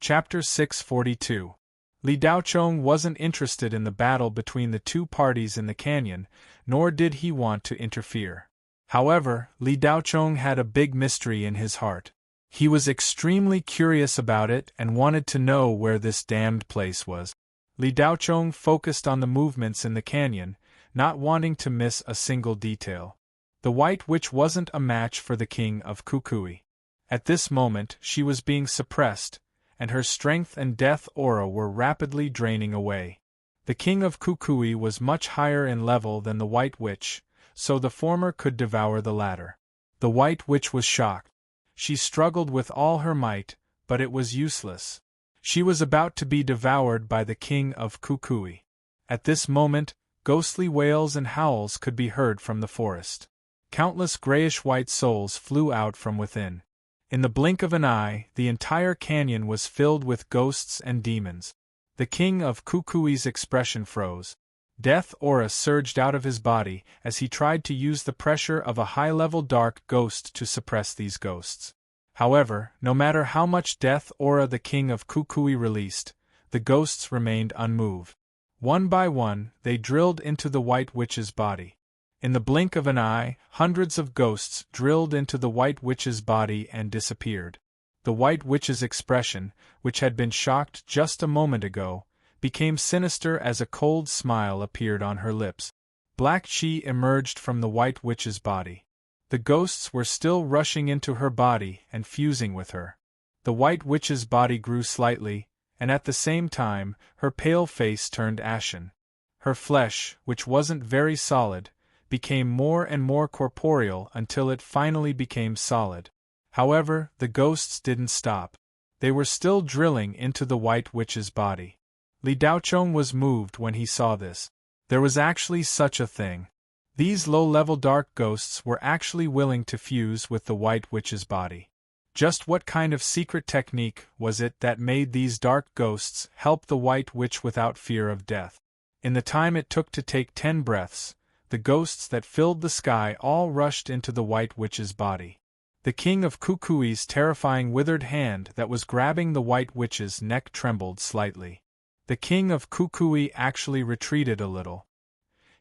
Chapter 642. Li Daochong wasn't interested in the battle between the two parties in the canyon, nor did he want to interfere. However, Li Daochong had a big mystery in his heart. He was extremely curious about it and wanted to know where this damned place was. Li Daochong focused on the movements in the canyon, not wanting to miss a single detail. The White Witch wasn't a match for the King of Kukui. At this moment, she was being suppressed, and her strength and death aura were rapidly draining away. The King of Kukui was much higher in level than the White Witch, so the former could devour the latter. The White Witch was shocked. She struggled with all her might, but it was useless. She was about to be devoured by the King of Kukui. At this moment, ghostly wails and howls could be heard from the forest. Countless grayish-white souls flew out from within. In the blink of an eye, the entire canyon was filled with ghosts and demons. The King of Kukui's expression froze. Death aura surged out of his body as he tried to use the pressure of a high-level dark ghost to suppress these ghosts. However, no matter how much death aura the King of Kukui released, the ghosts remained unmoved. One by one, they drilled into the White Witch's body. In the blink of an eye, hundreds of ghosts drilled into the White Witch's body and disappeared. The White Witch's expression, which had been shocked just a moment ago, became sinister as a cold smile appeared on her lips. Black chi emerged from the White Witch's body. The ghosts were still rushing into her body and fusing with her. The White Witch's body grew slightly, and at the same time, her pale face turned ashen. Her flesh, which wasn't very solid, became more and more corporeal until it finally became solid. However, the ghosts didn't stop. They were still drilling into the White Witch's body. Li Daochong was moved when he saw this. There was actually such a thing. These low-level dark ghosts were actually willing to fuse with the White Witch's body. Just what kind of secret technique was it that made these dark ghosts help the White Witch without fear of death? In the time it took to take 10 breaths, the ghosts that filled the sky all rushed into the White Witch's body. The King of Kukui's terrifying withered hand that was grabbing the White Witch's neck trembled slightly. The King of Kukui actually retreated a little.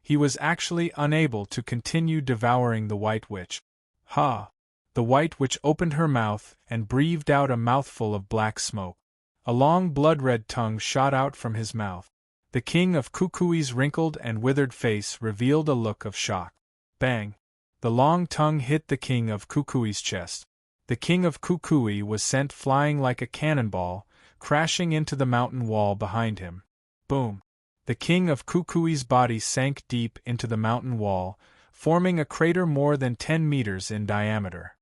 He was actually unable to continue devouring the White Witch. Ha! The White Witch opened her mouth and breathed out a mouthful of black smoke. A long blood-red tongue shot out from his mouth. The King of Kukui's wrinkled and withered face revealed a look of shock. Bang! The long tongue hit the King of Kukui's chest. The King of Kukui was sent flying like a cannonball, crashing into the mountain wall behind him. Boom! The King of Kukui's body sank deep into the mountain wall, forming a crater more than 10 meters in diameter.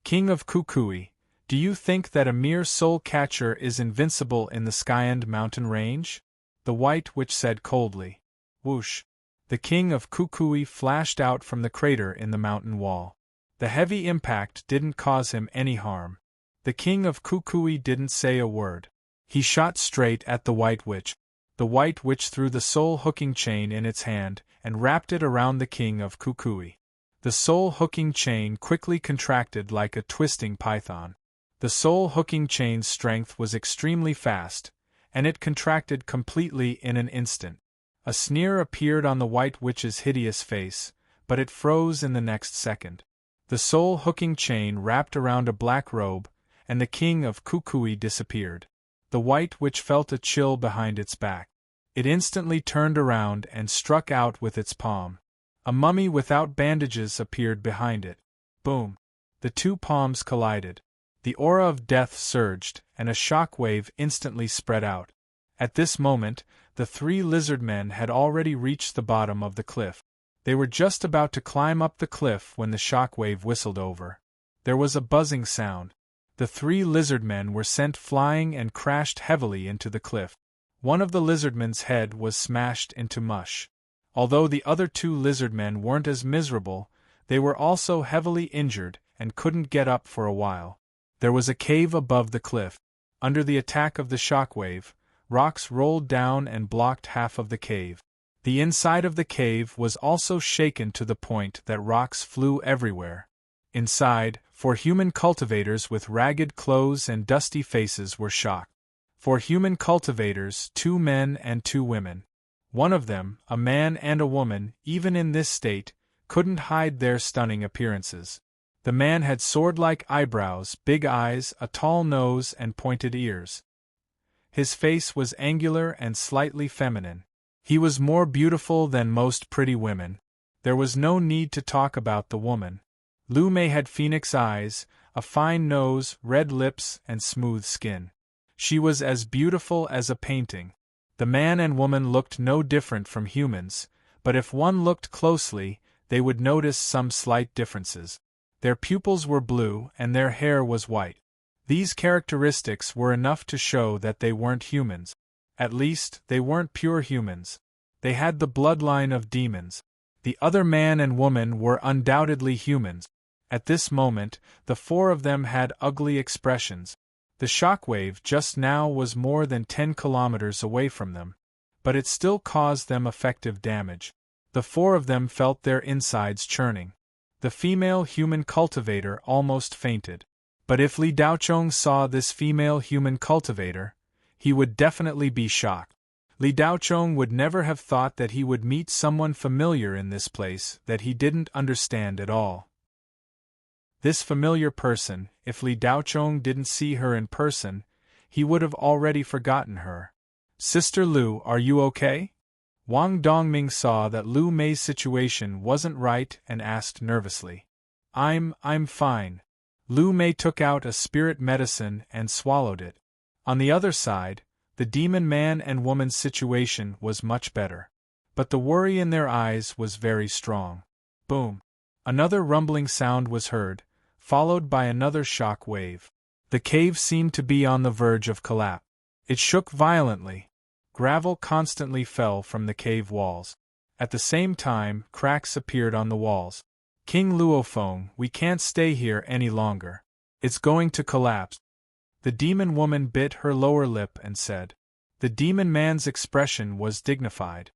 King of Kukui, do you think that a mere soul catcher is invincible in the Skyend mountain range? The White Witch said coldly. Whoosh! The King of Kukui flashed out from the crater in the mountain wall. The heavy impact didn't cause him any harm. The King of Kukui didn't say a word. He shot straight at the White Witch. The White Witch threw the soul-hooking chain in its hand and wrapped it around the King of Kukui. The soul-hooking chain quickly contracted like a twisting python. The soul-hooking chain's strength was extremely fast, and it contracted completely in an instant. A sneer appeared on the White Witch's hideous face, but it froze in the next second. The soul-hooking chain wrapped around a black robe, and the King of Kukui disappeared. The White Witch felt a chill behind its back. It instantly turned around and struck out with its palm. A mummy without bandages appeared behind it. Boom! The two palms collided. The aura of death surged, and a shock wave instantly spread out. At this moment, the 3 lizard men had already reached the bottom of the cliff. They were just about to climb up the cliff when the shock wave whistled over. There was a buzzing sound. The 3 lizard men were sent flying and crashed heavily into the cliff. One of the lizardmen's head was smashed into mush. Although the other 2 lizard men weren't as miserable, they were also heavily injured and couldn't get up for a while. There was a cave above the cliff. Under the attack of the shockwave, rocks rolled down and blocked half of the cave. The inside of the cave was also shaken to the point that rocks flew everywhere. Inside, 4 human cultivators with ragged clothes and dusty faces were shocked. 4 human cultivators, 2 men and 2 women. One of them, a man and a woman, even in this state, couldn't hide their stunning appearances. The man had sword-like eyebrows, big eyes, a tall nose and pointed ears. His face was angular and slightly feminine. He was more beautiful than most pretty women. There was no need to talk about the woman. Lu Mei had phoenix eyes, a fine nose, red lips, and smooth skin. She was as beautiful as a painting. The man and woman looked no different from humans, but if one looked closely, they would notice some slight differences. Their pupils were blue and their hair was white. These characteristics were enough to show that they weren't humans. At least, they weren't pure humans. They had the bloodline of demons. The other man and woman were undoubtedly humans. At this moment, the 4 of them had ugly expressions. The shockwave just now was more than 10 kilometers away from them, but it still caused them effective damage. The 4 of them felt their insides churning. The female human cultivator almost fainted. But if Li Daochong saw this female human cultivator, he would definitely be shocked. Li Daochong would never have thought that he would meet someone familiar in this place that he didn't understand at all. This familiar person, if Li Daochong didn't see her in person, he would have already forgotten her. "Sister Lu, are you okay?" Wang Dongming saw that Lu Mei's situation wasn't right and asked nervously. I'm fine." Lu Mei took out a spirit medicine and swallowed it. On the other side, the demon man and woman's situation was much better. But the worry in their eyes was very strong. Boom! Another rumbling sound was heard, followed by another shock wave. The cave seemed to be on the verge of collapse. It shook violently. Gravel constantly fell from the cave walls. At the same time, cracks appeared on the walls. "King Luofeng, we can't stay here any longer. It's going to collapse." The demon woman bit her lower lip and said. The demon man's expression was dignified.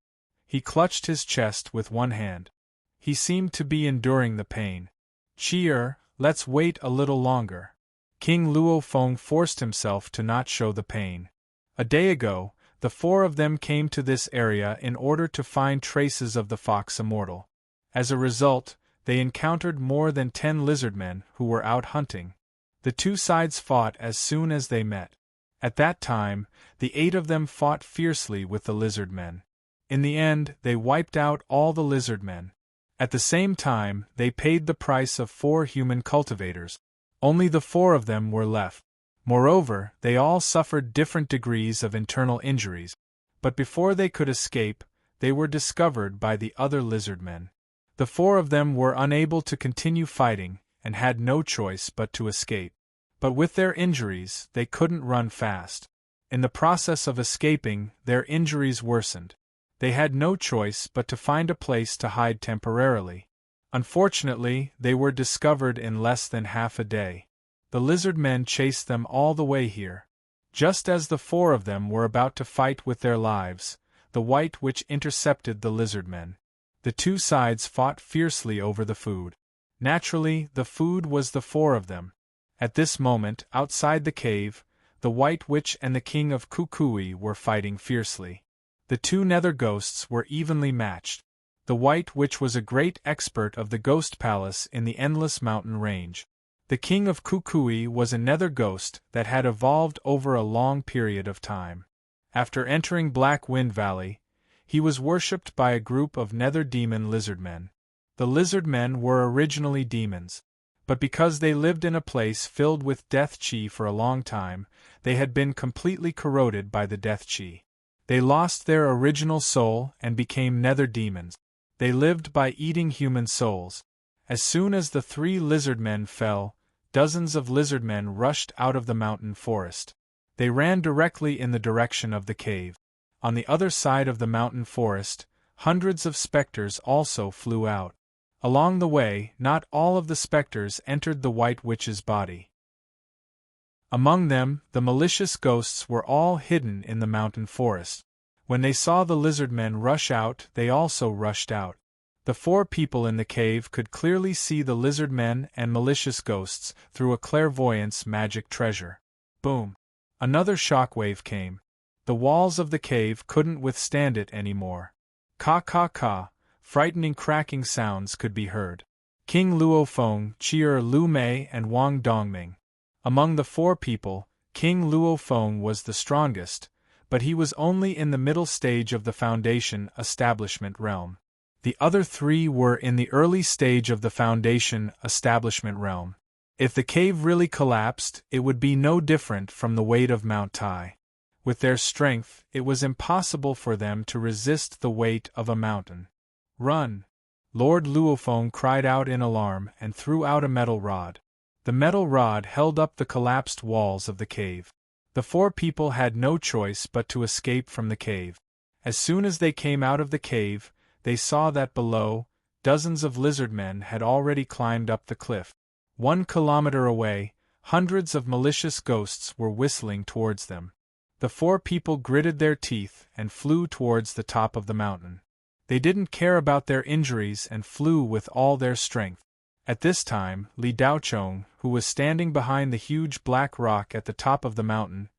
He clutched his chest with one hand. He seemed to be enduring the pain. "Cheer, let's wait a little longer." King Luofeng forced himself to not show the pain. A day ago, the 4 of them came to this area in order to find traces of the fox immortal. As a result, they encountered more than 10 lizardmen who were out hunting. The 2 sides fought as soon as they met. At that time, the 8 of them fought fiercely with the lizardmen. In the end, they wiped out all the lizardmen. At the same time, they paid the price of 4 human cultivators. Only the 4 of them were left. Moreover, they all suffered different degrees of internal injuries. But before they could escape, they were discovered by the other lizardmen. The 4 of them were unable to continue fighting, and had no choice but to escape. But with their injuries, they couldn't run fast. In the process of escaping, their injuries worsened. They had no choice but to find a place to hide temporarily. Unfortunately, they were discovered in less than half a day. The lizard men chased them all the way here. Just as the 4 of them were about to fight with their lives, the White Witch intercepted the lizard men. The 2 sides fought fiercely over the food. Naturally, the food was the 4 of them. At this moment, outside the cave, the White Witch and the King of Kukui were fighting fiercely. The 2 nether ghosts were evenly matched. The White Witch was a great expert of the Ghost Palace in the Endless Mountain Range. The King of Kukui was a nether ghost that had evolved over a long period of time. After entering Black Wind Valley, he was worshipped by a group of nether demon lizardmen. The lizardmen were originally demons, but because they lived in a place filled with death chi for a long time, they had been completely corroded by the death chi. They lost their original soul and became nether demons. They lived by eating human souls. As soon as the 3 lizardmen fell, dozens of lizardmen rushed out of the mountain forest. They ran directly in the direction of the cave. On the other side of the mountain forest, hundreds of specters also flew out. Along the way, not all of the specters entered the White Witch's body. Among them, the malicious ghosts were all hidden in the mountain forest. When they saw the lizardmen rush out, they also rushed out. The 4 people in the cave could clearly see the lizard men and malicious ghosts through a clairvoyance magic treasure. Boom! Another shockwave came. The walls of the cave couldn't withstand it anymore. Ka ka ka, frightening cracking sounds could be heard. King Luo Feng, Chier Lu Mei and Wang Dongming. Among the 4 people, King Luo Feng was the strongest, but he was only in the middle stage of the foundation establishment realm. The other 3 were in the early stage of the foundation establishment realm. If the cave really collapsed, it would be no different from the weight of Mount Tai. With their strength, it was impossible for them to resist the weight of a mountain. Run! Lord Luofeng cried out in alarm and threw out a metal rod. The metal rod held up the collapsed walls of the cave. The 4 people had no choice but to escape from the cave. As soon as they came out of the cave, they saw that below, dozens of lizard men had already climbed up the cliff. 1 kilometer away, hundreds of malicious ghosts were whistling towards them. The 4 people gritted their teeth and flew towards the top of the mountain. They didn't care about their injuries and flew with all their strength. At this time, Li Daochong, who was standing behind the huge black rock at the top of the mountain,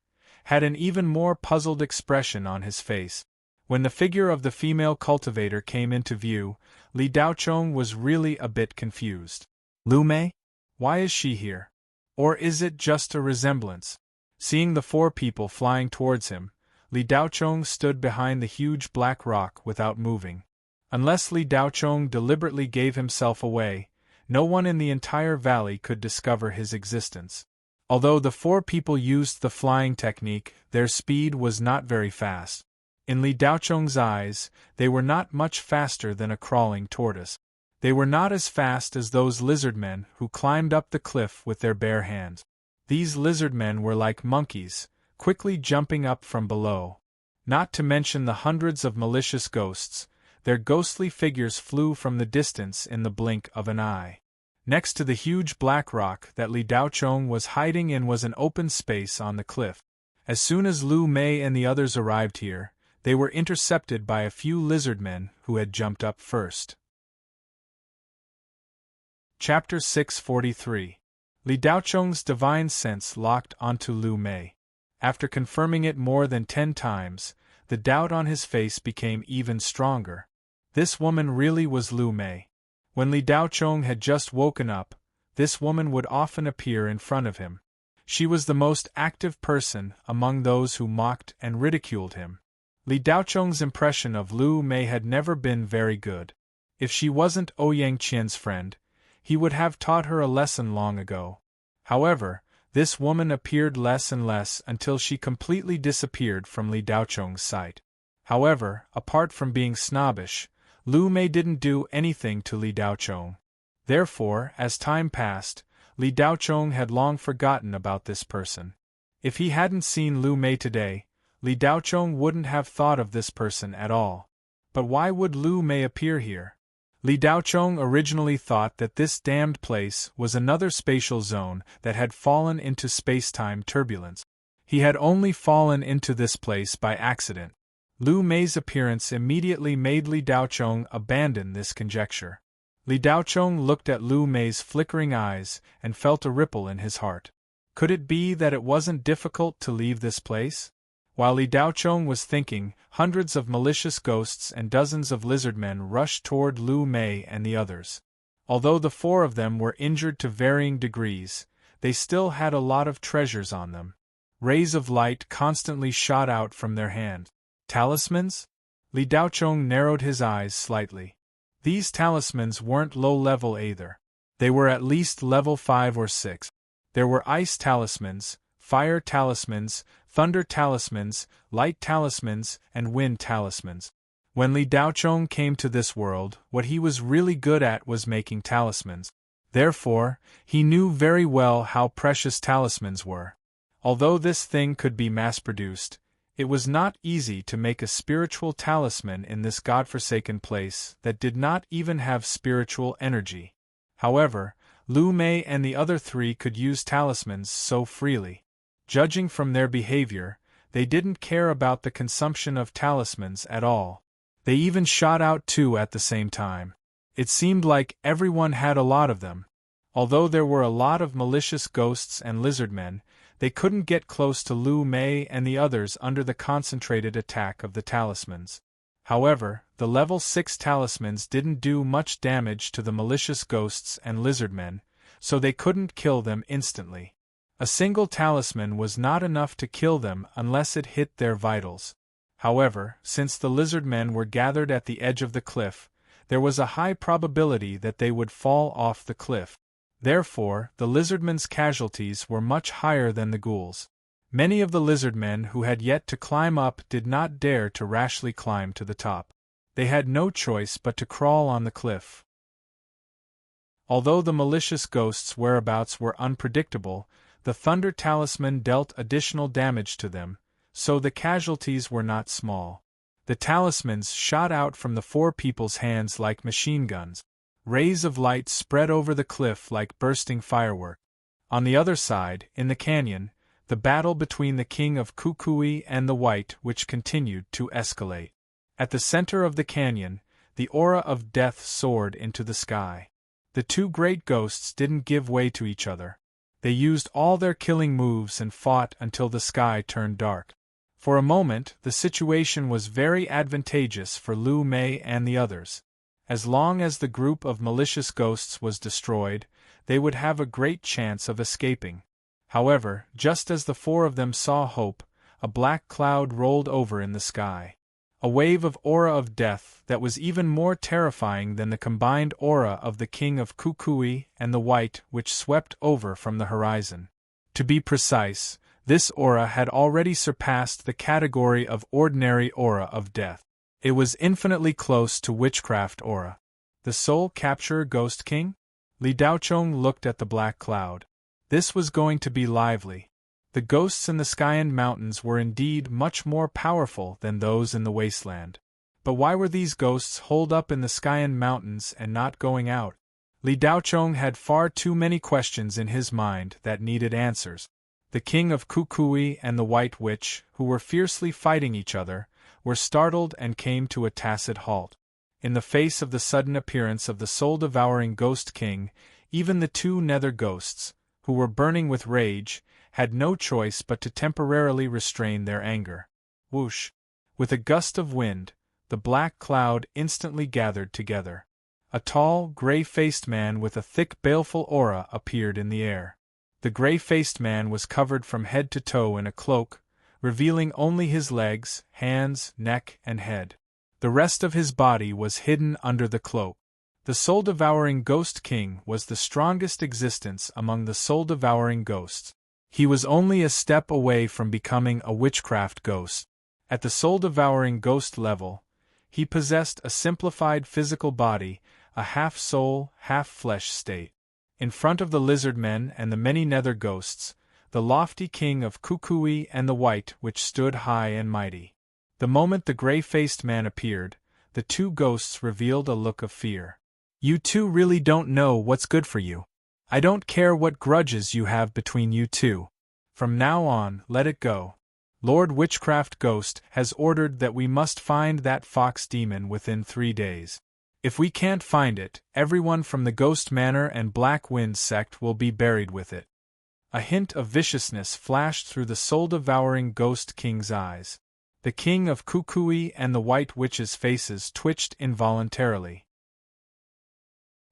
had an even more puzzled expression on his face. When the figure of the female cultivator came into view, Li Daochong was really a bit confused. Lu Mei? Why is she here? Or is it just a resemblance? Seeing the 4 people flying towards him, Li Daochong stood behind the huge black rock without moving. Unless Li Daochong deliberately gave himself away, no one in the entire valley could discover his existence. Although the 4 people used the flying technique, their speed was not very fast. In Li Daochong's eyes, they were not much faster than a crawling tortoise. They were not as fast as those lizard men who climbed up the cliff with their bare hands. These lizard men were like monkeys, quickly jumping up from below. Not to mention the hundreds of malicious ghosts, their ghostly figures flew from the distance in the blink of an eye. Next to the huge black rock that Li Daochong was hiding in was an open space on the cliff. As soon as Lu Mei and the others arrived here, they were intercepted by a few lizard men who had jumped up first. Chapter 643. Li Daochong's divine sense locked onto Lu Mei. After confirming it more than 10 times, the doubt on his face became even stronger. This woman really was Lu Mei. When Li Daochong had just woken up, this woman would often appear in front of him. She was the most active person among those who mocked and ridiculed him. Li Daochong's impression of Lu Mei had never been very good. If she wasn't Ouyang Qian's friend, he would have taught her a lesson long ago. However, this woman appeared less and less until she completely disappeared from Li Daochong's sight. However, apart from being snobbish, Lu Mei didn't do anything to Li Daochong. Therefore, as time passed, Li Daochong had long forgotten about this person. If he hadn't seen Lu Mei today, Li Daochong wouldn't have thought of this person at all. But why would Lu Mei appear here? Li Daochong originally thought that this damned place was another spatial zone that had fallen into space-time turbulence. He had only fallen into this place by accident. Lu Mei's appearance immediately made Li Daochong abandon this conjecture. Li Daochong looked at Lu Mei's flickering eyes and felt a ripple in his heart. Could it be that it wasn't difficult to leave this place? While Li Daochong was thinking, hundreds of malicious ghosts and dozens of lizard men rushed toward Lu Mei and the others. Although the 4 of them were injured to varying degrees, they still had a lot of treasures on them. Rays of light constantly shot out from their hands. Talismans? Li Daochong narrowed his eyes slightly. These talismans weren't low-level either. They were at least level 5 or 6. There were ice talismans, fire talismans, thunder talismans, light talismans, and wind talismans. When Li Daochong came to this world, what he was really good at was making talismans. Therefore, he knew very well how precious talismans were. Although this thing could be mass-produced, it was not easy to make a spiritual talisman in this godforsaken place that did not even have spiritual energy. However, Lu Mei and the other 3 could use talismans so freely. Judging from their behavior, they didn't care about the consumption of talismans at all. They even shot out 2 at the same time. It seemed like everyone had a lot of them. Although there were a lot of malicious ghosts and lizardmen, they couldn't get close to Lu Mei and the others under the concentrated attack of the talismans. However, the level 6 talismans didn't do much damage to the malicious ghosts and lizardmen, so they couldn't kill them instantly. A single talisman was not enough to kill them unless it hit their vitals. However, since the lizardmen were gathered at the edge of the cliff, there was a high probability that they would fall off the cliff. Therefore, the lizardmen's casualties were much higher than the ghouls. Many of the lizardmen who had yet to climb up did not dare to rashly climb to the top. They had no choice but to crawl on the cliff. Although the malicious ghosts' whereabouts were unpredictable, the Thunder Talisman dealt additional damage to them, so the casualties were not small. The talismans shot out from the four people's hands like machine guns. Rays of light spread over the cliff like bursting fireworks. On the other side, in the canyon, the battle between the King of Kukui and the White Witch continued to escalate. At the center of the canyon, the aura of death soared into the sky. The two great ghosts didn't give way to each other. They used all their killing moves and fought until the sky turned dark. For a moment, the situation was very advantageous for Lu Mei and the others. As long as the group of malicious ghosts was destroyed, they would have a great chance of escaping. However, just as the four of them saw hope, a black cloud rolled over in the sky. A wave of aura of death that was even more terrifying than the combined aura of the King of Kukui and the White Witch swept over from the horizon. To be precise, this aura had already surpassed the category of ordinary aura of death. It was infinitely close to witchcraft aura. The Soul Capturer Ghost King? Li Daochong looked at the black cloud. This was going to be lively. The ghosts in the Skyend Mountains were indeed much more powerful than those in the wasteland. But why were these ghosts holed up in the Skyend Mountains and not going out? Li Daochong had far too many questions in his mind that needed answers. The King of Kukui and the White Witch, who were fiercely fighting each other, were startled and came to a tacit halt. In the face of the sudden appearance of the soul-devouring Ghost King, even the two nether ghosts, who were burning with rage, had no choice but to temporarily restrain their anger. Whoosh! With a gust of wind, the black cloud instantly gathered together. A tall, gray-faced man with a thick baleful aura appeared in the air. The gray-faced man was covered from head to toe in a cloak, revealing only his legs, hands, neck, and head. The rest of his body was hidden under the cloak. The soul-devouring Ghost King was the strongest existence among the soul-devouring ghosts. He was only a step away from becoming a witchcraft ghost. At the soul-devouring ghost level, he possessed a simplified physical body, a half-soul, half-flesh state. In front of the lizard men and the many nether ghosts, the lofty King of Kukui and the White Witch stood high and mighty. The moment the gray-faced man appeared, the two ghosts revealed a look of fear. You two really don't know what's good for you. I don't care what grudges you have between you two. From now on, let it go. Lord Witchcraft Ghost has ordered that we must find that fox demon within 3 days. If we can't find it, everyone from the Ghost Manor and Black Wind sect will be buried with it. A hint of viciousness flashed through the soul-devouring Ghost King's eyes. The King of Kukui and the White Witch's faces twitched involuntarily.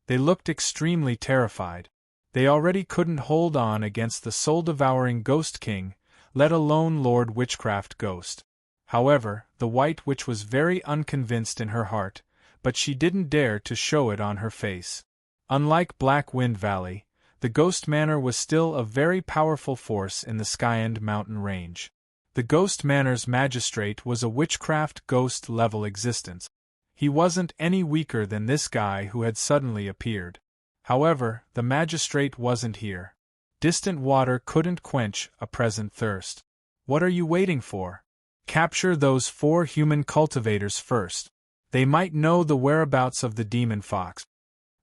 They looked extremely terrified. They already couldn't hold on against the soul-devouring Ghost King, let alone Lord Witchcraft Ghost. However, the White Witch was very unconvinced in her heart, but she didn't dare to show it on her face. Unlike Black Wind Valley, the Ghost Manor was still a very powerful force in the Skyend mountain range. The Ghost Manor's magistrate was a witchcraft ghost-level existence. He wasn't any weaker than this guy who had suddenly appeared. However, the magistrate wasn't here. Distant water couldn't quench a present thirst. What are you waiting for? Capture those 4 human cultivators first. They might know the whereabouts of the demon fox.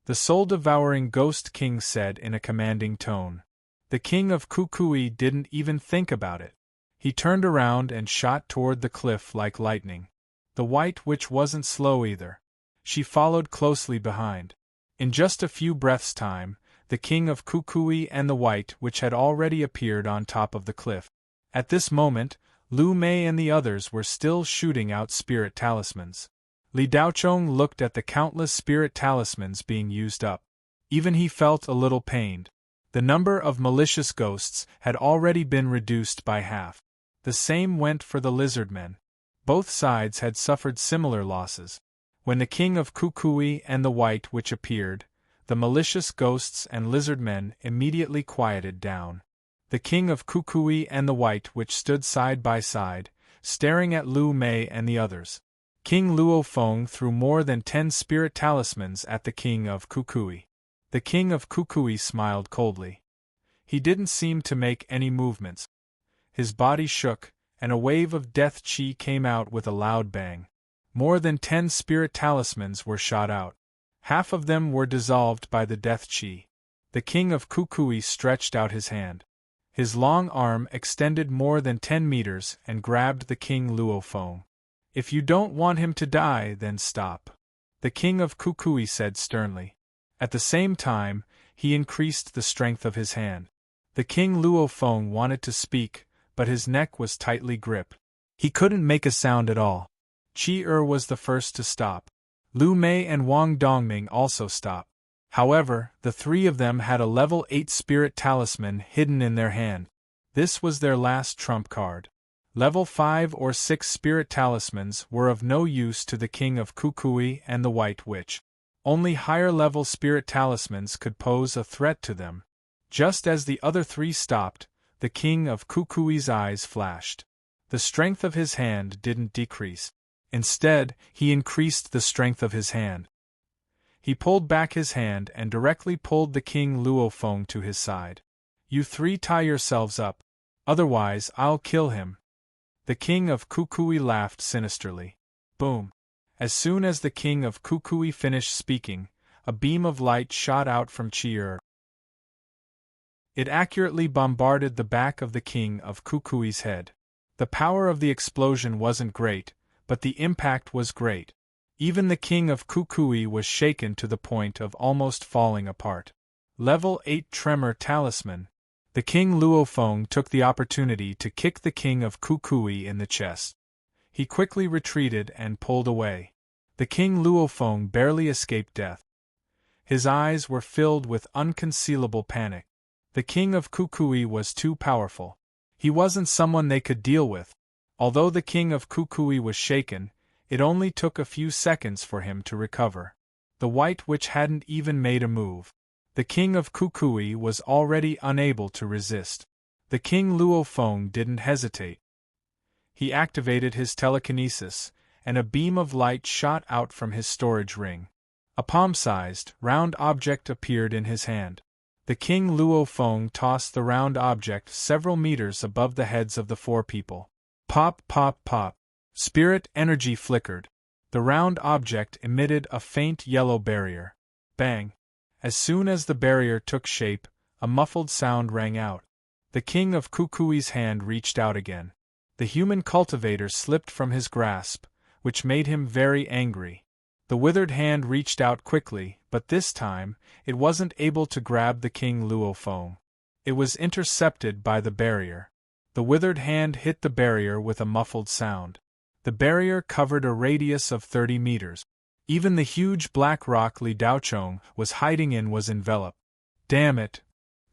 The soul-devouring Ghost King said in a commanding tone. The King of Kukui didn't even think about it. He turned around and shot toward the cliff like lightning. The White Witch wasn't slow either. She followed closely behind. In just a few breaths' time, the king of Kukui and the White Witch had already appeared on top of the cliff. At this moment, Lu Mei and the others were still shooting out spirit talismans. Li Daochong looked at the countless spirit talismans being used up. Even he felt a little pained. The number of malicious ghosts had already been reduced by half. The same went for the lizardmen. Both sides had suffered similar losses. When the king of Kukui and the White Witch appeared, the malicious ghosts and lizardmen immediately quieted down. The king of Kukui and the White Witch stood side by side, staring at Lu Mei and the others. King Luo Feng threw more than 10 spirit talismans at the king of Kukui. The king of Kukui smiled coldly. He didn't seem to make any movements. His body shook, and a wave of death chi came out with a loud bang. More than 10 spirit talismans were shot out. Half of them were dissolved by the death chi. The king of Kukui stretched out his hand. His long arm extended more than 10 meters and grabbed the king Luo Feng. If you don't want him to die, then stop, the king of Kukui said sternly. At the same time, he increased the strength of his hand. The king Luo Feng wanted to speak, but his neck was tightly gripped. He couldn't make a sound at all. Qi was the first to stop. Lu Mei and Wang Dongming also stopped. However, the three of them had a level 8 spirit talisman hidden in their hand. This was their last trump card. Level 5 or 6 spirit talismans were of no use to the king of Kukui and the White Witch. Only higher-level spirit talismans could pose a threat to them. Just as the other three stopped, the king of Kukui's eyes flashed. The strength of his hand didn't decrease. Instead, he increased the strength of his hand. He pulled back his hand and directly pulled the king Luo Feng to his side. You three tie yourselves up. Otherwise, I'll kill him. The king of Kukui laughed sinisterly. Boom! As soon as the king of Kukui finished speaking, a beam of light shot out from Qi. It accurately bombarded the back of the king of Kukui's head. The power of the explosion wasn't great, but the impact was great. Even the king of Kukui was shaken to the point of almost falling apart. Level 8 Tremor Talisman. The king Luo Feng took the opportunity to kick the king of Kukui in the chest. He quickly retreated and pulled away. The king Luo Feng barely escaped death. His eyes were filled with unconcealable panic. The king of Kukui was too powerful. He wasn't someone they could deal with. Although the king of Kukui was shaken, it only took a few seconds for him to recover. The White Witch hadn't even made a move. The king of Kukui was already unable to resist. The king Luo Feng didn't hesitate. He activated his telekinesis, and a beam of light shot out from his storage ring. A palm-sized, round object appeared in his hand. The king Luo Feng tossed the round object several meters above the heads of the four people. Pop, pop, pop. Spirit energy flickered. The round object emitted a faint yellow barrier. Bang! As soon as the barrier took shape, a muffled sound rang out. The king of Kukui's hand reached out again. The human cultivator slipped from his grasp, which made him very angry. The withered hand reached out quickly, but this time, it wasn't able to grab the king Luo Feng. It was intercepted by the barrier. The withered hand hit the barrier with a muffled sound. The barrier covered a radius of 30 meters. Even the huge black rock Li Daochong was hiding in was enveloped. Damn it!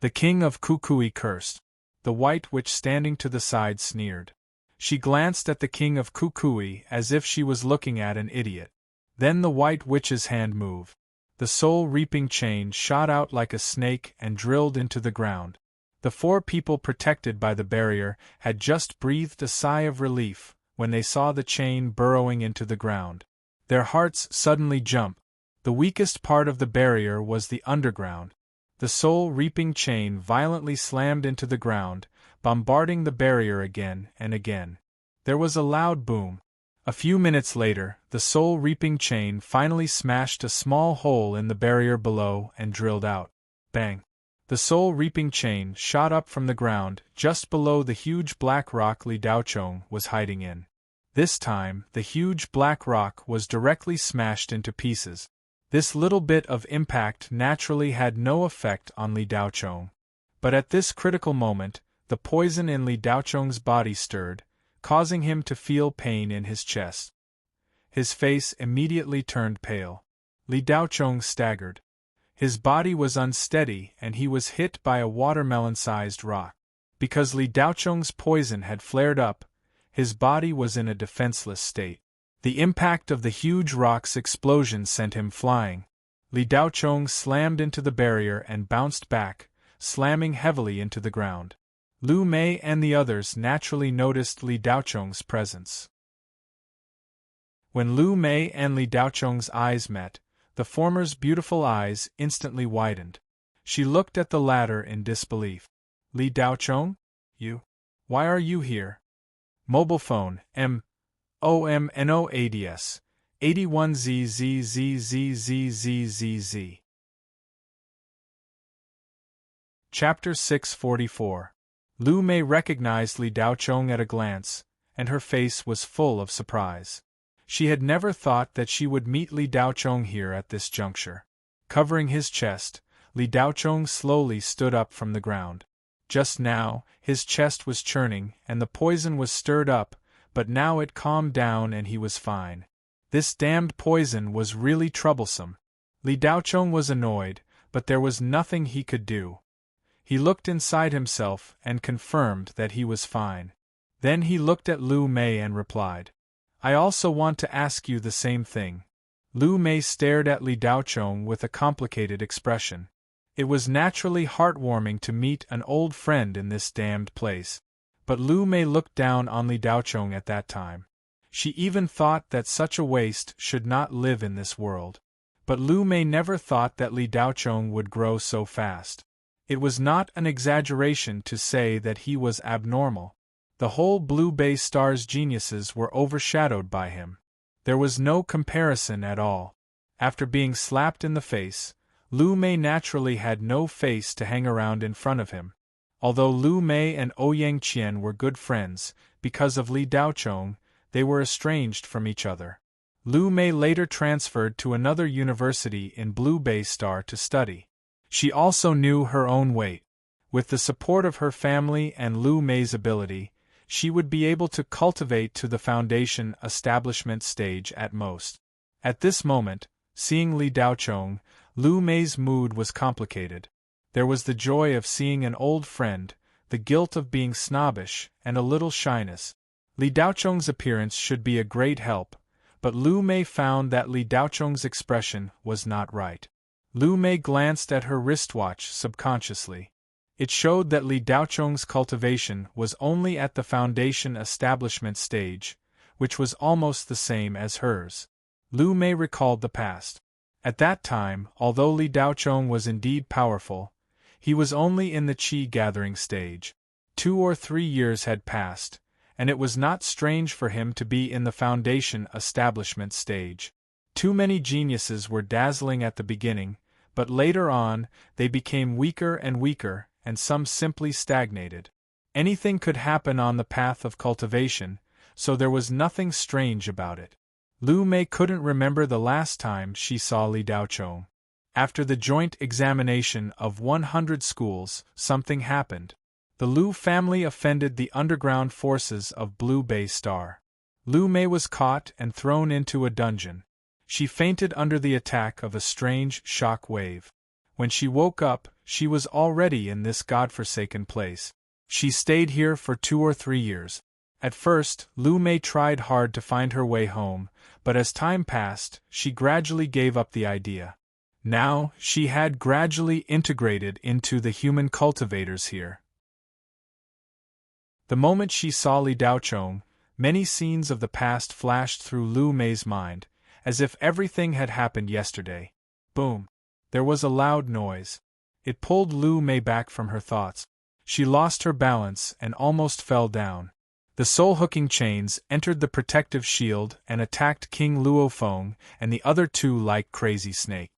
The king of Kukui cursed. The White Witch standing to the side sneered. She glanced at the king of Kukui as if she was looking at an idiot. Then the White Witch's hand moved. The soul-reaping chain shot out like a snake and drilled into the ground. The four people protected by the barrier had just breathed a sigh of relief when they saw the chain burrowing into the ground. Their hearts suddenly jumped. The weakest part of the barrier was the underground. The soul-reaping chain violently slammed into the ground, bombarding the barrier again and again. There was a loud boom. A few minutes later, the soul-reaping chain finally smashed a small hole in the barrier below and drilled out. Bang! The soul-reaping chain shot up from the ground just below the huge black rock Li Daochong was hiding in. This time, the huge black rock was directly smashed into pieces. This little bit of impact naturally had no effect on Li Daochong. But at this critical moment, the poison in Li Daochong's body stirred, causing him to feel pain in his chest. His face immediately turned pale. Li Daochong staggered. His body was unsteady and he was hit by a watermelon-sized rock. Because Li Daochong's poison had flared up, his body was in a defenseless state. The impact of the huge rock's explosion sent him flying. Li Daochong slammed into the barrier and bounced back, slamming heavily into the ground. Lu Mei and the others naturally noticed Li Daochong's presence. When Lu Mei and Li Daochong's eyes met, the former's beautiful eyes instantly widened. She looked at the latter in disbelief. Li Daochong? You? Why are you here? Mobile phone, MOMNOADS, 81ZZZZZZZZ. Chapter 644. Lu Mei recognized Li Daochong at a glance, and her face was full of surprise. She had never thought that she would meet Li Daochong here at this juncture. Covering his chest, Li Daochong slowly stood up from the ground. Just now, his chest was churning and the poison was stirred up, but now it calmed down and he was fine. This damned poison was really troublesome. Li Daochong was annoyed, but there was nothing he could do. He looked inside himself and confirmed that he was fine. Then he looked at Lu Mei and replied, I also want to ask you the same thing. Lu Mei stared at Li Daochong with a complicated expression. It was naturally heartwarming to meet an old friend in this damned place. But Lu Mei looked down on Li Daochong at that time. She even thought that such a waste should not live in this world. But Lu Mei never thought that Li Daochong would grow so fast. It was not an exaggeration to say that he was abnormal. The whole Blue Bay Star's geniuses were overshadowed by him. There was no comparison at all. After being slapped in the face, Lu Mei naturally had no face to hang around in front of him. Although Lu Mei and Ouyang Qian were good friends, because of Li Daochong, they were estranged from each other. Lu Mei later transferred to another university in Blue Bay Star to study. She also knew her own weight. With the support of her family and Lu Mei's ability, she would be able to cultivate to the foundation establishment stage at most. At this moment, seeing Li Daochong, Lu Mei's mood was complicated. There was the joy of seeing an old friend, the guilt of being snobbish, and a little shyness. Li Daochong's appearance should be a great help, but Lu Mei found that Li Daochong's expression was not right. Lu Mei glanced at her wristwatch subconsciously. It showed that Li Daochong's cultivation was only at the foundation establishment stage, which was almost the same as hers. Lu Mei recalled the past. At that time, although Li Daochong was indeed powerful, he was only in the qi gathering stage. 2 or 3 years had passed, and it was not strange for him to be in the foundation establishment stage. Too many geniuses were dazzling at the beginning, but later on, they became weaker and weaker, and some simply stagnated. Anything could happen on the path of cultivation, so there was nothing strange about it. Lu Mei couldn't remember the last time she saw Li Daochong. After the joint examination of 100 schools, something happened. The Lu family offended the underground forces of Blue Bay Star. Lu Mei was caught and thrown into a dungeon. She fainted under the attack of a strange shock wave. When she woke up, she was already in this godforsaken place. She stayed here for 2 or 3 years. At first, Lu Mei tried hard to find her way home, but as time passed, she gradually gave up the idea. Now, she had gradually integrated into the human cultivators here. The moment she saw Li Daochong, many scenes of the past flashed through Lu Mei's mind, as if everything had happened yesterday. Boom! There was a loud noise. It pulled Lu Mei back from her thoughts. She lost her balance and almost fell down. The soul-hooking chains entered the protective shield and attacked King Luofeng and the other 2 like crazy snake.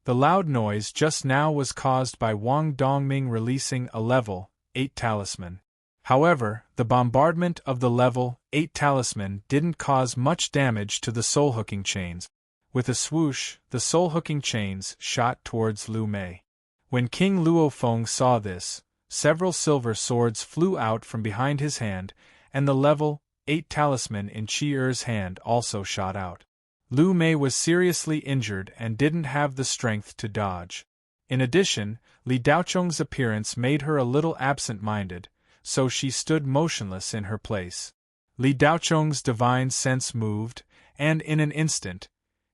The loud noise just now was caused by Wang Dongming releasing a level 8 talisman. However, the bombardment of the level 8 talisman didn't cause much damage to the soul-hooking chains. With a swoosh, the soul-hooking chains shot towards Lu Mei. When King Luo Feng saw this, several silver swords flew out from behind his hand, and the level 8 talisman in Qi Er's hand also shot out. Lu Mei was seriously injured and didn't have the strength to dodge. In addition, Li Daocheng's appearance made her a little absent-minded, so she stood motionless in her place. Li Daocheng's divine sense moved, and in an instant,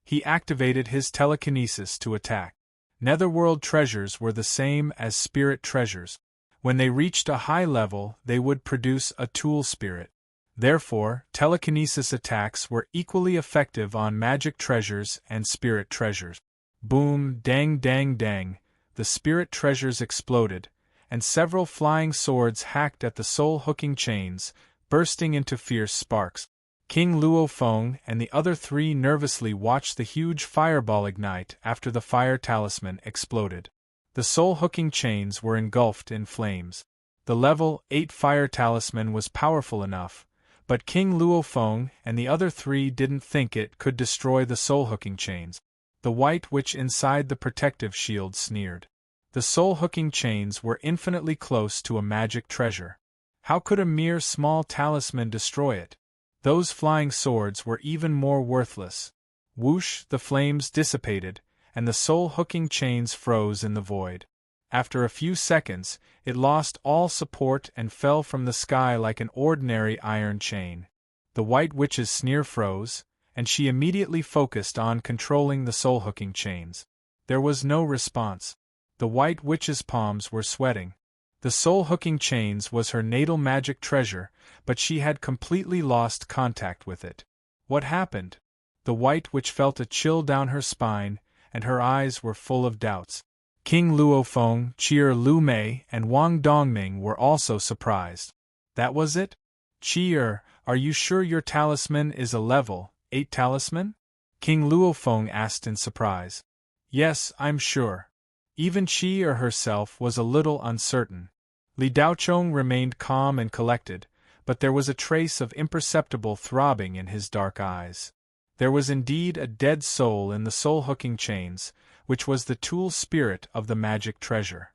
he activated his telekinesis to attack. Netherworld treasures were the same as spirit treasures. When they reached a high level, they would produce a tool spirit. Therefore, telekinesis attacks were equally effective on magic treasures and spirit treasures. Boom, dang, dang, dang, the spirit treasures exploded, and several flying swords hacked at the soul-hooking chains, bursting into fierce sparks. King Luo Feng and the other three nervously watched the huge fireball ignite after the fire talisman exploded. The soul-hooking chains were engulfed in flames. The level 8 fire talisman was powerful enough, but King Luo Feng and the other three didn't think it could destroy the soul-hooking chains. The white witch inside the protective shield sneered. The soul-hooking chains were infinitely close to a magic treasure. How could a mere small talisman destroy it? Those flying swords were even more worthless. Whoosh, the flames dissipated, and the soul-hooking chains froze in the void. After a few seconds, it lost all support and fell from the sky like an ordinary iron chain. The white witch's sneer froze, and she immediately focused on controlling the soul-hooking chains. There was no response. The white witch's palms were sweating. The soul-hooking chains was her natal magic treasure, but she had completely lost contact with it. What happened? The white witch felt a chill down her spine, and her eyes were full of doubts. King Luo Feng, Qi Lu Mei, and Wang Dongming were also surprised. That was it? Qi, are you sure your talisman is a level 8 talisman? King Luo Feng asked in surprise. Yes, I'm sure. Even Qi herself was a little uncertain. Li Daocheng remained calm and collected, but there was a trace of imperceptible throbbing in his dark eyes. There was indeed a dead soul in the soul-hooking chains, which was the tool spirit of the magic treasure.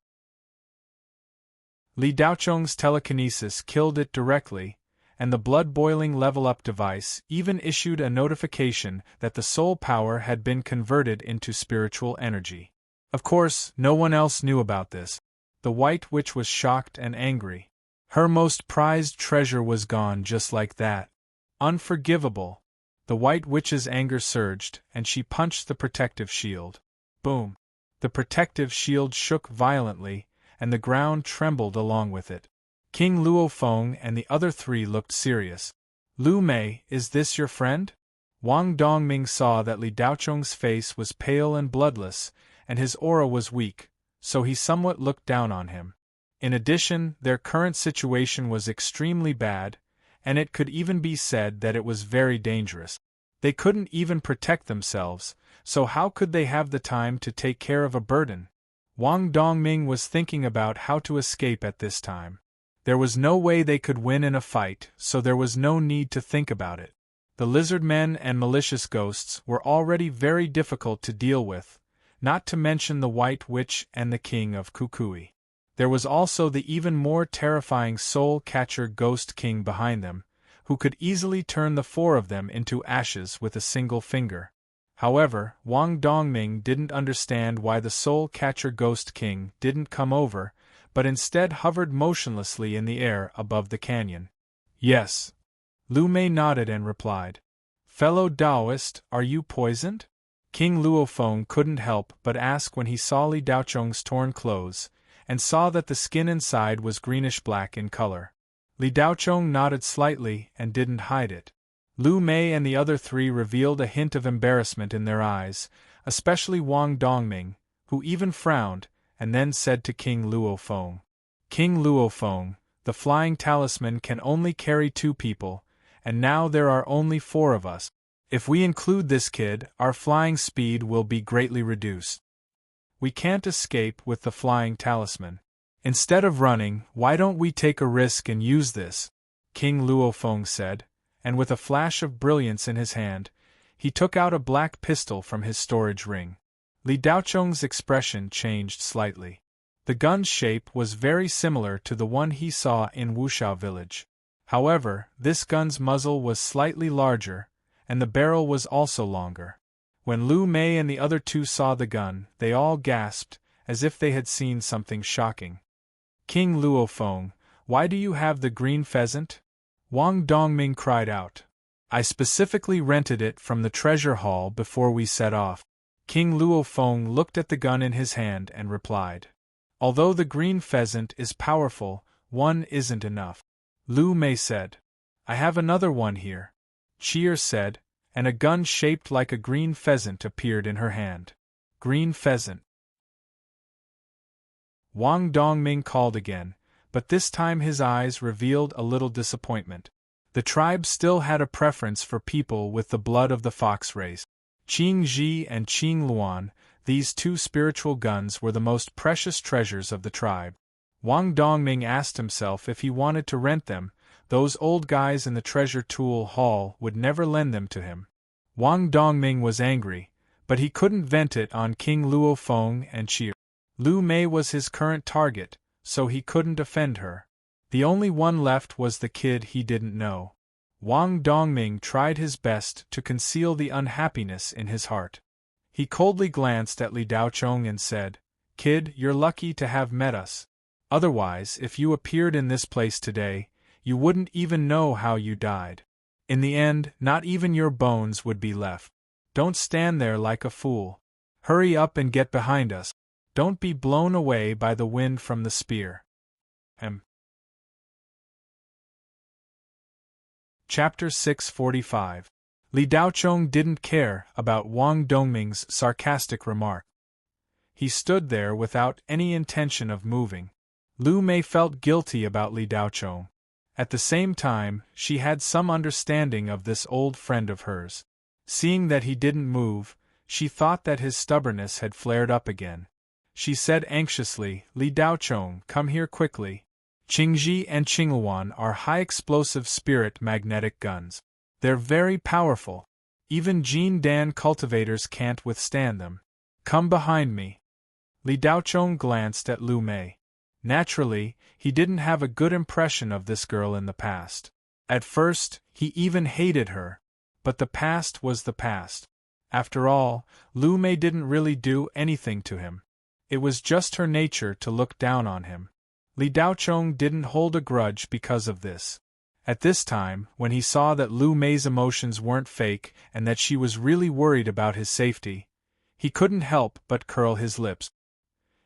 Li Daocheng's telekinesis killed it directly, and the blood-boiling level-up device even issued a notification that the soul power had been converted into spiritual energy. Of course, no one else knew about this. The white witch was shocked and angry. Her most prized treasure was gone just like that. Unforgivable. The white witch's anger surged, and she punched the protective shield. Boom. The protective shield shook violently, and the ground trembled along with it. King Luo Feng and the other three looked serious. Lu Mei, is this your friend? Wang Dongming saw that Li Daocheng's face was pale and bloodless, and his aura was weak, so he somewhat looked down on him. In addition, their current situation was extremely bad, and it could even be said that it was very dangerous. They couldn't even protect themselves, so how could they have the time to take care of a burden? Wang Dongming was thinking about how to escape at this time. There was no way they could win in a fight, so there was no need to think about it. The lizard men and malicious ghosts were already very difficult to deal with, not to mention the White Witch and the King of Kukui. There was also the even more terrifying soul-catcher Ghost King behind them, who could easily turn the four of them into ashes with a single finger. However, Wang Dongming didn't understand why the soul-catcher Ghost King didn't come over, but instead hovered motionlessly in the air above the canyon. Yes. Lu Mei nodded and replied. Fellow Taoist, are you poisoned? King Luo Feng couldn't help but ask when he saw Li Daocheng's torn clothes, and saw that the skin inside was greenish-black in color. Li Daocheng nodded slightly and didn't hide it. Lu Mei and the other three revealed a hint of embarrassment in their eyes, especially Wang Dongming, who even frowned, and then said to King Luo Feng. King Luo Feng, the flying talisman can only carry 2 people, and now there are only 4 of us. If we include this kid, our flying speed will be greatly reduced. We can't escape with the flying talisman. Instead of running, why don't we take a risk and use this? King Luofeng said, and with a flash of brilliance in his hand, he took out a black pistol from his storage ring. Li Daocheng's expression changed slightly. The gun's shape was very similar to the one he saw in Wushao village. However, this gun's muzzle was slightly larger, and the barrel was also longer. When Lu Mei and the other two saw the gun, they all gasped, as if they had seen something shocking. King Luofeng, why do you have the green pheasant? Wang Dongming cried out. I specifically rented it from the treasure hall before we set off. King Luofeng looked at the gun in his hand and replied. Although the green pheasant is powerful, one isn't enough. Lu Mei said. I have another one here. Cheer said, and a gun shaped like a green pheasant appeared in her hand. Green pheasant. Wang Dongming called again, but this time his eyes revealed a little disappointment. The tribe still had a preference for people with the blood of the fox race. Qing Ji and Qing Luan, these two spiritual guns, were the most precious treasures of the tribe. Wang Dongming asked himself if he wanted to rent them. Those old guys in the treasure tool hall would never lend them to him. Wang Dongming was angry, but he couldn't vent it on King Luofeng and Cheer. Lu Mei was his current target, so he couldn't offend her. The only one left was the kid he didn't know. Wang Dongming tried his best to conceal the unhappiness in his heart. He coldly glanced at Li Daocheng and said, Kid, you're lucky to have met us. Otherwise, if you appeared in this place today, you wouldn't even know how you died. In the end, not even your bones would be left. Don't stand there like a fool. Hurry up and get behind us. Don't be blown away by the wind from the spear. Chapter 645. Li Daocheng didn't care about Wang Dongming's sarcastic remark. He stood there without any intention of moving. Lu Mei felt guilty about Li Daocheng. At the same time, she had some understanding of this old friend of hers. Seeing that he didn't move, she thought that his stubbornness had flared up again. She said anxiously, Li Daocheng, come here quickly. Qingji and Qingluan are high-explosive spirit magnetic guns. They're very powerful. Even Jin Dan cultivators can't withstand them. Come behind me. Li Daocheng glanced at Lu Mei. Naturally, he didn't have a good impression of this girl in the past. At first, he even hated her. But the past was the past. After all, Lu Mei didn't really do anything to him. It was just her nature to look down on him. Li Daocheng didn't hold a grudge because of this. At this time, when he saw that Lu Mei's emotions weren't fake and that she was really worried about his safety, he couldn't help but curl his lips.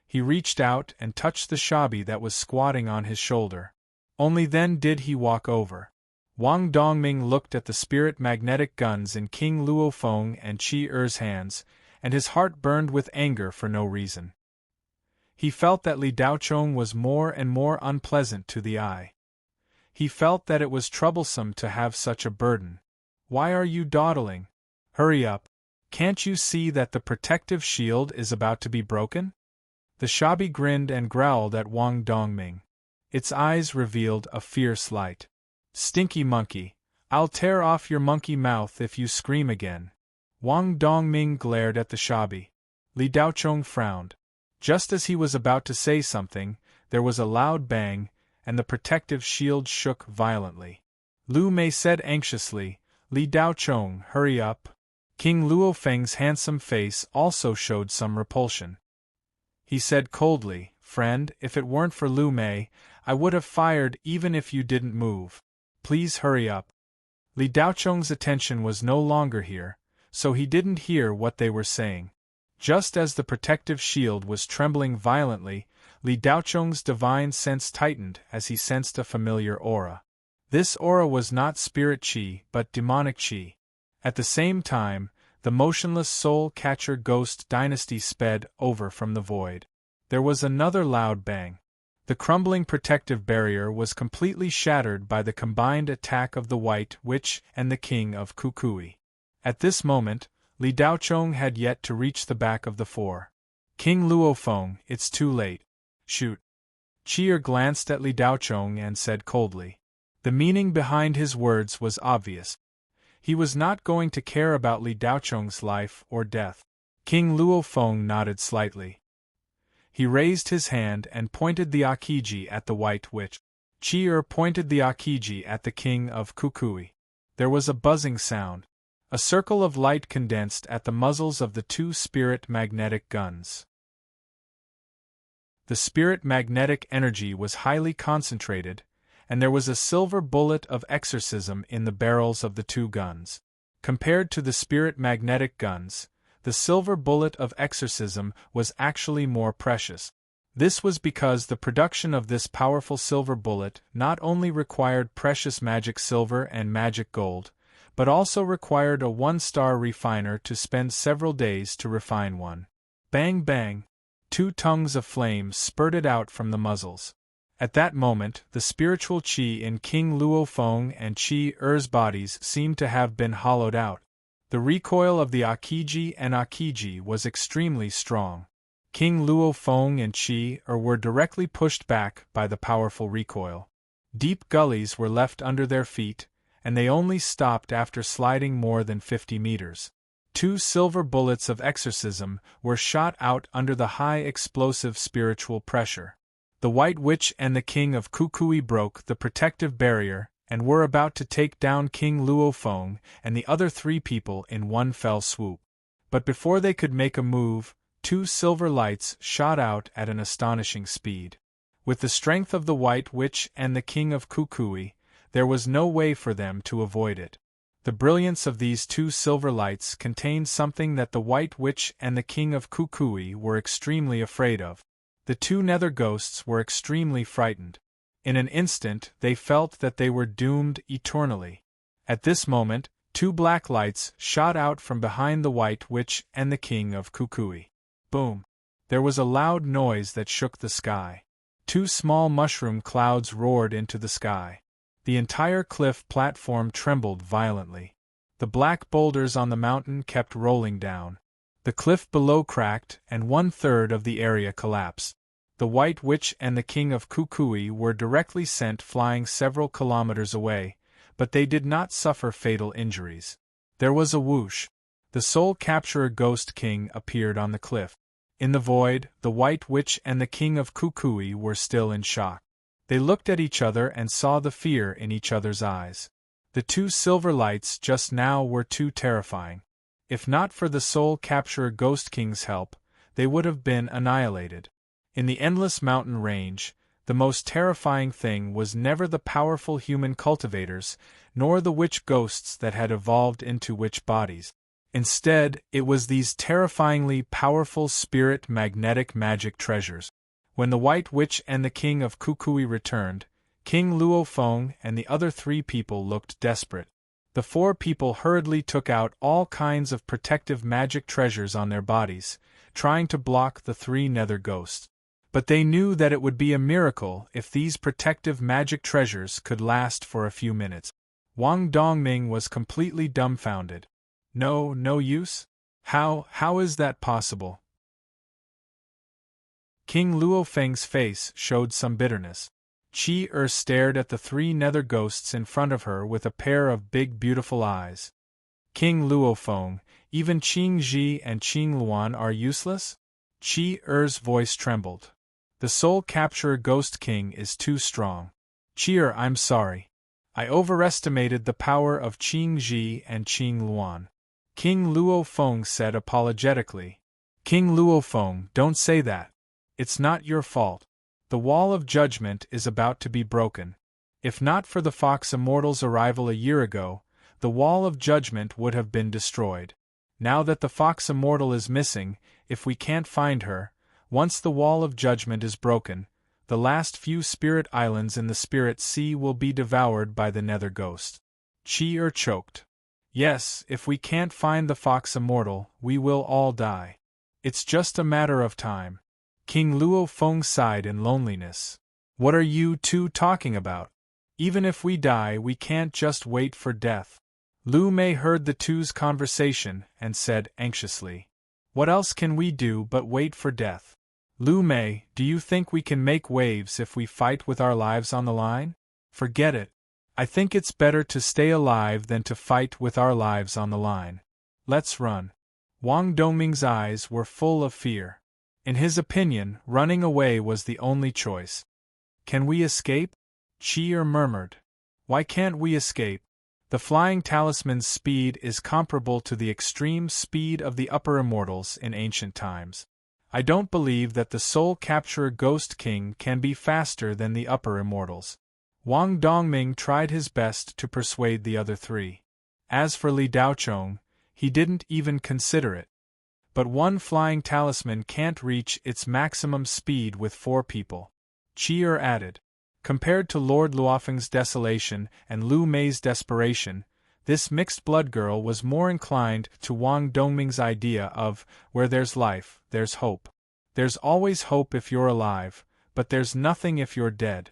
He reached out and touched the shabi that was squatting on his shoulder. Only then did he walk over. Wang Dongming looked at the spirit magnetic guns in King Luofeng and Qi Er's hands, and his heart burned with anger for no reason. He felt that Li Daocheng was more and more unpleasant to the eye. He felt that it was troublesome to have such a burden. Why are you dawdling? Hurry up. Can't you see that the protective shield is about to be broken? The shabi grinned and growled at Wang Dongming. Its eyes revealed a fierce light. Stinky monkey, I'll tear off your monkey mouth if you scream again. Wang Dongming glared at the shabi. Li Daocheng frowned. Just as he was about to say something, there was a loud bang, and the protective shield shook violently. Lu Mei said anxiously, Li Daocheng, hurry up. King Luofeng's handsome face also showed some repulsion. He said coldly, Friend, if it weren't for Lu Mei, I would have fired even if you didn't move. Please hurry up. Li Daocheng's attention was no longer here, so he didn't hear what they were saying. Just as the protective shield was trembling violently, Li Daocheng's divine sense tightened as he sensed a familiar aura. This aura was not spirit qi, but demonic qi. At the same time, the motionless soul-catcher ghost dynasty sped over from the void. There was another loud bang. The crumbling protective barrier was completely shattered by the combined attack of the White Witch and the King of Kukui. At this moment, Li Daocheng had yet to reach the back of the four. King Luofeng, it's too late. Shoot. Chi'er glanced at Li Daochong and said coldly. The meaning behind his words was obvious. He was not going to care about Li Daochong's life or death. King Luo Feng nodded slightly. He raised his hand and pointed the Akiji at the White Witch. Chi'er pointed the Akiji at the King of Kukui. There was a buzzing sound. A circle of light condensed at the muzzles of the two spirit magnetic guns. The spirit magnetic energy was highly concentrated, and there was a silver bullet of exorcism in the barrels of the two guns. Compared to the spirit magnetic guns, the silver bullet of exorcism was actually more precious. This was because the production of this powerful silver bullet not only required precious magic silver and magic gold, but also required a one-star refiner to spend several days to refine one. Bang bang! 2 tongues of flame spurted out from the muzzles. At that moment, the spiritual qi in King Luo Feng and Chi-Er's bodies seemed to have been hollowed out. The recoil of the Akiji and Akiji was extremely strong. King Luo Feng and Chi-Er were directly pushed back by the powerful recoil. Deep gullies were left under their feet, and they only stopped after sliding more than 50 meters. 2 silver bullets of exorcism were shot out under the high explosive spiritual pressure. The White Witch and the King of Kukui broke the protective barrier and were about to take down King Luo Feng and the other 3 people in one fell swoop. But before they could make a move, 2 silver lights shot out at an astonishing speed. With the strength of the White Witch and the King of Kukui, there was no way for them to avoid it. The brilliance of these 2 silver lights contained something that the White Witch and the King of Kukui were extremely afraid of. The 2 nether ghosts were extremely frightened. In an instant they felt that they were doomed eternally. At this moment, 2 black lights shot out from behind the White Witch and the King of Kukui. Boom! There was a loud noise that shook the sky. 2 small mushroom clouds roared into the sky. The entire cliff platform trembled violently. The black boulders on the mountain kept rolling down. The cliff below cracked, and 1/3 of the area collapsed. The White Witch and the King of Kukui were directly sent flying several kilometers away, but they did not suffer fatal injuries. There was a whoosh. The Soul Capturer Ghost King appeared on the cliff. In the void, the White Witch and the King of Kukui were still in shock. They looked at each other and saw the fear in each other's eyes. The 2 silver lights just now were too terrifying. If not for the Soul Capturer Ghost King's help, they would have been annihilated. In the endless mountain range, the most terrifying thing was never the powerful human cultivators, nor the witch ghosts that had evolved into witch bodies. Instead, it was these terrifyingly powerful spirit magnetic magic treasures. When the White Witch and the King of Kukui returned, King Luo Feng and the other 3 people looked desperate. The 4 people hurriedly took out all kinds of protective magic treasures on their bodies, trying to block the 3 nether ghosts. But they knew that it would be a miracle if these protective magic treasures could last for a few minutes. Wang Dongming was completely dumbfounded. No use? How is that possible? King Luo Feng's face showed some bitterness. Chi-Er stared at the 3 nether ghosts in front of her with a pair of big beautiful eyes. King Luo Feng, even Qing Ji and Qing Luan are useless? Chi-Er's voice trembled. The Soul Capturer Ghost King is too strong. Chi-Er, I'm sorry. I overestimated the power of Qing Ji and Qing Luan. King Luo Feng said apologetically. King Luo Feng, don't say that. It's not your fault. The Wall of Judgment is about to be broken. If not for the Fox Immortal's arrival a year ago, the Wall of Judgment would have been destroyed. Now that the Fox Immortal is missing, if we can't find her, once the Wall of Judgment is broken, the last few spirit islands in the Spirit Sea will be devoured by the Nether Ghost. Chi-Er choked. Yes, if we can't find the Fox Immortal, we will all die. It's just a matter of time. King Luo Feng sighed in loneliness. What are you 2 talking about? Even if we die, we can't just wait for death. Lu Mei heard the 2's conversation and said anxiously. What else can we do but wait for death? Lu Mei, do you think we can make waves if we fight with our lives on the line? Forget it. I think it's better to stay alive than to fight with our lives on the line. Let's run. Wang Dongming's eyes were full of fear. In his opinion, running away was the only choice. Can we escape? Qi Er murmured. Why can't we escape? The flying talisman's speed is comparable to the extreme speed of the upper immortals in ancient times. I don't believe that the soul capturer Ghost King can be faster than the upper immortals. Wang Dongming tried his best to persuade the other three. As for Li Daochong, he didn't even consider it. But one flying talisman can't reach its maximum speed with 4 people. Qi Er added. Compared to Lord Luofeng's desolation and Lu Mei's desperation, this mixed-blood girl was more inclined to Wang Dongming's idea of, where there's life, there's hope. There's always hope if you're alive, but there's nothing if you're dead.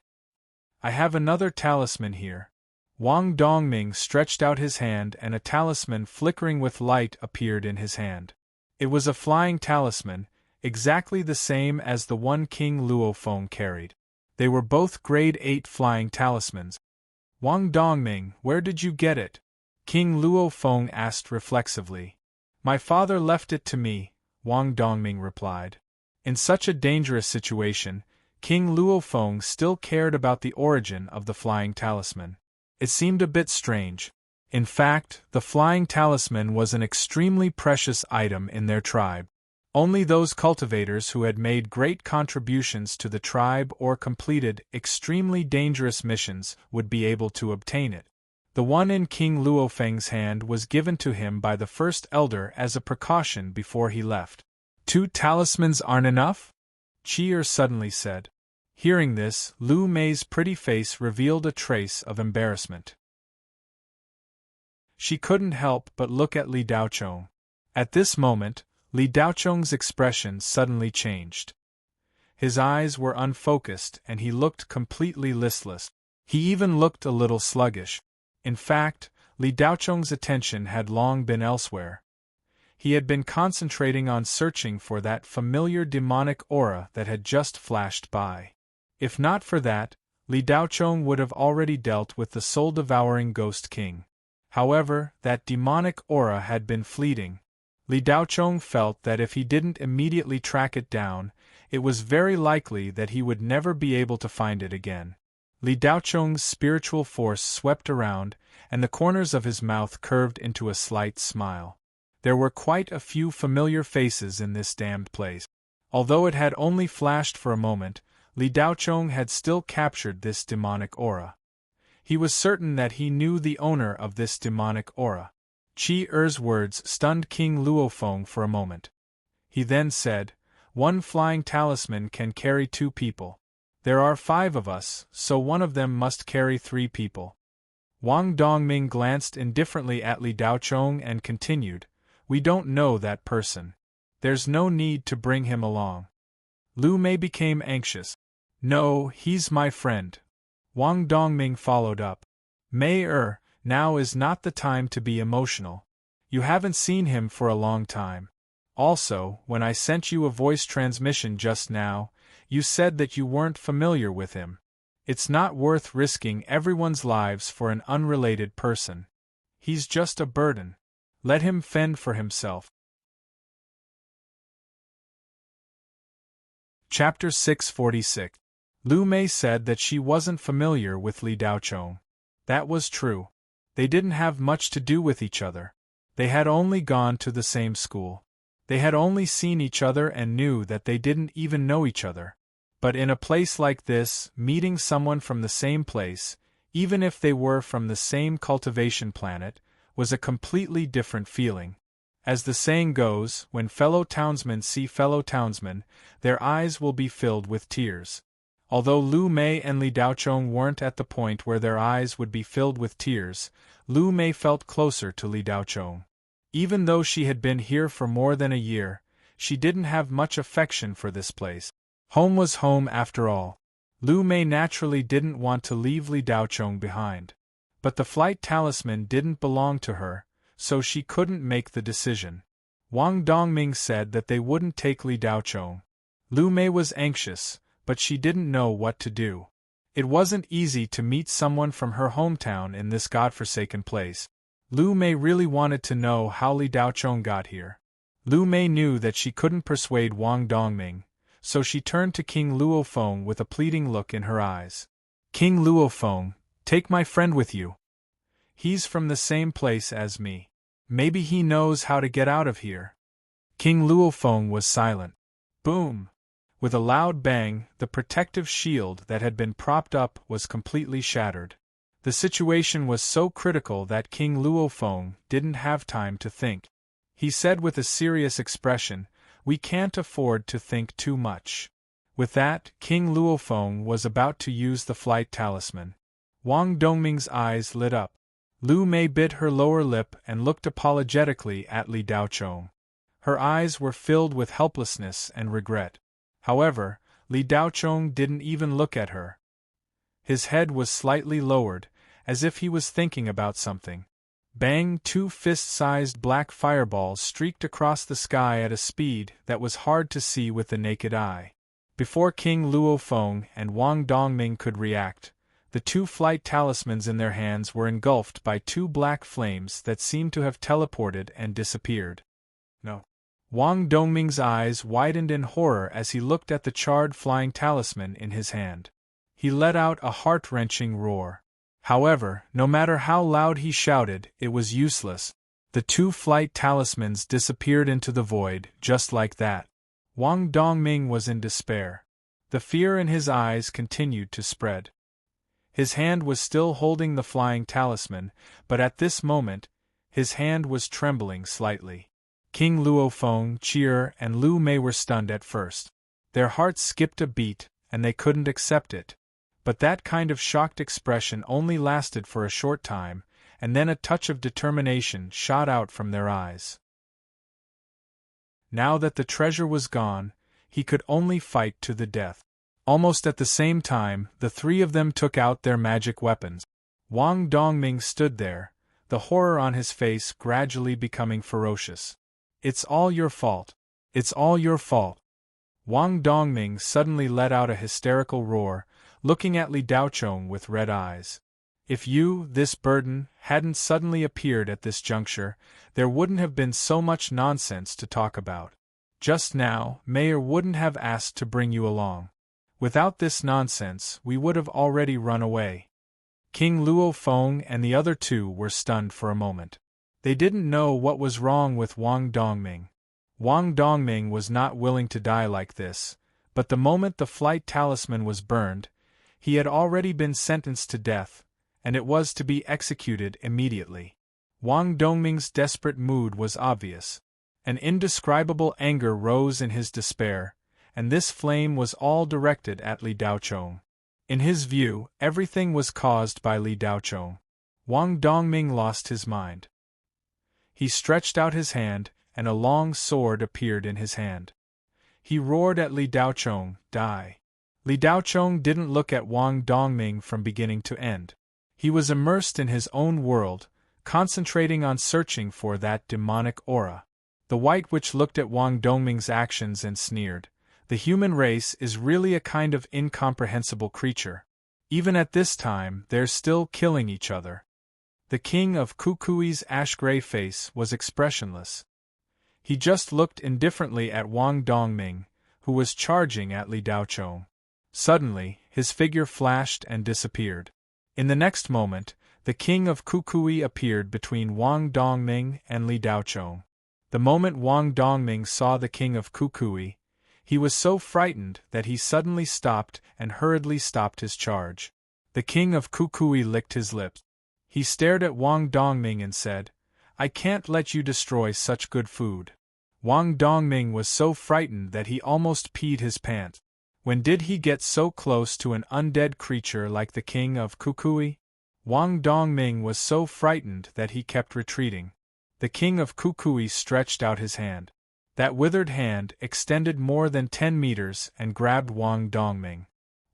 I have another talisman here. Wang Dongming stretched out his hand and a talisman flickering with light appeared in his hand. It was a flying talisman, exactly the same as the one King Luofeng carried. They were both grade 8 flying talismans. Wang Dongming, where did you get it? King Luofeng asked reflexively. My father left it to me, Wang Dongming replied. In such a dangerous situation, King Luofeng still cared about the origin of the flying talisman. It seemed a bit strange. In fact, the flying talisman was an extremely precious item in their tribe. Only those cultivators who had made great contributions to the tribe or completed extremely dangerous missions would be able to obtain it. The one in King Luofeng's hand was given to him by the first elder as a precaution before he left. 2 talismans aren't enough? Qi Er suddenly said. Hearing this, Lu Mei's pretty face revealed a trace of embarrassment. She couldn't help but look at Li Daochong. At this moment, Li Daochong's expression suddenly changed. His eyes were unfocused and he looked completely listless. He even looked a little sluggish. In fact, Li Daochong's attention had long been elsewhere. He had been concentrating on searching for that familiar demonic aura that had just flashed by. If not for that, Li Daochong would have already dealt with the soul-devouring Ghost King. However, that demonic aura had been fleeting. Li Daochong felt that if he didn't immediately track it down, it was very likely that he would never be able to find it again. Li Daochong's spiritual force swept around, and the corners of his mouth curved into a slight smile. There were quite a few familiar faces in this damned place. Although it had only flashed for a moment, Li Daochong had still captured this demonic aura. He was certain that he knew the owner of this demonic aura. Qi Er's words stunned King Luofeng for a moment. He then said, One flying talisman can carry 2 people. There are 5 of us, so one of them must carry 3 people. Wang Dongming glanced indifferently at Li Daochong and continued, We don't know that person. There's no need to bring him along. Lu Mei became anxious. No, he's my friend. Wang Dongming followed up. Mei now is not the time to be emotional. You haven't seen him for a long time. Also, when I sent you a voice transmission just now, you said that you weren't familiar with him. It's not worth risking everyone's lives for an unrelated person. He's just a burden. Let him fend for himself. Chapter 646. Lu Mei said that she wasn't familiar with Li Daochong. That was true. They didn't have much to do with each other. They had only gone to the same school. They had only seen each other and knew that they didn't even know each other. But in a place like this, meeting someone from the same place, even if they were from the same cultivation planet, was a completely different feeling. As the saying goes, when fellow townsmen see fellow townsmen, their eyes will be filled with tears. Although Lu Mei and Li Daochong weren't at the point where their eyes would be filled with tears, Lu Mei felt closer to Li Daochong. Even though she had been here for more than a year, she didn't have much affection for this place. Home was home after all. Lu Mei naturally didn't want to leave Li Daochong behind. But the flight talisman didn't belong to her, so she couldn't make the decision. Wang Dongming said that they wouldn't take Li Daochong. Lu Mei was anxious, but she didn't know what to do. It wasn't easy to meet someone from her hometown in this godforsaken place. Lu Mei really wanted to know how Li Daochong got here. Lu Mei knew that she couldn't persuade Wang Dongming, so she turned to King Luofeng with a pleading look in her eyes. King Luofeng, take my friend with you. He's from the same place as me. Maybe he knows how to get out of here. King Luofeng was silent. Boom! With a loud bang, the protective shield that had been propped up was completely shattered. The situation was so critical that King Luofeng didn't have time to think. He said with a serious expression, "We can't afford to think too much." With that, King Luofeng was about to use the flight talisman. Wang Dongming's eyes lit up. Lu Mei bit her lower lip and looked apologetically at Li Daochong. Her eyes were filled with helplessness and regret. However, Li Daochong didn't even look at her. His head was slightly lowered, as if he was thinking about something. Bang! 2 fist-sized black fireballs streaked across the sky at a speed that was hard to see with the naked eye. Before King Luofeng and Wang Dongming could react, the 2 flight talismans in their hands were engulfed by 2 black flames that seemed to have teleported and disappeared. No. Wang Dongming's eyes widened in horror as he looked at the charred flying talisman in his hand. He let out a heart-wrenching roar. However, no matter how loud he shouted, it was useless. The 2 flight talismans disappeared into the void, just like that. Wang Dongming was in despair. The fear in his eyes continued to spread. His hand was still holding the flying talisman, but at this moment, his hand was trembling slightly. King Luofeng, Chi'er, and Lu Mei were stunned at first. Their hearts skipped a beat, and they couldn't accept it. But that kind of shocked expression only lasted for a short time, and then a touch of determination shot out from their eyes. Now that the treasure was gone, he could only fight to the death. Almost at the same time, the 3 of them took out their magic weapons. Wang Dongming stood there, the horror on his face gradually becoming ferocious. "It's all your fault. It's all your fault." Wang Dongming suddenly let out a hysterical roar, looking at Li Daochong with red eyes. If you, this burden, hadn't suddenly appeared at this juncture, there wouldn't have been so much nonsense to talk about. Just now, Mayor wouldn't have asked to bring you along. Without this nonsense, we would have already run away. King Luofeng and the other 2 were stunned for a moment. They didn't know what was wrong with Wang Dongming. Wang Dongming was not willing to die like this, but the moment the flight talisman was burned, he had already been sentenced to death, and it was to be executed immediately. Wang Dongming's desperate mood was obvious. An indescribable anger rose in his despair, and this flame was all directed at Li Daochong. In his view, everything was caused by Li Daochong. Wang Dongming lost his mind. He stretched out his hand, and a long sword appeared in his hand. He roared at Li Daochong, "Die!" Li Daochong didn't look at Wang Dongming from beginning to end. He was immersed in his own world, concentrating on searching for that demonic aura. The White Witch looked at Wang Dongming's actions and sneered. The human race is really a kind of incomprehensible creature. Even at this time, they're still killing each other. The king of Kukui's ash-gray face was expressionless. He just looked indifferently at Wang Dongming, who was charging at Li Daochong. Suddenly, his figure flashed and disappeared. In the next moment, the king of Kukui appeared between Wang Dongming and Li Daochong. The moment Wang Dongming saw the king of Kukui, he was so frightened that he suddenly stopped and hurriedly stopped his charge. The king of Kukui licked his lips. He stared at Wang Dongming and said, "I can't let you destroy such good food." Wang Dongming was so frightened that he almost peed his pants. When did he get so close to an undead creature like the king of Kukui? Wang Dongming was so frightened that he kept retreating. The king of Kukui stretched out his hand. That withered hand extended more than 10 meters and grabbed Wang Dongming.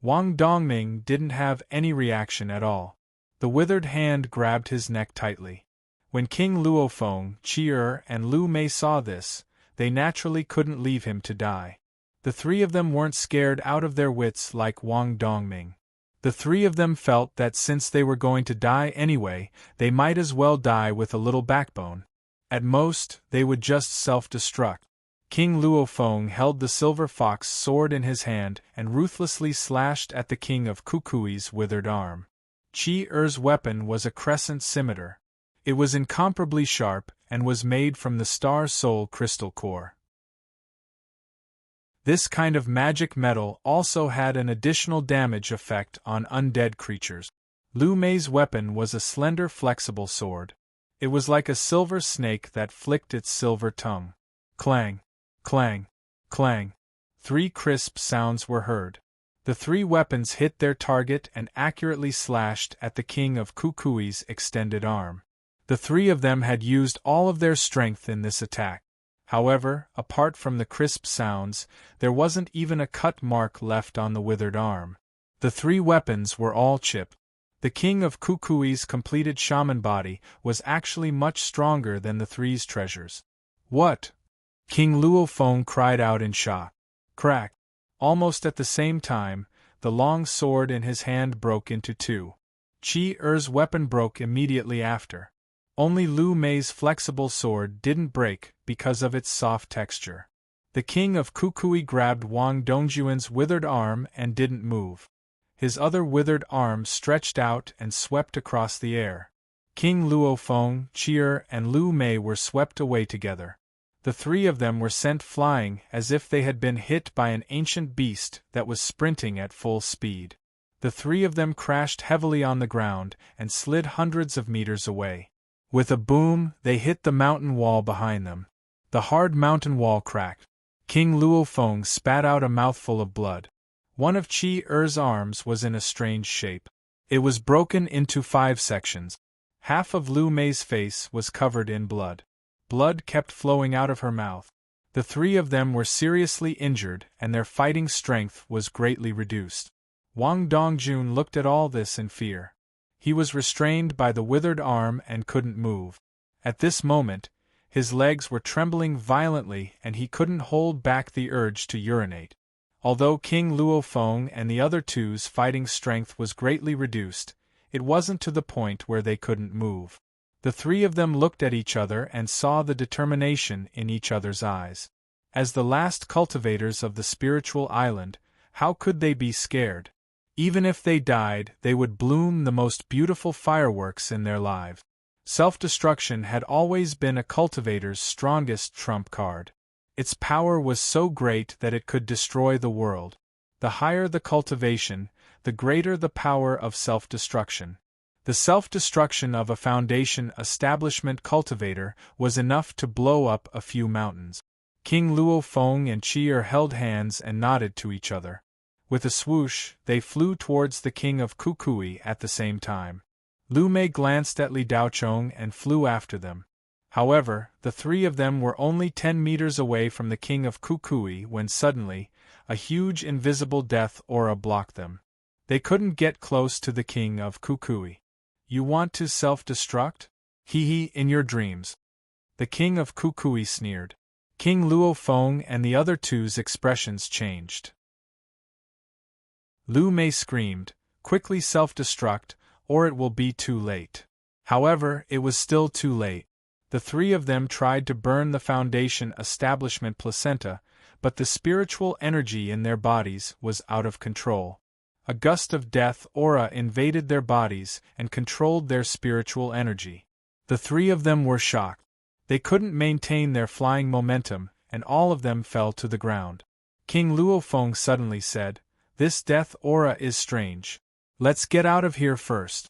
Wang Dongming didn't have any reaction at all. The withered hand grabbed his neck tightly. When King Luofeng, Chi'er, and Lu Mei saw this, they naturally couldn't leave him to die. The three of them weren't scared out of their wits like Wang Dongming. The three of them felt that since they were going to die anyway, they might as well die with a little backbone. At most, they would just self-destruct. King Luofeng held the silver fox sword in his hand and ruthlessly slashed at the king of Kukui's withered arm. Qi Er's weapon was a crescent scimitar. It was incomparably sharp and was made from the star soul crystal core. This kind of magic metal also had an additional damage effect on undead creatures. Lu Mei's weapon was a slender flexible sword. It was like a silver snake that flicked its silver tongue. Clang, clang, clang. 3 crisp sounds were heard. The 3 weapons hit their target and accurately slashed at the king of Kukui's extended arm. The 3 of them had used all of their strength in this attack. However, apart from the crisp sounds, there wasn't even a cut mark left on the withered arm. The 3 weapons were all chipped. The king of Kukui's completed shaman body was actually much stronger than the 3's treasures. What? King Luofeng cried out in shock. Crack! Almost at the same time, the long sword in his hand broke into 2. Qi Er's weapon broke immediately after. Only Lu Mei's flexible sword didn't break because of its soft texture. The king of Kukui grabbed Wang Dongjuan's withered arm and didn't move. His other withered arm stretched out and swept across the air. King Luofeng, Qi and Lu Mei were swept away together. The 3 of them were sent flying as if they had been hit by an ancient beast that was sprinting at full speed. The 3 of them crashed heavily on the ground and slid hundreds of meters away. With a boom, they hit the mountain wall behind them. The hard mountain wall cracked. King Luofeng spat out a mouthful of blood. One of Qi Er's arms was in a strange shape. It was broken into 5 sections. Half of Lu Mei's face was covered in blood. Blood kept flowing out of her mouth. The 3 of them were seriously injured and their fighting strength was greatly reduced. Wang Dongjun looked at all this in fear. He was restrained by the withered arm and couldn't move. At this moment, his legs were trembling violently and he couldn't hold back the urge to urinate. Although King Luofeng and the other 2's fighting strength was greatly reduced, it wasn't to the point where they couldn't move. The 3 of them looked at each other and saw the determination in each other's eyes. As the last cultivators of the spiritual island, how could they be scared? Even if they died, they would bloom the most beautiful fireworks in their lives. Self-destruction had always been a cultivator's strongest trump card. Its power was so great that it could destroy the world. The higher the cultivation, the greater the power of self-destruction. The self-destruction of a foundation establishment cultivator was enough to blow up a few mountains. King Luofeng and Qi held hands and nodded to each other. With a swoosh, they flew towards the king of Kukui at the same time. Lu Mei glanced at Li Daochong and flew after them. However, the 3 of them were only 10 meters away from the king of Kukui when suddenly, a huge invisible death aura blocked them. They couldn't get close to the king of Kukui. You want to self-destruct? Hee in your dreams. The king of Kukui sneered. King Luofeng and the other 2's expressions changed. Lu Mei screamed, quickly self-destruct, or it will be too late. However, it was still too late. The 3 of them tried to burn the foundation establishment placenta, but the spiritual energy in their bodies was out of control. A gust of death aura invaded their bodies and controlled their spiritual energy. The 3 of them were shocked. They couldn't maintain their flying momentum, and all of them fell to the ground. King Luofeng suddenly said, "This death aura is strange. Let's get out of here first."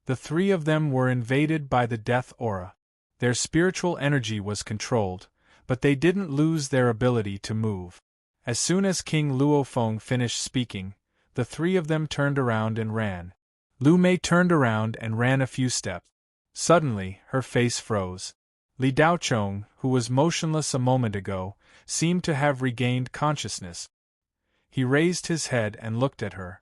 The 3 of them were invaded by the death aura. Their spiritual energy was controlled, but they didn't lose their ability to move. As soon as King Luofeng finished speaking, the 3 of them turned around and ran. Lu Mei turned around and ran a few steps. Suddenly, her face froze. Li Daochong, who was motionless a moment ago, seemed to have regained consciousness. He raised his head and looked at her.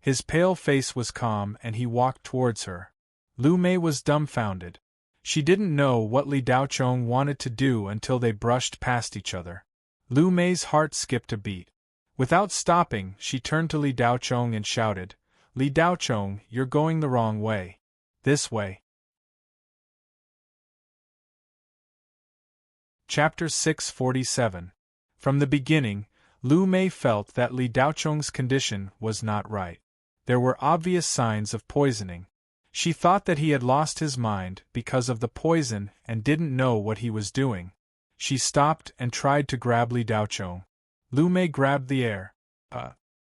His pale face was calm and he walked towards her. Lu Mei was dumbfounded. She didn't know what Li Daochong wanted to do until they brushed past each other. Lu Mei's heart skipped a beat. Without stopping, she turned to Li Daochong and shouted, "Li Daochong, you're going the wrong way. This way." Chapter 647. From the beginning, Lu Mei felt that Li Daochong's condition was not right. There were obvious signs of poisoning. She thought that he had lost his mind because of the poison and didn't know what he was doing. She stopped and tried to grab Li Daochong. Lu Mei grabbed the air.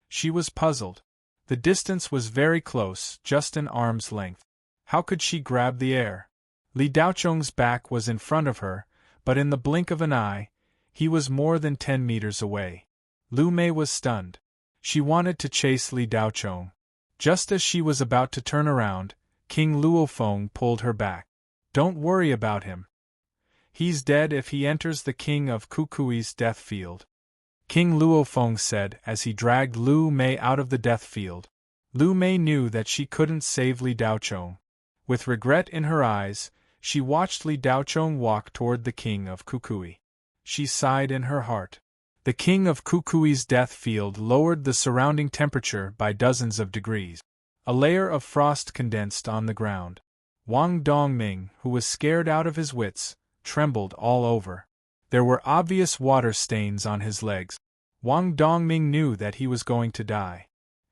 She was puzzled. The distance was very close, just an arm's length. How could she grab the air? Li Daochong's back was in front of her, but in the blink of an eye, he was more than 10 meters away. Lu Mei was stunned. She wanted to chase Li Daochong. Just as she was about to turn around, King Luofeng pulled her back. "Don't worry about him. He's dead if he enters the King of Kukui's death field," King Luofeng said as he dragged Lu Mei out of the death field. Lu Mei knew that she couldn't save Li Daochong. With regret in her eyes, she watched Li Daochong walk toward the King of Kukui. She sighed in her heart. The King of Kukui's death field lowered the surrounding temperature by dozens of degrees. A layer of frost condensed on the ground. Wang Dongming, who was scared out of his wits, trembled all over. There were obvious water stains on his legs. Wang Dongming knew that he was going to die.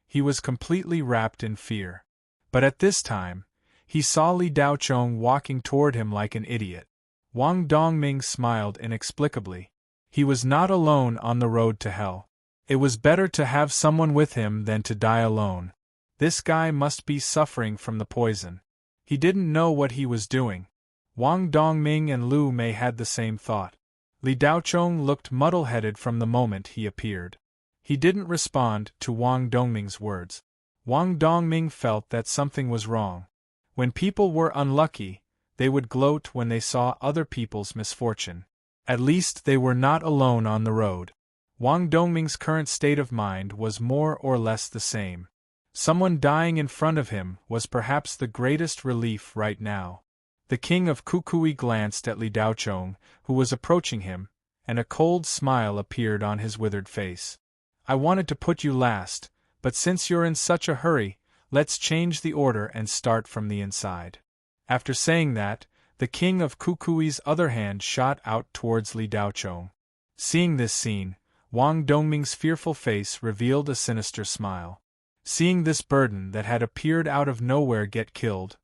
He was completely wrapped in fear. But at this time, he saw Li Daochong walking toward him like an idiot. Wang Dongming smiled inexplicably. He was not alone on the road to hell. It was better to have someone with him than to die alone. This guy must be suffering from the poison. He didn't know what he was doing. Wang Dongming and Lu Mei had the same thought. Li Daochong looked muddle-headed from the moment he appeared. He didn't respond to Wang Dongming's words. Wang Dongming felt that something was wrong. When people were unlucky, they would gloat when they saw other people's misfortune. At least they were not alone on the road. Wang Dongming's current state of mind was more or less the same. Someone dying in front of him was perhaps the greatest relief right now. The King of Kukui glanced at Li Daochong, who was approaching him, and a cold smile appeared on his withered face. "I wanted to put you last, but since you're in such a hurry, let's change the order and start from the inside." After saying that, the King of Kukui's other hand shot out towards Li Daochong. Seeing this scene, Wang Dongming's fearful face revealed a sinister smile. Seeing this burden that had appeared out of nowhere get killed,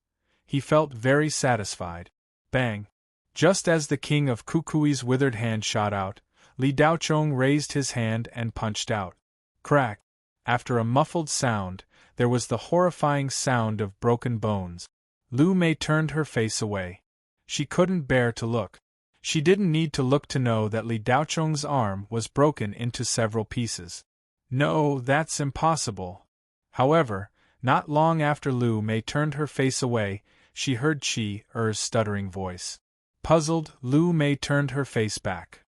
he felt very satisfied. Bang! Just as the King of Kukui's withered hand shot out, Li Daochong raised his hand and punched out. Crack! After a muffled sound, there was the horrifying sound of broken bones. Lu Mei turned her face away. She couldn't bear to look. She didn't need to look to know that Li Daochong's arm was broken into several pieces. No, that's impossible. However, not long after Lu Mei turned her face away, she heard Qi Er's stuttering voice. Puzzled, Lu Mei turned her face back.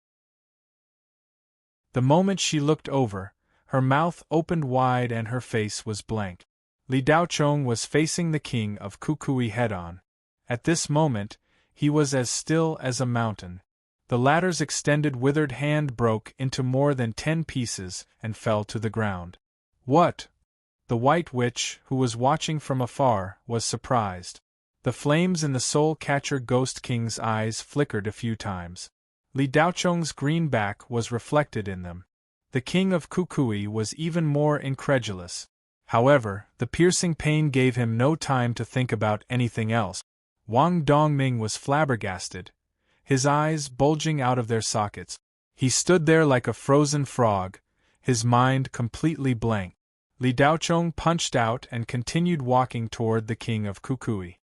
The moment she looked over, her mouth opened wide and her face was blank. Li Daochong was facing the King of Kukui head-on. At this moment, he was as still as a mountain. The latter's extended withered hand broke into more than 10 pieces and fell to the ground. "What?" The White Witch, who was watching from afar, was surprised. The flames in the Soul-Catcher Ghost King's eyes flickered a few times. Li Daochong's green back was reflected in them. The King of Kukui was even more incredulous. However, the piercing pain gave him no time to think about anything else. Wang Dongming was flabbergasted, his eyes bulging out of their sockets. He stood there like a frozen frog, his mind completely blank. Li Daochong punched out and continued walking toward the King of Kukui.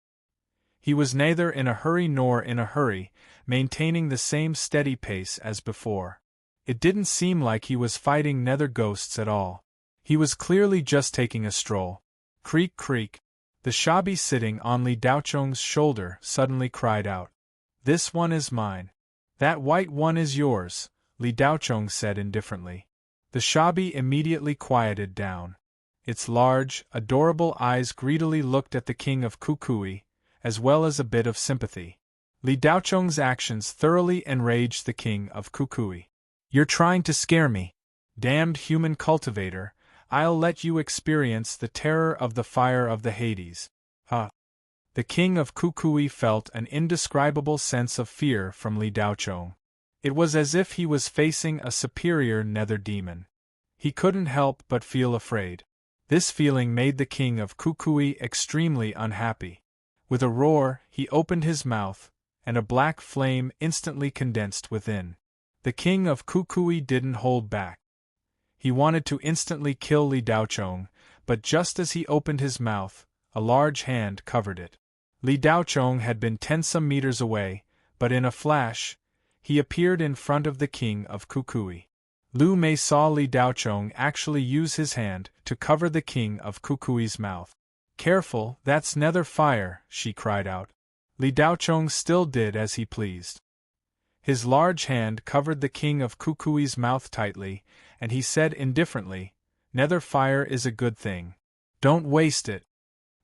He was neither in a hurry nor in a hurry, maintaining the same steady pace as before. It didn't seem like he was fighting nether ghosts at all. He was clearly just taking a stroll. Creak creak. The shabby sitting on Li Daochong's shoulder suddenly cried out. "This one is mine." "That white one is yours," Li Daochong said indifferently. The shabby immediately quieted down. Its large, adorable eyes greedily looked at the King of Kukui, as well as a bit of sympathy. Li Daochong's actions thoroughly enraged the King of Kukui. You're trying to scare me. Damned human cultivator, I'll let you experience the terror of the fire of the Hades. Huh. The king of Kukui felt an indescribable sense of fear from Li Daochong. It was as if he was facing a superior nether demon. He couldn't help but feel afraid. This feeling made the king of Kukui extremely unhappy. With a roar, he opened his mouth, and a black flame instantly condensed within. The king of Kukui didn't hold back. He wanted to instantly kill Li Daochong, but just as he opened his mouth, a large hand covered it. Li Daochong had been 10-some meters away, but in a flash, he appeared in front of the king of Kukui. Lu Mei saw Li Daochong actually use his hand to cover the king of Kukui's mouth. "Careful, that's nether fire," she cried out. Li Daochong still did as he pleased. His large hand covered the king of Kukui's mouth tightly, and he said indifferently, "Nether fire is a good thing. Don't waste it."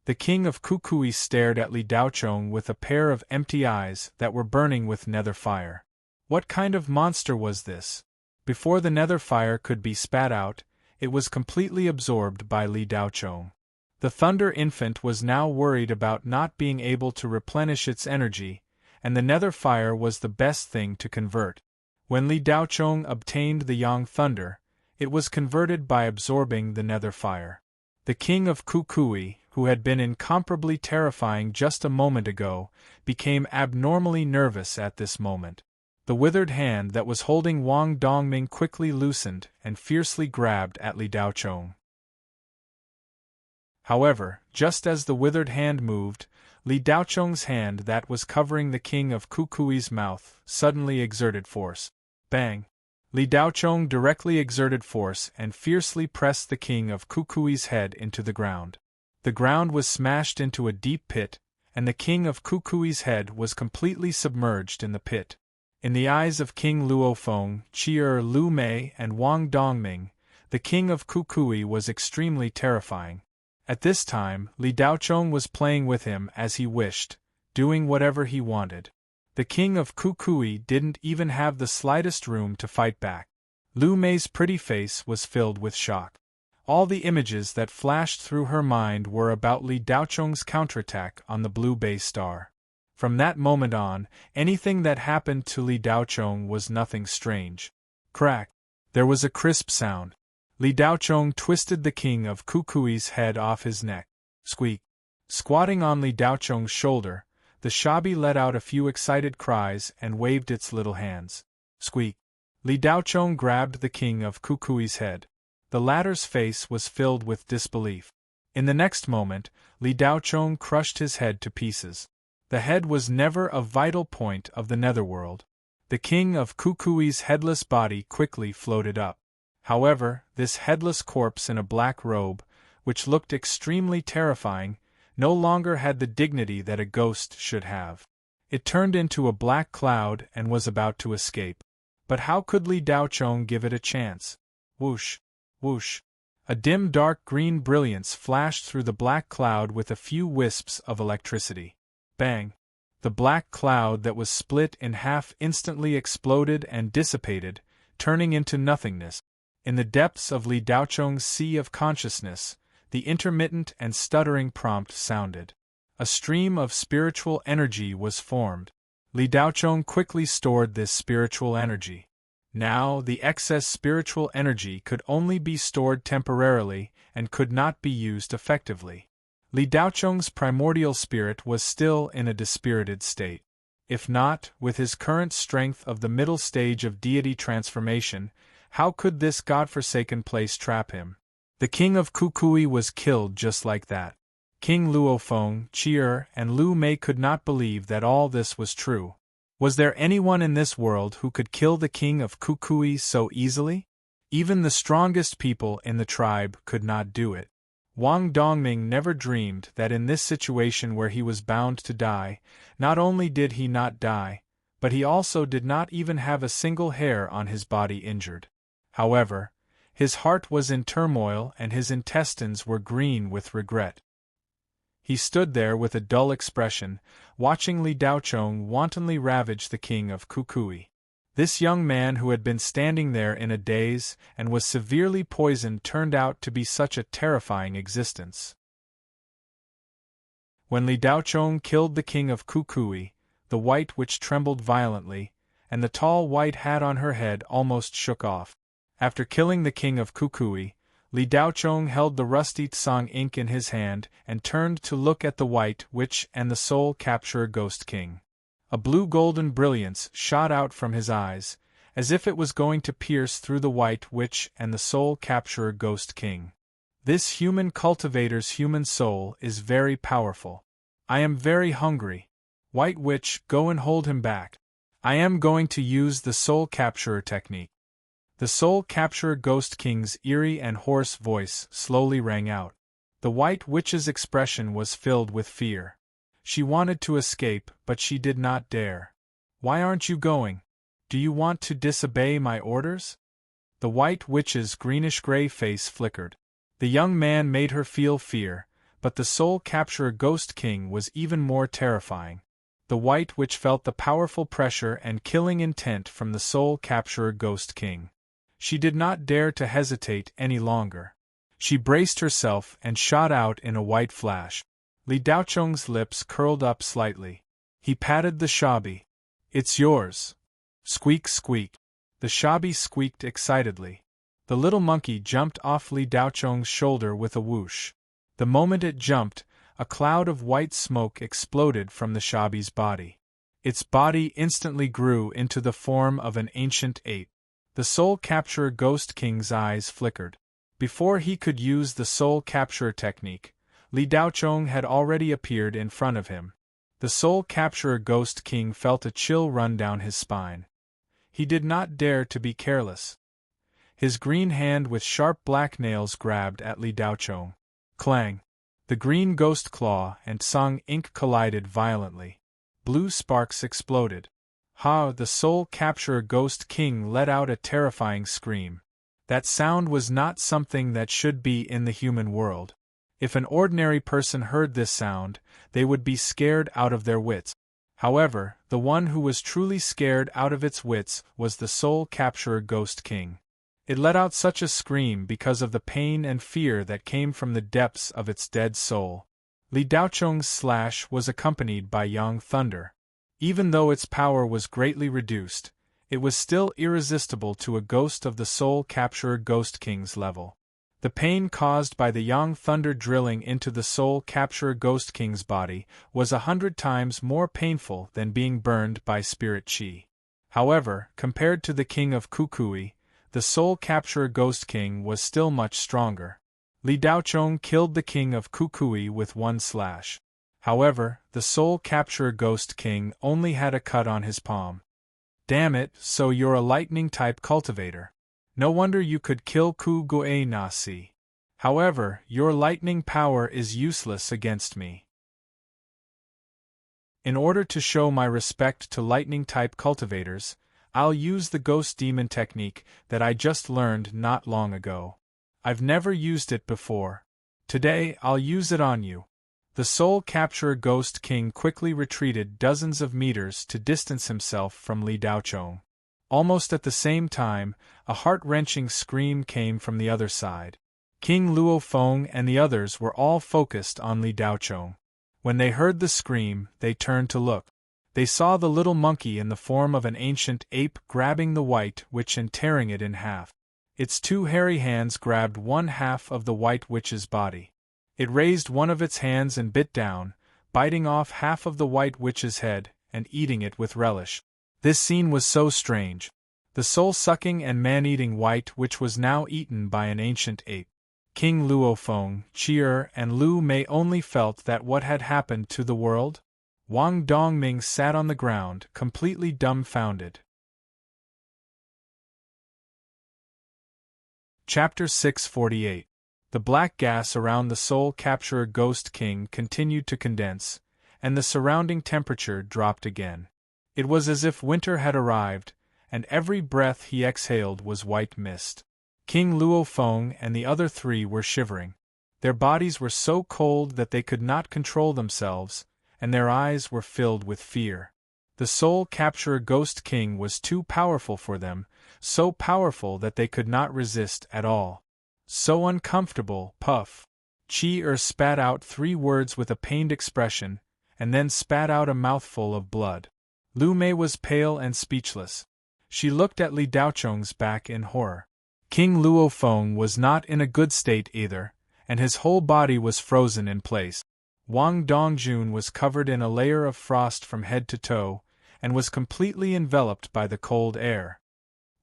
The king of Kukui stared at Li Daochong with a pair of empty eyes that were burning with nether fire. What kind of monster was this? Before the nether fire could be spat out, it was completely absorbed by Li Daochong. The Thunder Infant was now worried about not being able to replenish its energy, and the nether fire was the best thing to convert. When Li Daochong obtained the Yang Thunder, it was converted by absorbing the nether fire. The king of Kukui, who had been incomparably terrifying just a moment ago, became abnormally nervous at this moment. The withered hand that was holding Wang Dongming quickly loosened and fiercely grabbed at Li Daochong. However, just as the withered hand moved, Li Daochong's hand that was covering the king of Kukui's mouth suddenly exerted force. Bang! Li Daochong directly exerted force and fiercely pressed the king of Kukui's head into the ground. The ground was smashed into a deep pit, and the king of Kukui's head was completely submerged in the pit. In the eyes of King Luofeng, Chi'er Lu Mei and Wang Dongming, the king of Kukui was extremely terrifying. At this time, Li Daochong was playing with him as he wished, doing whatever he wanted. The king of Kukui didn't even have the slightest room to fight back. Lu Mei's pretty face was filled with shock. All the images that flashed through her mind were about Li Daochong's counterattack on the blue base star. From that moment on, anything that happened to Li Daochong was nothing strange. Crack! There was a crisp sound. Li Daochong twisted the king of Kukui's head off his neck. Squeak! Squatting on Li Daochong's shoulder, the Shabi let out a few excited cries and waved its little hands. Squeak! Li Daochong grabbed the king of Kukui's head. The latter's face was filled with disbelief. In the next moment, Li Daochong crushed his head to pieces. The head was never a vital point of the netherworld. The king of Kukui's headless body quickly floated up. However, this headless corpse in a black robe, which looked extremely terrifying, no longer had the dignity that a ghost should have. It turned into a black cloud and was about to escape. But how could Li Daochong give it a chance? Whoosh! Whoosh! A dim dark green brilliance flashed through the black cloud with a few wisps of electricity. Bang! The black cloud that was split in half instantly exploded and dissipated, turning into nothingness. In the depths of Li Daochong's sea of consciousness, the intermittent and stuttering prompt sounded. A stream of spiritual energy was formed. Li Daochong quickly stored this spiritual energy. Now, the excess spiritual energy could only be stored temporarily and could not be used effectively. Li Daochong's primordial spirit was still in a dispirited state. If not, with his current strength of the middle stage of deity transformation, how could this godforsaken place trap him? The king of Kukui was killed just like that. King Luofeng, Chi'er, and Lu Mei could not believe that all this was true. Was there anyone in this world who could kill the king of Kukui so easily? Even the strongest people in the tribe could not do it. Wang Dongming never dreamed that in this situation where he was bound to die, not only did he not die, but he also did not even have a single hair on his body injured. However, his heart was in turmoil and his intestines were green with regret. He stood there with a dull expression, watching Li Daochong wantonly ravage the king of Kukui. This young man who had been standing there in a daze and was severely poisoned turned out to be such a terrifying existence. When Li Daochong killed the king of Kukui, the white witch trembled violently, and the tall white hat on her head almost shook off. After killing the king of Kukui, Li Daochong held the rusty tsang ink in his hand and turned to look at the white witch and the soul capturer ghost king. A blue-golden brilliance shot out from his eyes, as if it was going to pierce through the white witch and the soul capturer ghost king. This human cultivator's human soul is very powerful. I am very hungry. White witch, go and hold him back. I am going to use the soul capturer technique. The soul capturer ghost king's eerie and hoarse voice slowly rang out. The white witch's expression was filled with fear. She wanted to escape, but she did not dare. Why aren't you going? Do you want to disobey my orders? The white witch's greenish-gray face flickered. The young man made her feel fear, but the soul capturer ghost king was even more terrifying. The white witch felt the powerful pressure and killing intent from the soul capturer ghost king. She did not dare to hesitate any longer. She braced herself and shot out in a white flash. Li Daochong's lips curled up slightly. He patted the shabby. It's yours. Squeak, squeak. The shabby squeaked excitedly. The little monkey jumped off Li Daochong's shoulder with a whoosh. The moment it jumped, a cloud of white smoke exploded from the shabby's body. Its body instantly grew into the form of an ancient ape. The soul capturer ghost king's eyes flickered. Before he could use the soul capturer technique, Li Daochong had already appeared in front of him. The soul capturer ghost king felt a chill run down his spine. He did not dare to be careless. His green hand with sharp black nails grabbed at Li Daochong. Clang! The green ghost claw and tsang ink collided violently. Blue sparks exploded. Ha! The soul capturer ghost king let out a terrifying scream. That sound was not something that should be in the human world. If an ordinary person heard this sound, they would be scared out of their wits. However, the one who was truly scared out of its wits was the soul capturer ghost king. It let out such a scream because of the pain and fear that came from the depths of its dead soul. Li Daochong's slash was accompanied by yang thunder. Even though its power was greatly reduced, it was still irresistible to a ghost of the soul capturer ghost king's level. The pain caused by the yang thunder drilling into the soul capturer ghost king's body was 100 times more painful than being burned by spirit chi. However, compared to the king of Kukui, the soul capturer ghost king was still much stronger. Li Daochong killed the king of Kukui with one slash. However, the soul capturer ghost king only had a cut on his palm. Damn it, so you're a lightning-type cultivator. No wonder you could kill Ku Goe Nasi. However, your lightning power is useless against me. In order to show my respect to lightning-type cultivators, I'll use the ghost demon technique that I just learned not long ago. I've never used it before. Today, I'll use it on you. The soul capturer ghost king quickly retreated dozens of meters to distance himself from Li Daochong. Almost at the same time, a heart-wrenching scream came from the other side. King Luo Feng and the others were all focused on Li Daochong. When they heard the scream, they turned to look. They saw the little monkey in the form of an ancient ape grabbing the white witch and tearing it in half. Its two hairy hands grabbed one half of the white witch's body. It raised one of its hands and bit down, biting off half of the white witch's head and eating it with relish. This scene was so strange. The soul-sucking and man-eating white witch was now eaten by an ancient ape. King Luo Feng, Chi'er, and Lu Mei only felt that what had happened to the world? Wang Dongming sat on the ground, completely dumbfounded. Chapter 648. The black gas around the soul capturer ghost king continued to condense, and the surrounding temperature dropped again. It was as if winter had arrived, and every breath he exhaled was white mist. King Luo Feng and the other three were shivering. Their bodies were so cold that they could not control themselves, and their eyes were filled with fear. The Soul Capturer Ghost King was too powerful for them, so powerful that they could not resist at all. So uncomfortable, puff. Chi spat out 3 words with a pained expression, and then spat out a mouthful of blood. Lu Mei was pale and speechless. She looked at Li Daocheng's back in horror. King Luo Feng was not in a good state either, and his whole body was frozen in place. Wang Dongjun was covered in a layer of frost from head to toe, and was completely enveloped by the cold air.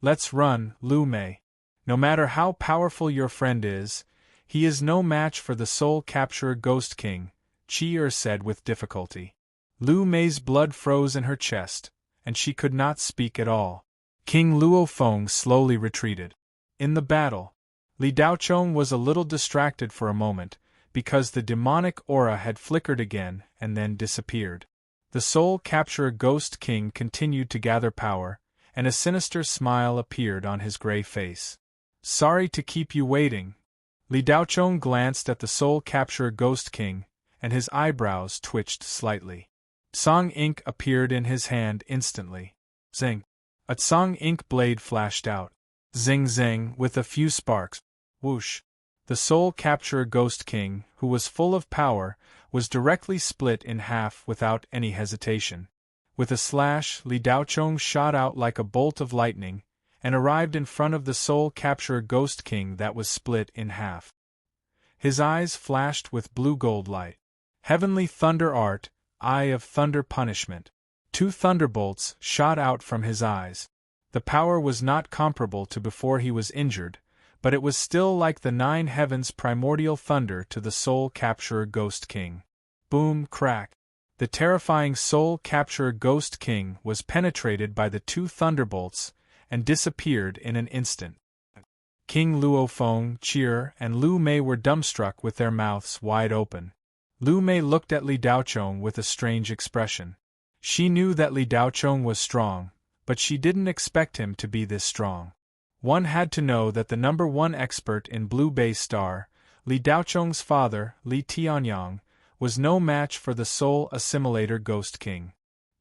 Let's run, Lu Mei. No matter how powerful your friend is, he is no match for the Soul Capturer Ghost King, Chi said with difficulty. Lu Mei's blood froze in her chest, and she could not speak at all. King Luo Feng slowly retreated. In the battle, Li Daocheng was a little distracted for a moment, because the demonic aura had flickered again and then disappeared. The Soul Capturer Ghost King continued to gather power, and a sinister smile appeared on his gray face. Sorry to keep you waiting. Li Daocheng glanced at the Soul Capturer Ghost King, and his eyebrows twitched slightly. Tsang ink appeared in his hand instantly. Zing! A Tsang ink blade flashed out. Zing zing, with a few sparks. Whoosh! The Soul Capturer Ghost King, who was full of power, was directly split in half without any hesitation. With a slash, Li Daocheng shot out like a bolt of lightning, and arrived in front of the Soul Capturer Ghost King that was split in half. His eyes flashed with blue-gold light. Heavenly Thunder Art, Eye of Thunder Punishment. 2 thunderbolts shot out from his eyes. The power was not comparable to before he was injured, but it was still like the 9 heavens' primordial thunder to the Soul Capturer Ghost King. Boom, crack. The terrifying Soul Capturer Ghost King was penetrated by the 2 thunderbolts and disappeared in an instant. King Luo Feng, Chi and Lu Mei were dumbstruck with their mouths wide open. Lu Mei looked at Li Daocheng with a strange expression. She knew that Li Daocheng was strong, but she didn't expect him to be this strong. One had to know that the number 1 expert in Blue Bay Star, Li Daocheng's father, Li Tianyang, was no match for the Soul Assimilator Ghost King.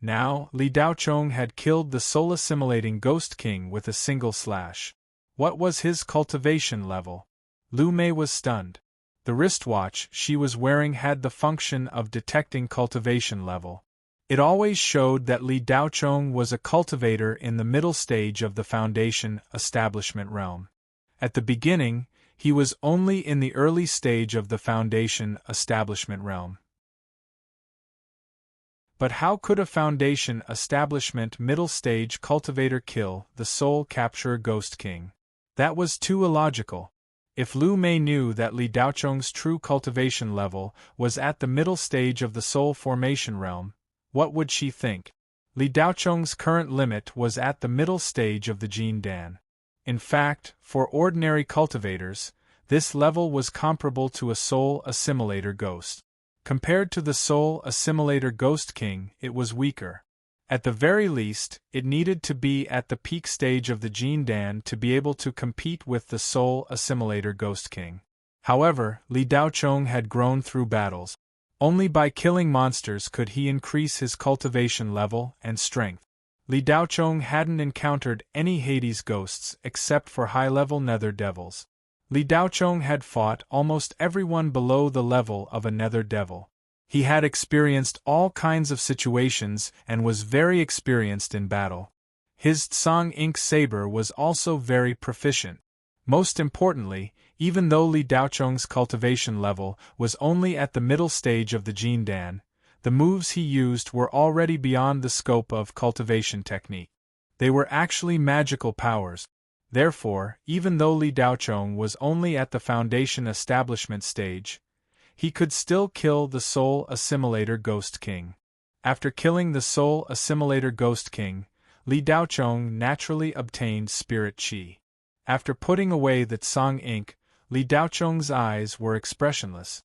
Now, Li Daocheng had killed the Soul Assimilating Ghost King with a single slash. What was his cultivation level? Lu Mei was stunned. The wristwatch she was wearing had the function of detecting cultivation level. It always showed that Li Daocheng was a cultivator in the middle stage of the Foundation establishment realm. At the beginning, he was only in the early stage of the Foundation establishment realm. But how could a Foundation establishment middle stage cultivator kill the Soul Capturer Ghost King? That was too illogical. If Lu Mei knew that Li Daocheng's true cultivation level was at the middle stage of the Soul Formation realm, what would she think? Li Daocheng's current limit was at the middle stage of the Jin Dan. In fact, for ordinary cultivators, this level was comparable to a Soul Assimilator Ghost. Compared to the Soul Assimilator Ghost King, it was weaker. At the very least, it needed to be at the peak stage of the Jin Dan to be able to compete with the Soul Assimilator Ghost King. However, Li Daocheng had grown through battles. Only by killing monsters could he increase his cultivation level and strength. Li Daocheng hadn't encountered any Hades ghosts except for high-level nether devils. Li Daocheng had fought almost everyone below the level of a nether devil. He had experienced all kinds of situations and was very experienced in battle. His Tsang ink saber was also very proficient. Most importantly, even though Li Daocheng's cultivation level was only at the middle stage of the Jin Dan, the moves he used were already beyond the scope of cultivation technique. They were actually magical powers. Therefore, even though Li Daocheng was only at the Foundation establishment stage, he could still kill the Soul Assimilator Ghost King. After killing the Soul Assimilator Ghost King, Li Daocheng naturally obtained Spirit Chi. After putting away the Tsang ink, Li Daocheng's eyes were expressionless.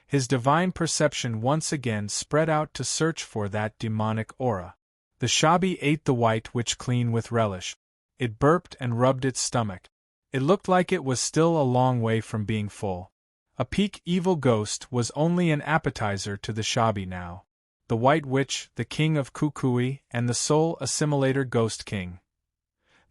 His divine perception once again spread out to search for that demonic aura. The Shabi ate the white witch clean with relish. It burped and rubbed its stomach. It looked like it was still a long way from being full. A peak evil ghost was only an appetizer to the Shabi now. the White Witch, the King of Kukui, and the Soul Assimilator Ghost King.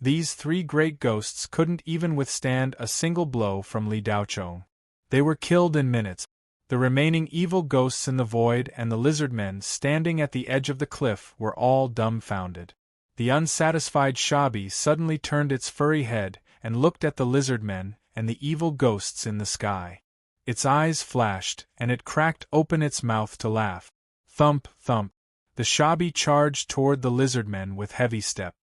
These three great ghosts couldn't even withstand a single blow from Li Daochong. They were killed in minutes. The remaining evil ghosts in the void and the lizard men standing at the edge of the cliff were all dumbfounded. The unsatisfied Shabi suddenly turned its furry head and looked at the lizard men and the evil ghosts in the sky. Its eyes flashed, and it cracked open its mouth to laugh. Thump, thump. The Shabi charged toward the lizard men with heavy step.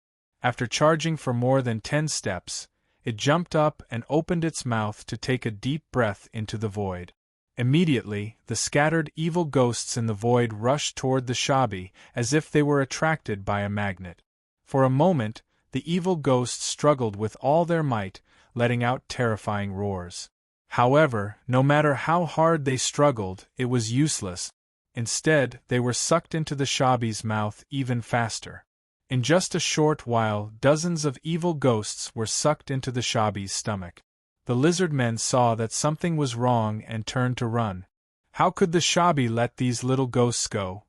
After charging for more than 10 steps, it jumped up and opened its mouth to take a deep breath into the void. Immediately, the scattered evil ghosts in the void rushed toward the Shabi as if they were attracted by a magnet. For a moment, the evil ghosts struggled with all their might, letting out terrifying roars. However, no matter how hard they struggled, it was useless. Instead, they were sucked into the Shabi's mouth even faster. In just a short while, dozens of evil ghosts were sucked into the Shabi's stomach. The lizard men saw that something was wrong and turned to run. How could the Shabi let these little ghosts go?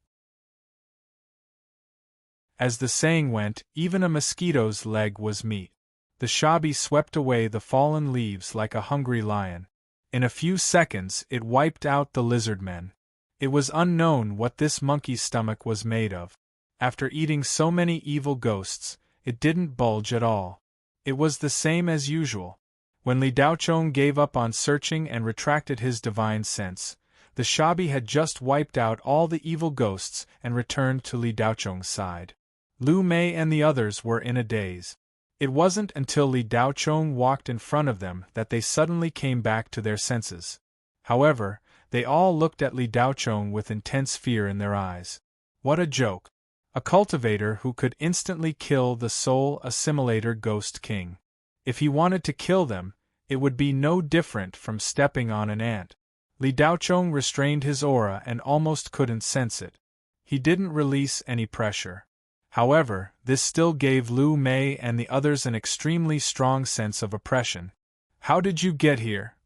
As the saying went, even a mosquito's leg was meat. The Shabi swept away the fallen leaves like a hungry lion. In a few seconds, it wiped out the lizard men. It was unknown what this monkey's stomach was made of. After eating so many evil ghosts, it didn't bulge at all. It was the same as usual. When Li Daochong gave up on searching and retracted his divine sense, the Shabi had just wiped out all the evil ghosts and returned to Li Daochong's side. Lu Mei and the others were in a daze. It wasn't until Li Daochong walked in front of them that they suddenly came back to their senses. However, they all looked at Li Daochong with intense fear in their eyes. What a joke! A cultivator who could instantly kill the Soul Assimilator Ghost King. If he wanted to kill them, it would be no different from stepping on an ant. Li Daochong restrained his aura and almost couldn't sense it. He didn't release any pressure. However, this still gave Lu Mei and the others an extremely strong sense of oppression. How did you get here?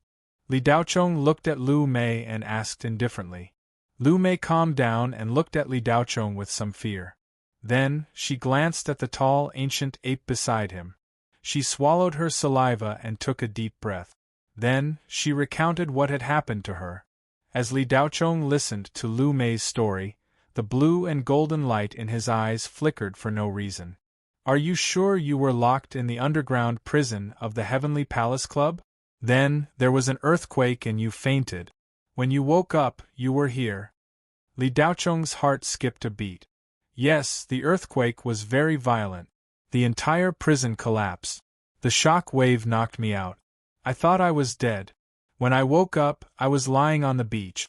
Li Daochong looked at Lu Mei and asked indifferently. Lu Mei calmed down and looked at Li Daochong with some fear. Then, she glanced at the tall ancient ape beside him. She swallowed her saliva and took a deep breath. Then, she recounted what had happened to her. As Li Daochong listened to Lu Mei's story, the blue and golden light in his eyes flickered for no reason. Are you sure you were locked in the underground prison of the Heavenly Palace Club? Then, there was an earthquake and you fainted. When you woke up, you were here. Li Daochong's heart skipped a beat. Yes, the earthquake was very violent. The entire prison collapsed. The shock wave knocked me out. I thought I was dead. When I woke up, I was lying on the beach.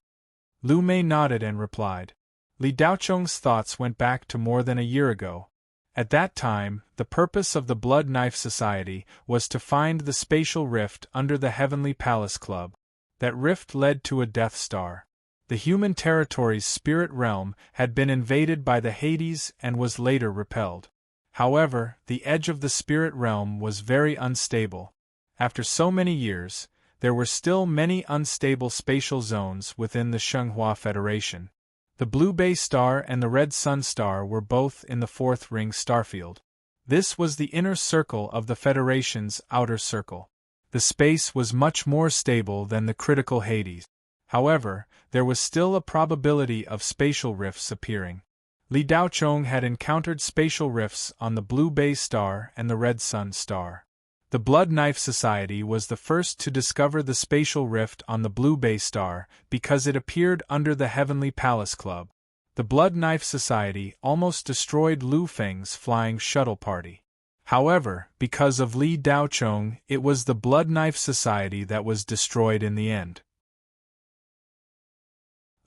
Lu Mei nodded and replied. Li Daochong's thoughts went back to more than a year ago. At that time, the purpose of the Blood Knife Society was to find the spatial rift under the Heavenly Palace Club. That rift led to a Death Star. The human territory's spirit realm had been invaded by the Hades and was later repelled. However, the edge of the spirit realm was very unstable. After so many years, there were still many unstable spatial zones within the Shenghua Federation. The Blue Bay Star and the Red Sun Star were both in the fourth ring starfield. This was the inner circle of the Federation's outer circle. The space was much more stable than the critical Hades. However, there was still a probability of spatial rifts appearing. Li Daochong had encountered spatial rifts on the Blue Bay Star and the Red Sun Star. The Blood Knife Society was the first to discover the spatial rift on the Blue Bay Star because it appeared under the Heavenly Palace Club. The Blood Knife Society almost destroyed Lu Feng's flying shuttle party. However, because of Li Daochong, it was the Blood Knife Society that was destroyed in the end.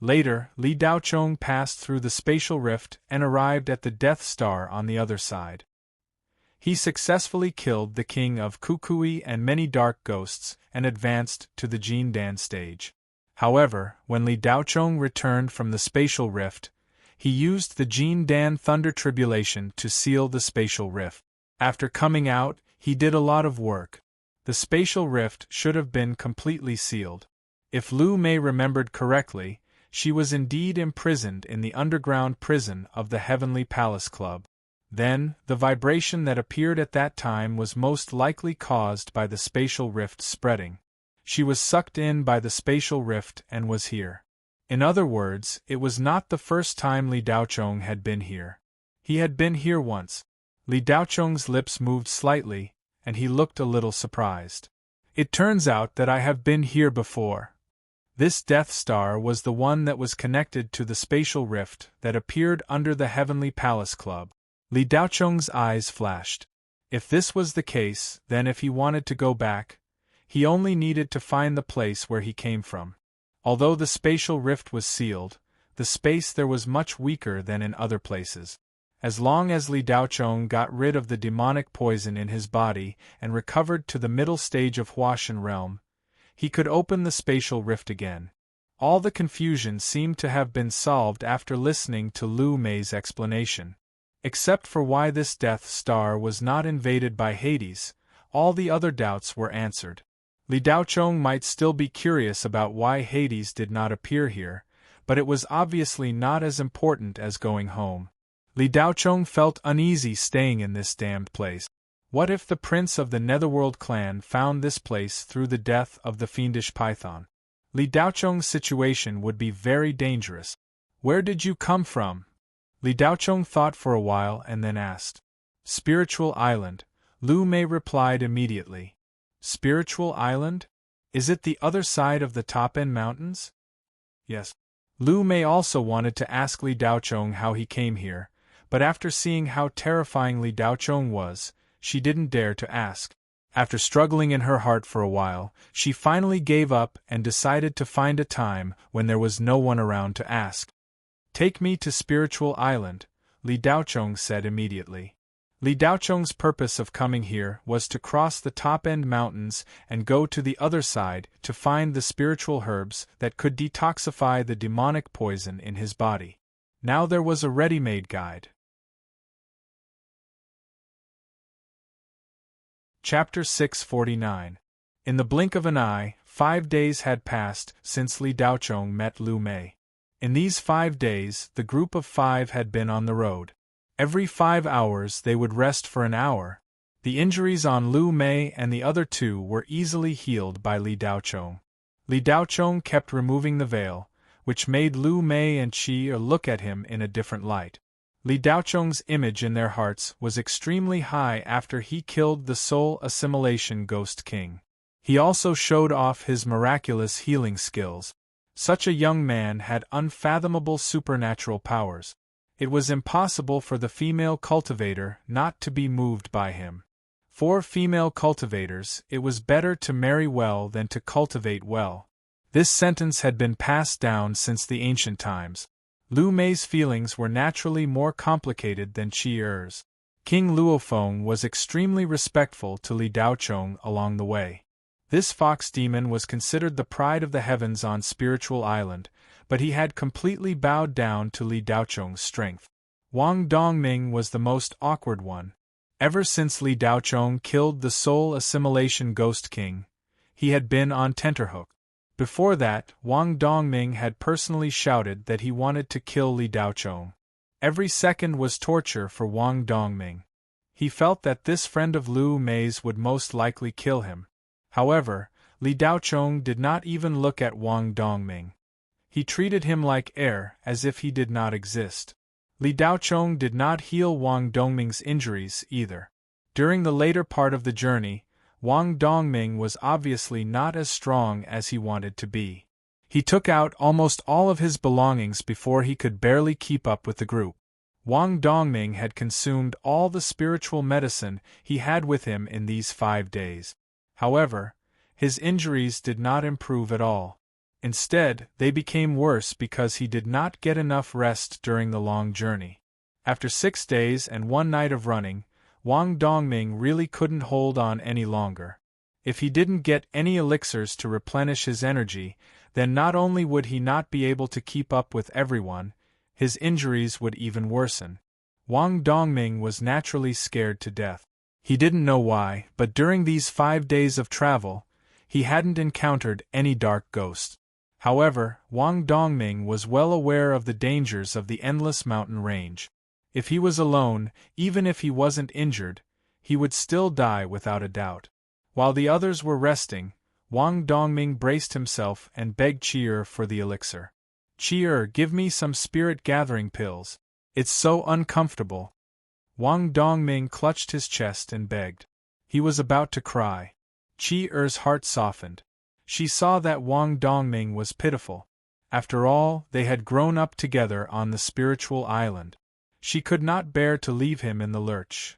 Later, Li Daochong passed through the spatial rift and arrived at the Death Star on the other side. He successfully killed the king of Kukui and many dark ghosts and advanced to the Jindan stage. However, when Li Daochong returned from the spatial rift, he used the Jindan Thunder Tribulation to seal the spatial rift. After coming out, he did a lot of work. The spatial rift should have been completely sealed. If Lu Mei remembered correctly, She was indeed imprisoned in the underground prison of the Heavenly Palace Club. Then, the vibration that appeared at that time was most likely caused by the spatial rift spreading. She was sucked in by the spatial rift and was here. In other words, it was not the first time Li Daochong had been here. He had been here once. Li Daochong's lips moved slightly, and he looked a little surprised. It turns out that I have been here before. This Death Star was the one that was connected to the spatial rift that appeared under the Heavenly Palace Club. Li Daochong's eyes flashed. If this was the case, then if he wanted to go back, he only needed to find the place where he came from. Although the spatial rift was sealed, the space there was much weaker than in other places. As long as Li Daochong got rid of the demonic poison in his body and recovered to the middle stage of Huashan realm, he could open the spatial rift again. All the confusion seemed to have been solved after listening to Lu Mei's explanation. Except for why this Death Star was not invaded by Hades, all the other doubts were answered. Li Daochong might still be curious about why Hades did not appear here, but it was obviously not as important as going home. Li Daochong felt uneasy staying in this damned place. What if the prince of the Netherworld clan found this place through the death of the fiendish python? Li Daochong's situation would be very dangerous. Where did you come from? Li Daochong thought for a while and then asked. Spiritual Island, Lu Mei replied immediately. Spiritual Island? Is it the other side of the top-end mountains? Yes. Lu Mei also wanted to ask Li Daochong how he came here, but after seeing how terrifying Li Daochong was, she didn't dare to ask. After struggling in her heart for a while, she finally gave up and decided to find a time when there was no one around to ask. Take me to Spiritual Island, Li Daochong said immediately. Li Daochong's purpose of coming here was to cross the top-end mountains and go to the other side to find the spiritual herbs that could detoxify the demonic poison in his body. Now there was a ready-made guide. Chapter 649. In the blink of an eye, 5 days had passed since Li Daochong met Lu Mei. In these 5 days, the group of 5 had been on the road. Every 5 hours they would rest for an hour. The injuries on Lu Mei and the other 2 were easily healed by Li Daochong. Li Daochong kept removing the veil, which made Lu Mei and Qi look at him in a different light. Li Daochong's image in their hearts was extremely high after he killed the soul assimilation ghost king. He also showed off his miraculous healing skills. Such a young man had unfathomable supernatural powers. It was impossible for the female cultivator not to be moved by him. For female cultivators, it was better to marry well than to cultivate well. This sentence had been passed down since the ancient times. Lu Mei's feelings were naturally more complicated than Qi Er's. King Luofeng was extremely respectful to Li Daochong along the way. This fox demon was considered the pride of the heavens on Spiritual Island, but he had completely bowed down to Li Daochong's strength. Wang Dongming was the most awkward one. Ever since Li Daochong killed the soul assimilation ghost king, he had been on tenterhook. Before that, Wang Dongming had personally shouted that he wanted to kill Li Daochong. Every second was torture for Wang Dongming. He felt that this friend of Lu Mei's would most likely kill him. However, Li Daochong did not even look at Wang Dongming. He treated him like air, as if he did not exist. Li Daochong did not heal Wang Dongming's injuries either. During the later part of the journey, Wang Dongming was obviously not as strong as he wanted to be. He took out almost all of his belongings before he could barely keep up with the group. Wang Dongming had consumed all the spiritual medicine he had with him in these 5 days. However, his injuries did not improve at all. Instead, they became worse because he did not get enough rest during the long journey. After 6 days and 1 night of running, Wang Dongming really couldn't hold on any longer. If he didn't get any elixirs to replenish his energy, then not only would he not be able to keep up with everyone, his injuries would even worsen. Wang Dongming was naturally scared to death. He didn't know why, but during these 5 days of travel, he hadn't encountered any dark ghosts. However, Wang Dongming was well aware of the dangers of the endless mountain range. If he was alone, even if he wasn't injured, he would still die without a doubt. While the others were resting, Wang Dongming braced himself and begged Qi for the elixir. "Qi, give me some spirit-gathering pills. It's so uncomfortable." Wang Dongming clutched his chest and begged. He was about to cry. Qi's heart softened. She saw that Wang Dongming was pitiful. After all, they had grown up together on the spiritual island. She could not bear to leave him in the lurch.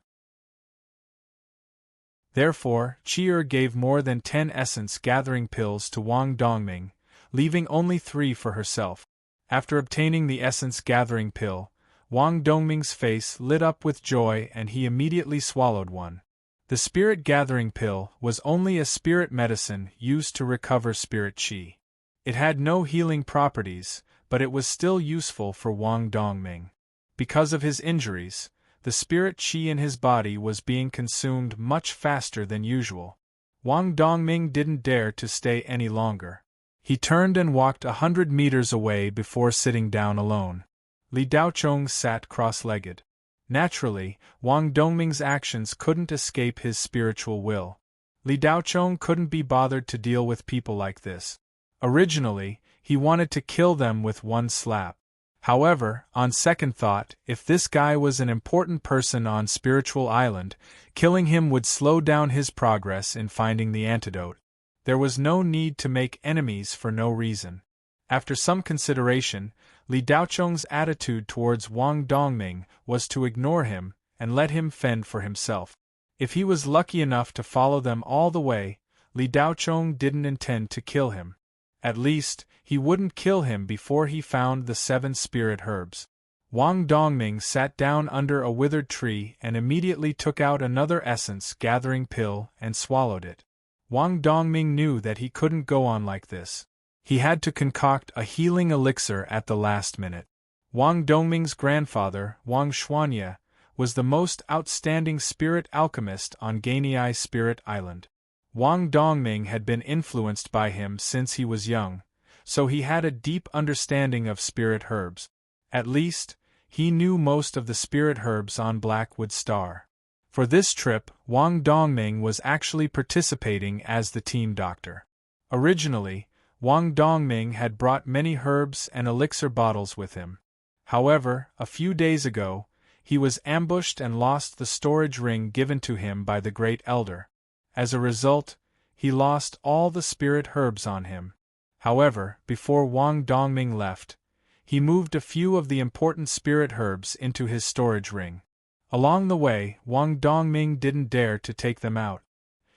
Therefore, Qi gave more than 10 essence-gathering pills to Wang Dongming, leaving only 3 for herself. After obtaining the essence-gathering pill, Wang Dongming's face lit up with joy and he immediately swallowed one. The spirit-gathering pill was only a spirit medicine used to recover spirit qi. It had no healing properties, but it was still useful for Wang Dongming. Because of his injuries, the spirit qi in his body was being consumed much faster than usual. Wang Dongming didn't dare to stay any longer. He turned and walked 100 meters away before sitting down alone. Li Daochong sat cross-legged. Naturally, Wang Dongming's actions couldn't escape his spiritual will. Li Daochong couldn't be bothered to deal with people like this. Originally, he wanted to kill them with one slap. However, on second thought, if this guy was an important person on Spiritual Island, killing him would slow down his progress in finding the antidote. There was no need to make enemies for no reason. After some consideration, Li Daochong's attitude towards Wang Dongming was to ignore him and let him fend for himself. If he was lucky enough to follow them all the way, Li Daochong didn't intend to kill him. At least, he wouldn't kill him before he found the 7 spirit herbs. Wang Dongming sat down under a withered tree and immediately took out another essence-gathering pill and swallowed it. Wang Dongming knew that he couldn't go on like this. He had to concoct a healing elixir at the last minute. Wang Dongming's grandfather, Wang Xuanye, was the most outstanding spirit alchemist on Gainei Spirit Island. Wang Dongming had been influenced by him since he was young, so he had a deep understanding of spirit herbs. At least, he knew most of the spirit herbs on Blackwood Star. For this trip, Wang Dongming was actually participating as the team doctor. Originally, Wang Dongming had brought many herbs and elixir bottles with him. However, a few days ago, he was ambushed and lost the storage ring given to him by the Great Elder. As a result, he lost all the spirit herbs on him. However, before Wang Dongming left, he moved a few of the important spirit herbs into his storage ring. Along the way, Wang Dongming didn't dare to take them out.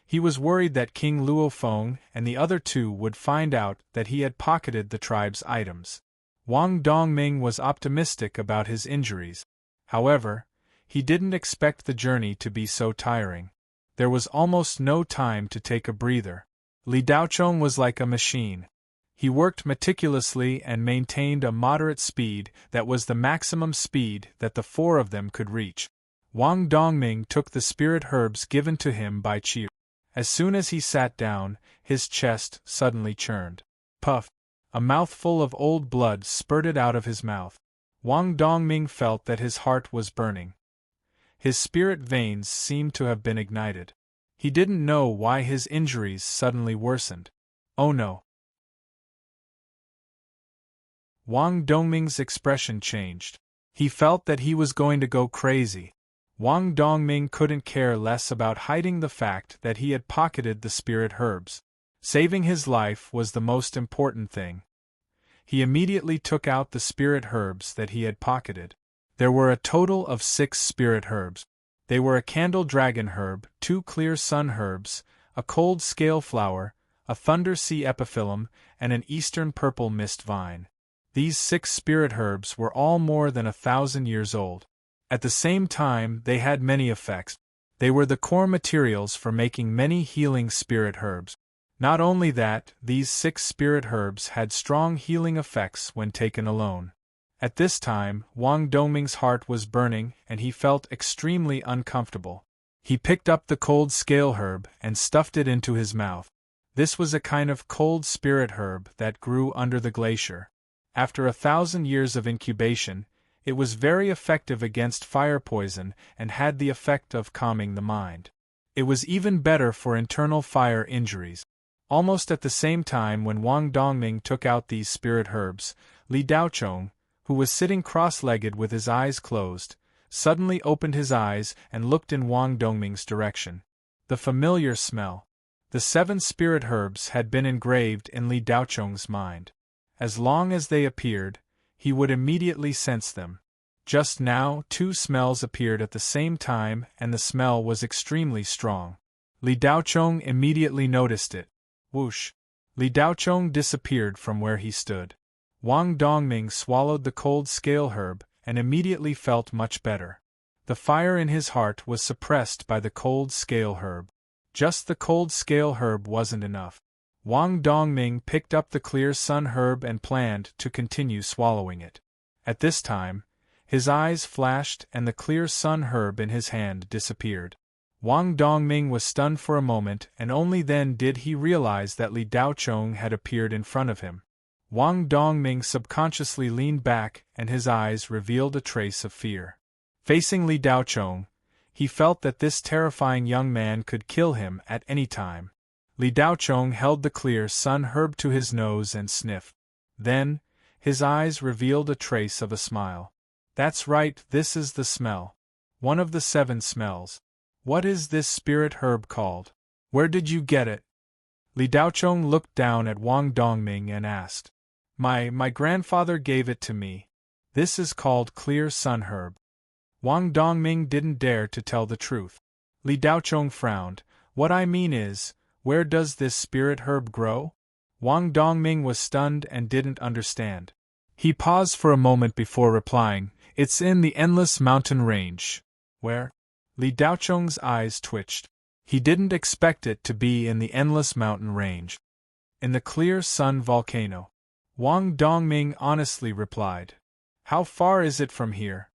He was worried that King Luofeng and the other 2 would find out that he had pocketed the tribe's items. Wang Dongming was optimistic about his injuries. However, he didn't expect the journey to be so tiring. There was almost no time to take a breather. Li Daochong was like a machine. He worked meticulously and maintained a moderate speed that was the maximum speed that the 4 of them could reach. Wang Dongming took the spirit herbs given to him by Qi. As soon as he sat down, his chest suddenly churned. Puff! A mouthful of old blood spurted out of his mouth. Wang Dongming felt that his heart was burning. His spirit veins seemed to have been ignited. He didn't know why his injuries suddenly worsened. Oh no! Wang Dongming's expression changed. He felt that he was going to go crazy. Wang Dongming couldn't care less about hiding the fact that he had pocketed the spirit herbs. Saving his life was the most important thing. He immediately took out the spirit herbs that he had pocketed. There were a total of 6 spirit herbs. They were a candle dragon herb, 2 clear sun herbs, a cold scale flower, a thunder sea epiphyllum, and an eastern purple mist vine. These 6 spirit herbs were all more than 1,000 years old. At the same time, they had many effects. They were the core materials for making many healing spirit herbs. Not only that, these 6 spirit herbs had strong healing effects when taken alone. At this time, Wang Dongming's heart was burning and he felt extremely uncomfortable. He picked up the cold scale herb and stuffed it into his mouth. This was a kind of cold spirit herb that grew under the glacier. After 1,000 years of incubation, it was very effective against fire poison and had the effect of calming the mind. It was even better for internal fire injuries. Almost at the same time when Wang Dongming took out these spirit herbs, Li Daochong, who was sitting cross-legged with his eyes closed, suddenly opened his eyes and looked in Wang Dongming's direction. The familiar smell. The 7 spirit herbs had been engraved in Li Daochong's mind. As long as they appeared, he would immediately sense them. Just now 2 smells appeared at the same time and the smell was extremely strong. Li Daochong immediately noticed it. Whoosh! Li Daochong disappeared from where he stood. Wang Dongming swallowed the cold scale herb and immediately felt much better. The fire in his heart was suppressed by the cold scale herb. Just the cold scale herb wasn't enough. Wang Dongming picked up the clear sun herb and planned to continue swallowing it. At this time, his eyes flashed and the clear sun herb in his hand disappeared. Wang Dongming was stunned for a moment and only then did he realize that Li Daochong had appeared in front of him. Wang Dongming subconsciously leaned back and his eyes revealed a trace of fear. Facing Li Daochong, he felt that this terrifying young man could kill him at any time. Li Daochong held the clear sun herb to his nose and sniffed. Then, his eyes revealed a trace of a smile. That's right, this is the smell. One of the 7 smells. What is this spirit herb called? Where did you get it? Li Daochong looked down at Wang Dongming and asked. My grandfather gave it to me. This is called clear sun herb. Wang Dongming didn't dare to tell the truth. Li Daochong frowned. What I mean is, where does this spirit herb grow? Wang Dongming was stunned and didn't understand. He paused for a moment before replying, it's in the endless mountain range. Where? Li Daochong's eyes twitched. He didn't expect it to be in the endless mountain range. In the clear sun volcano. Wang Dongming honestly replied. How far is it from here?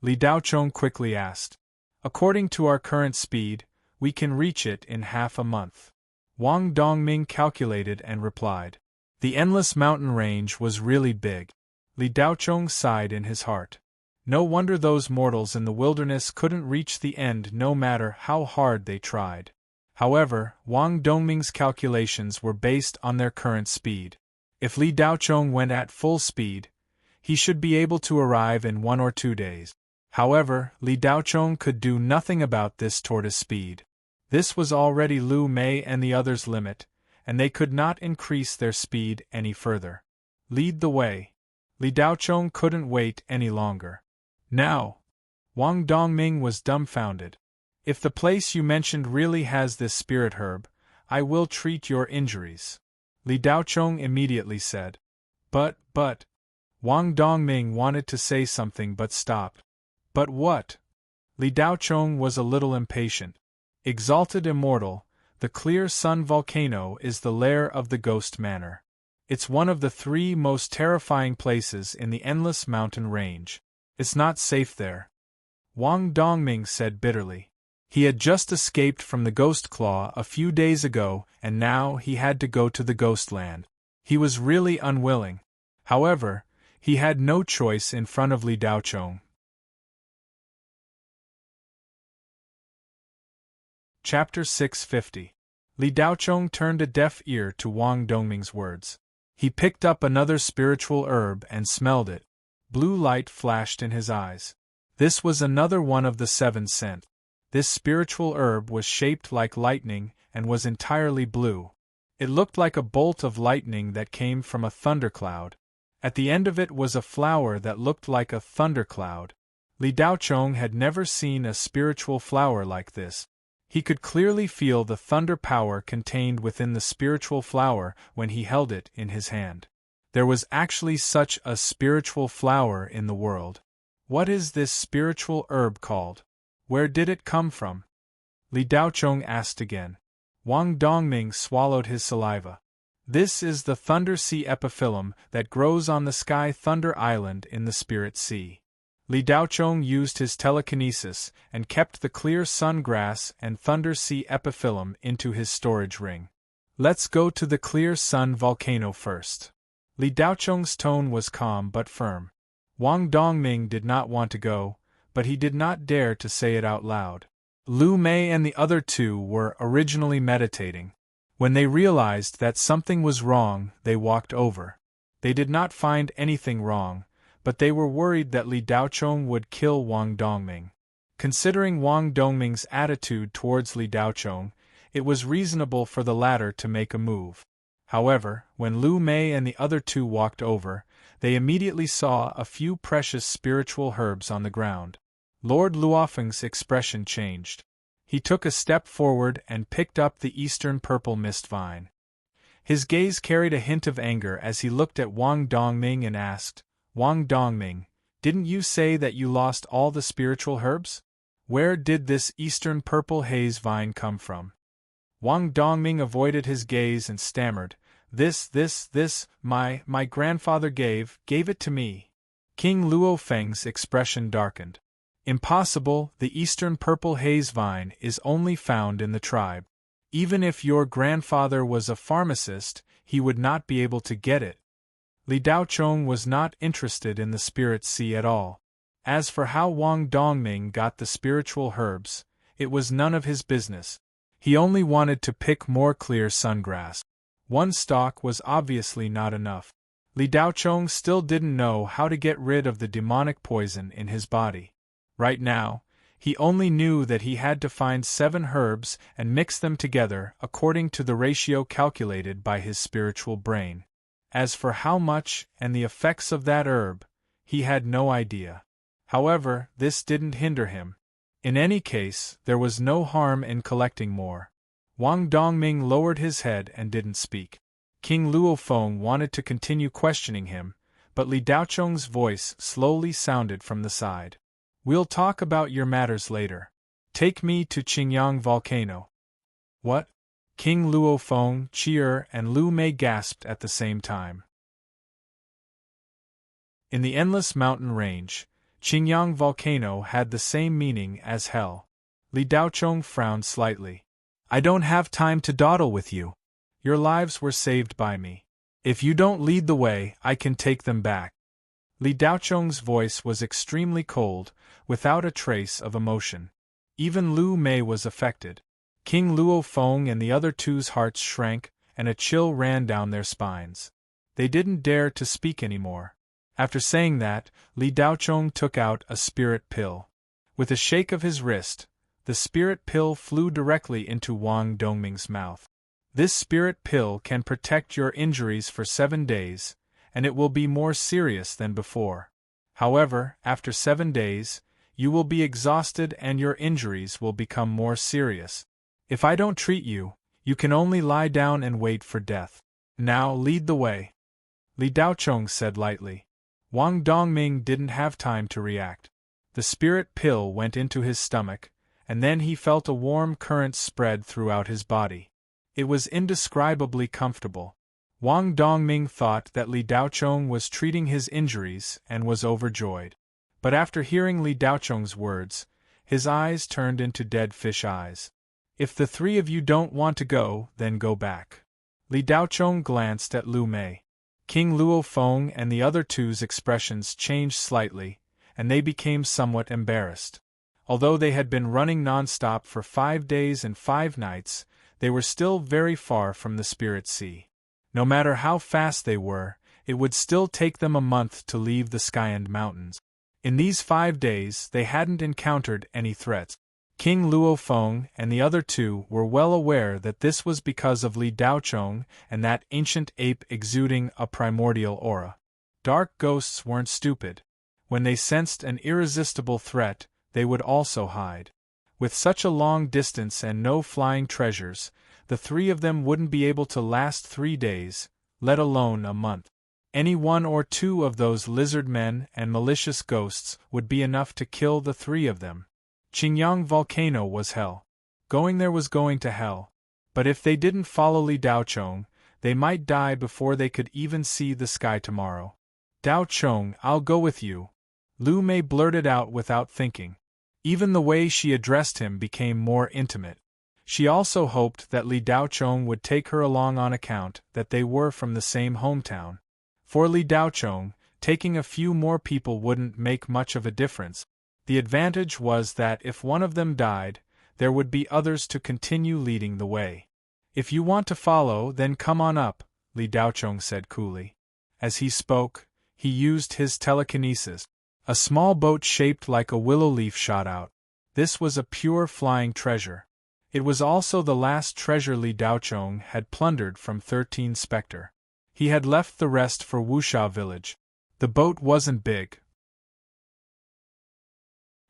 Li Daochong quickly asked. According to our current speed, we can reach it in half a month. Wang Dongming calculated and replied. The endless mountain range was really big. Li Daochong sighed in his heart. No wonder those mortals in the wilderness couldn't reach the end no matter how hard they tried. However, Wang Dongming's calculations were based on their current speed. If Li Daochong went at full speed, he should be able to arrive in 1 or 2 days. However, Li Daochong could do nothing about this tortoise speed. This was already Lu Mei and the others' limit, and they could not increase their speed any further. Lead the way. Li Daochong couldn't wait any longer. Now! Wang Dongming was dumbfounded. If the place you mentioned really has this spirit herb, I will treat your injuries. Li Daochong immediately said. But, Wang Dongming wanted to say something but stopped. But what? Li Daochong was a little impatient. Exalted Immortal, the clear sun volcano is the lair of the ghost manor. It's one of the 3 most terrifying places in the endless mountain range. It's not safe there. Wang Dongming said bitterly. He had just escaped from the ghost claw a few days ago and now he had to go to the ghost land. He was really unwilling. However, he had no choice in front of Li Daochong. Chapter 650. Li Daochong turned a deaf ear to Wang Dongming's words. He picked up another spiritual herb and smelled it. Blue light flashed in his eyes. This was another one of the 7 scent. This spiritual herb was shaped like lightning and was entirely blue. It looked like a bolt of lightning that came from a thundercloud. At the end of it was a flower that looked like a thundercloud. Li Daochong had never seen a spiritual flower like this. He could clearly feel the thunder power contained within the spiritual flower when he held it in his hand. There was actually such a spiritual flower in the world. What is this spiritual herb called? Where did it come from? Li Daochong asked again. Wang Dongming swallowed his saliva. This is the Thunder Sea epiphyllum that grows on the Sky Thunder Island in the Spirit Sea. Li Daochong used his telekinesis and kept the clear sun grass and thunder sea epiphyllum into his storage ring. Let's go to the clear sun volcano first. Li Daochong's tone was calm but firm. Wang Dongming did not want to go, but he did not dare to say it out loud. Lu Mei and the other two were originally meditating. When they realized that something was wrong, they walked over. They did not find anything wrong, but they were worried that Li Daochong would kill Wang Dongming. Considering Wang Dongming's attitude towards Li Daochong, it was reasonable for the latter to make a move. However, when Lu Mei and the other two walked over, they immediately saw a few precious spiritual herbs on the ground. Lord Luofeng's expression changed. He took a step forward and picked up the eastern purple mist vine. His gaze carried a hint of anger as he looked at Wang Dongming and asked, "Wang Dongming, didn't you say that you lost all the spiritual herbs? Where did this eastern purple haze vine come from?" Wang Dongming avoided his gaze and stammered, This, my grandfather gave it to me." King Luofeng's expression darkened. "Impossible, the eastern purple haze vine is only found in the tribe. Even if your grandfather was a pharmacist, he would not be able to get it." Li Daochong was not interested in the spirit sea at all. As for how Wang Dongming got the spiritual herbs, it was none of his business. He only wanted to pick more clear sungrass. One stalk was obviously not enough. Li Daochong still didn't know how to get rid of the demonic poison in his body. Right now, he only knew that he had to find 7 herbs and mix them together according to the ratio calculated by his spiritual brain. As for how much and the effects of that herb, he had no idea. However, this didn't hinder him. In any case, there was no harm in collecting more. Wang Dongming lowered his head and didn't speak. King Luofeng wanted to continue questioning him, but Li Daochong's voice slowly sounded from the side. "We'll talk about your matters later. Take me to Qingyang Volcano." "What?" King Luofeng, Chi'er, and Lu Mei gasped at the same time. In the endless mountain range, Qingyang Volcano had the same meaning as hell. Li Daochong frowned slightly. "I don't have time to dawdle with you. Your lives were saved by me. If you don't lead the way, I can take them back." Li Daochong's voice was extremely cold, without a trace of emotion. Even Lu Mei was affected. King Luofeng and the other two's hearts shrank, and a chill ran down their spines. They didn't dare to speak anymore. After saying that, Li Daochong took out a spirit pill. With a shake of his wrist, the spirit pill flew directly into Wang Dongming's mouth. "This spirit pill can protect your injuries for 7 days, and it will be more serious than before. However, after 7 days, you will be exhausted and your injuries will become more serious. If I don't treat you, you can only lie down and wait for death. Now lead the way," Li Daochong said lightly. Wang Dongming didn't have time to react. The spirit pill went into his stomach, and then he felt a warm current spread throughout his body. It was indescribably comfortable. Wang Dongming thought that Li Daochong was treating his injuries and was overjoyed. But after hearing Li Daochong's words, his eyes turned into dead fish eyes. "If the 3 of you don't want to go, then go back." Li Daochong glanced at Lu Mei. King Luofeng and the other two's expressions changed slightly, and they became somewhat embarrassed. Although they had been running non-stop for 5 days and 5 nights, they were still very far from the Spirit Sea. No matter how fast they were, it would still take them a month to leave the Skyend Mountains. In these 5 days they hadn't encountered any threats. King Luofeng and the other two were well aware that this was because of Li Daochong and that ancient ape exuding a primordial aura. Dark ghosts weren't stupid. When they sensed an irresistible threat, they would also hide. With such a long distance and no flying treasures, the 3 of them wouldn't be able to last 3 days, let alone a month. Any 1 or 2 of those lizard men and malicious ghosts would be enough to kill the 3 of them. Qingyang Volcano was hell. Going there was going to hell. But if they didn't follow Li Daochong, they might die before they could even see the sky tomorrow. "Daochong, I'll go with you," Lu Mei blurted out without thinking. Even the way she addressed him became more intimate. She also hoped that Li Daochong would take her along on account that they were from the same hometown. For Li Daochong, taking a few more people wouldn't make much of a difference. The advantage was that if one of them died, there would be others to continue leading the way. If you want to follow, then come on up, Li Daochong said coolly. As he spoke, he used his telekinesis. A small boat shaped like a willow leaf shot out. This was a pure flying treasure. It was also the last treasure Li Daochong had plundered from 13 Specter. He had left the rest for Wuxia village. The boat wasn't big.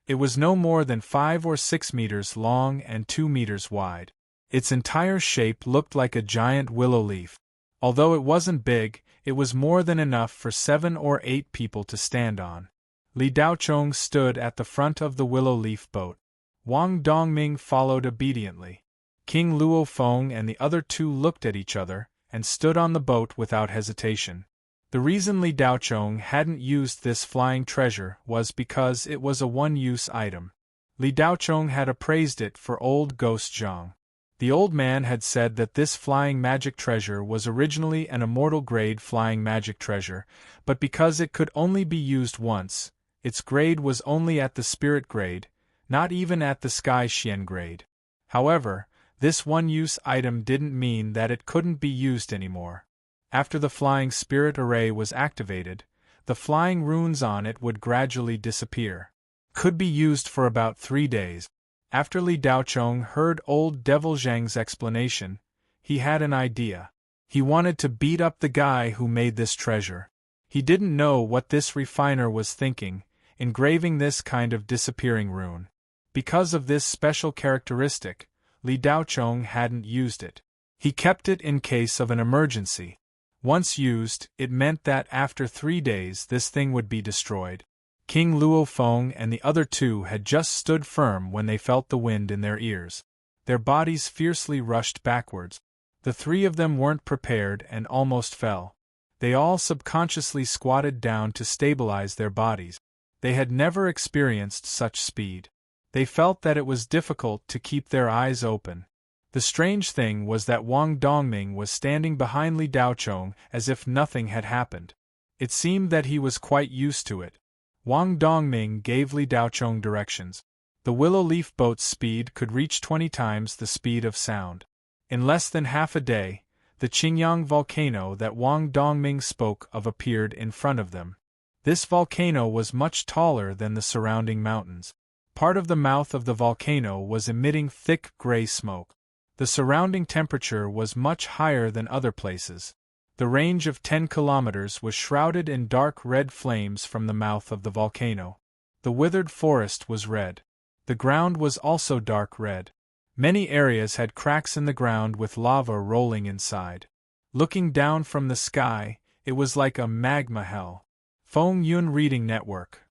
It was no more than 5 or 6 meters long and 2 meters wide. Its entire shape looked like a giant willow leaf. Although it wasn't big, it was more than enough for 7 or 8 people to stand on. Li Daochong stood at the front of the willow leaf boat. Wang Dongming followed obediently. King Luo Feng and the other two looked at each other and stood on the boat without hesitation. The reason Li Daochong hadn't used this flying treasure was because it was a one-use item. Li Daochong had appraised it for old Ghost Zhang. The old man had said that this flying magic treasure was originally an immortal-grade flying magic treasure, but because it could only be used once, its grade was only at the spirit grade, not even at the sky xian grade. However, this one-use item didn't mean that it couldn't be used anymore. After the flying spirit array was activated, the flying runes on it would gradually disappear. Could be used for about 3 days. After Li Daochong heard old Devil Zhang's explanation, he had an idea. He wanted to beat up the guy who made this treasure. He didn't know what this refiner was thinking, engraving this kind of disappearing rune. Because of this special characteristic, Li Daochong hadn't used it. He kept it in case of an emergency. Once used, it meant that after 3 days this thing would be destroyed. King Luo Feng and the other two had just stood firm when they felt the wind in their ears. Their bodies fiercely rushed backwards. The 3 of them weren't prepared and almost fell. They all subconsciously squatted down to stabilize their bodies. They had never experienced such speed. They felt that it was difficult to keep their eyes open. The strange thing was that Wang Dongming was standing behind Li Daochong as if nothing had happened. It seemed that he was quite used to it. Wang Dongming gave Li Daochong directions. The willow leaf boat's speed could reach 20 times the speed of sound. In less than half a day, the Qingyang volcano that Wang Dongming spoke of appeared in front of them. This volcano was much taller than the surrounding mountains. Part of the mouth of the volcano was emitting thick gray smoke. The surrounding temperature was much higher than other places. The range of 10 kilometers was shrouded in dark red flames from the mouth of the volcano. The withered forest was red. The ground was also dark red. Many areas had cracks in the ground with lava rolling inside. Looking down from the sky, it was like a magma hell. Feng Yun Reading Network.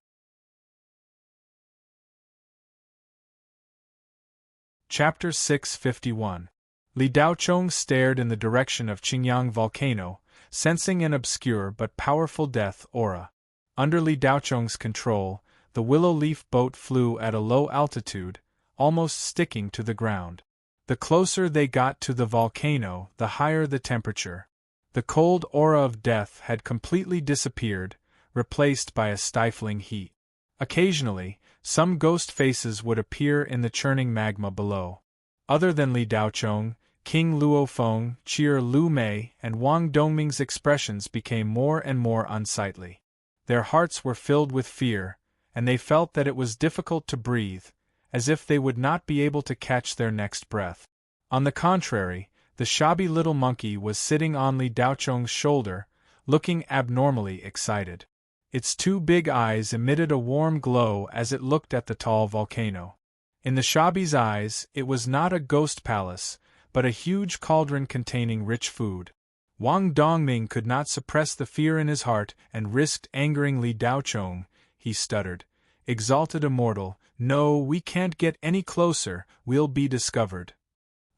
Chapter 651. Li Daochong stared in the direction of Qingyang volcano, sensing an obscure but powerful death aura. Under Li Daochong's control, the willow leaf boat flew at a low altitude, almost sticking to the ground. The closer they got to the volcano, the higher the temperature. The cold aura of death had completely disappeared, replaced by a stifling heat. Occasionally, some ghost faces would appear in the churning magma below. Other than Li Daochong, King Luo Feng, Chier Lu Mei, and Wang Dongming's expressions became more and more unsightly. Their hearts were filled with fear, and they felt that it was difficult to breathe, as if they would not be able to catch their next breath. On the contrary, the shabby little monkey was sitting on Li Daochong's shoulder, looking abnormally excited. Its 2 big eyes emitted a warm glow as it looked at the tall volcano. In the shabby's eyes, it was not a ghost palace, but a huge cauldron containing rich food. Wang Dongming could not suppress the fear in his heart and risked angering Li Daochong. He stuttered, "Exalted immortal, no, we can't get any closer, we'll be discovered."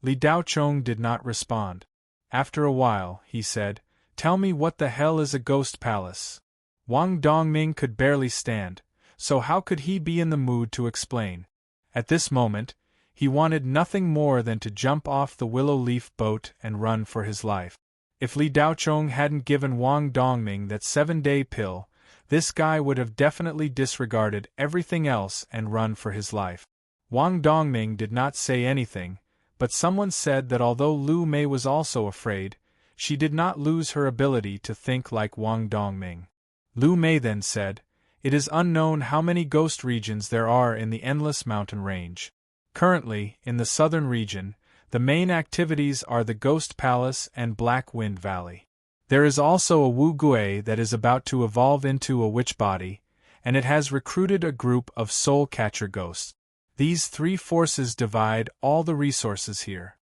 Li Daochong did not respond. After a while, he said, "Tell me what the hell is a ghost palace?" Wang Dongming could barely stand, so how could he be in the mood to explain? At this moment, he wanted nothing more than to jump off the willow leaf boat and run for his life. If Li Daochong hadn't given Wang Dongming that 7-day pill, this guy would have definitely disregarded everything else and run for his life. Wang Dongming did not say anything, but someone said that although Lu Mei was also afraid, she did not lose her ability to think like Wang Dongming. Lu Mei then said, "It is unknown how many ghost regions there are in the endless mountain range. Currently, in the southern region, the main activities are the Ghost Palace and Black Wind Valley. There is also a Wu Gui that is about to evolve into a witch body, and it has recruited a group of soul catcher ghosts. These three forces divide all the resources here."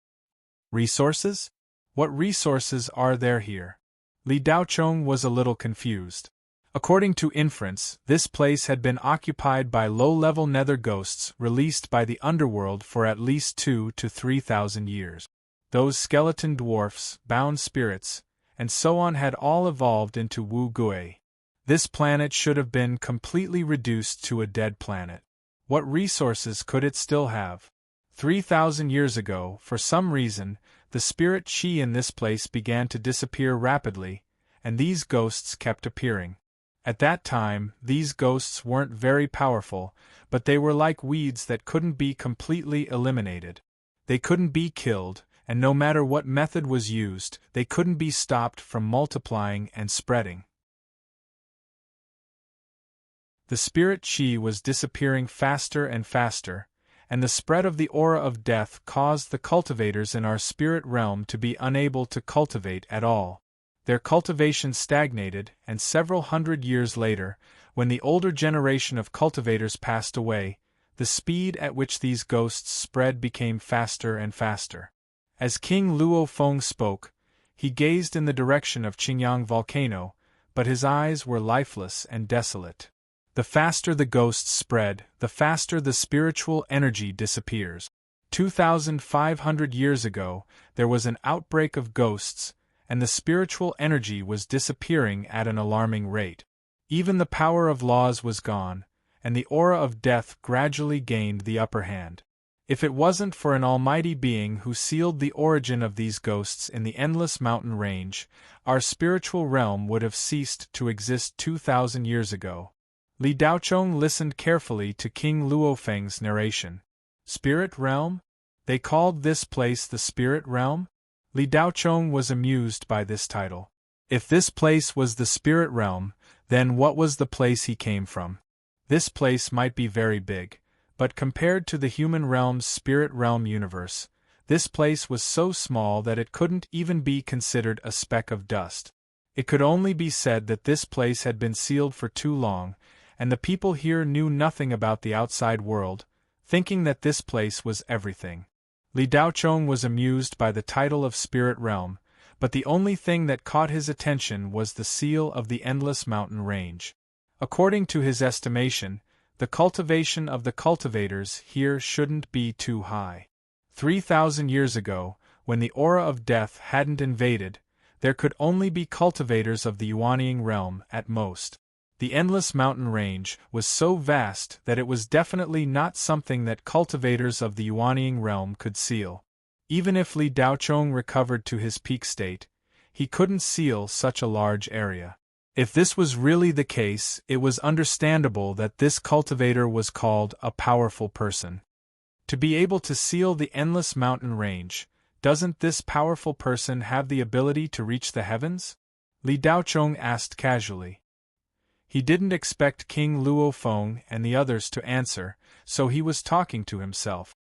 Resources? What resources are there here? Li Daochong was a little confused. According to inference, this place had been occupied by low-level nether ghosts released by the underworld for at least 2,000 to 3,000 years. Those skeleton dwarfs, bound spirits, and so on had all evolved into Wu Gui. This planet should have been completely reduced to a dead planet. What resources could it still have? 3,000 years ago, for some reason, the spirit chi in this place began to disappear rapidly, and these ghosts kept appearing. At that time, these ghosts weren't very powerful, but they were like weeds that couldn't be completely eliminated. They couldn't be killed, and no matter what method was used, they couldn't be stopped from multiplying and spreading. The spirit chi was disappearing faster and faster, and the spread of the aura of death caused the cultivators in our spirit realm to be unable to cultivate at all. Their cultivation stagnated, and several hundred years later, when the older generation of cultivators passed away, the speed at which these ghosts spread became faster and faster. As King Luo Feng spoke, he gazed in the direction of Qingyang volcano, but his eyes were lifeless and desolate. The faster the ghosts spread, the faster the spiritual energy disappears. 2,500 years ago, there was an outbreak of ghosts, and the spiritual energy was disappearing at an alarming rate. Even the power of laws was gone, and the aura of death gradually gained the upper hand. If it wasn't for an almighty being who sealed the origin of these ghosts in the endless mountain range, our spiritual realm would have ceased to exist 2,000 years ago. Li Daochong listened carefully to King Luofeng's narration. Spirit realm? They called this place the spirit realm? Li Daochong was amused by this title. If this place was the spirit realm, then what was the place he came from? This place might be very big, but compared to the human realm's spirit realm universe, this place was so small that it couldn't even be considered a speck of dust. It could only be said that this place had been sealed for too long, and the people here knew nothing about the outside world, thinking that this place was everything. Li Daochong was amused by the title of Spirit Realm, but the only thing that caught his attention was the seal of the endless mountain range. According to his estimation, the cultivation of the cultivators here shouldn't be too high. 3,000 years ago, when the aura of death hadn't invaded, there could only be cultivators of the Yuanying realm at most. The endless mountain range was so vast that it was definitely not something that cultivators of the Yuanying realm could seal. Even if Li Daochong recovered to his peak state, he couldn't seal such a large area. If this was really the case, it was understandable that this cultivator was called a powerful person. To be able to seal the endless mountain range, doesn't this powerful person have the ability to reach the heavens? Li Daochong asked casually. He didn't expect King Luo Feng and the others to answer, so he was talking to himself.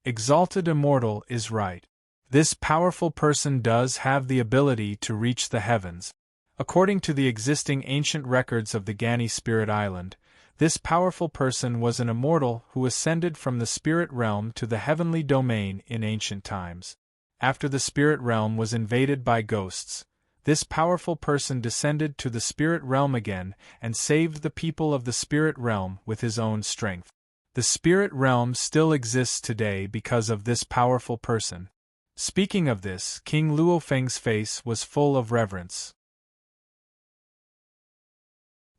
Exalted Immortal is right. This powerful person does have the ability to reach the heavens. According to the existing ancient records of the Gani Spirit Island, this powerful person was an immortal who ascended from the spirit realm to the heavenly domain in ancient times. After the spirit realm was invaded by ghosts, this powerful person descended to the spirit realm again and saved the people of the spirit realm with his own strength. The spirit realm still exists today because of this powerful person. Speaking of this, King Luofeng's face was full of reverence.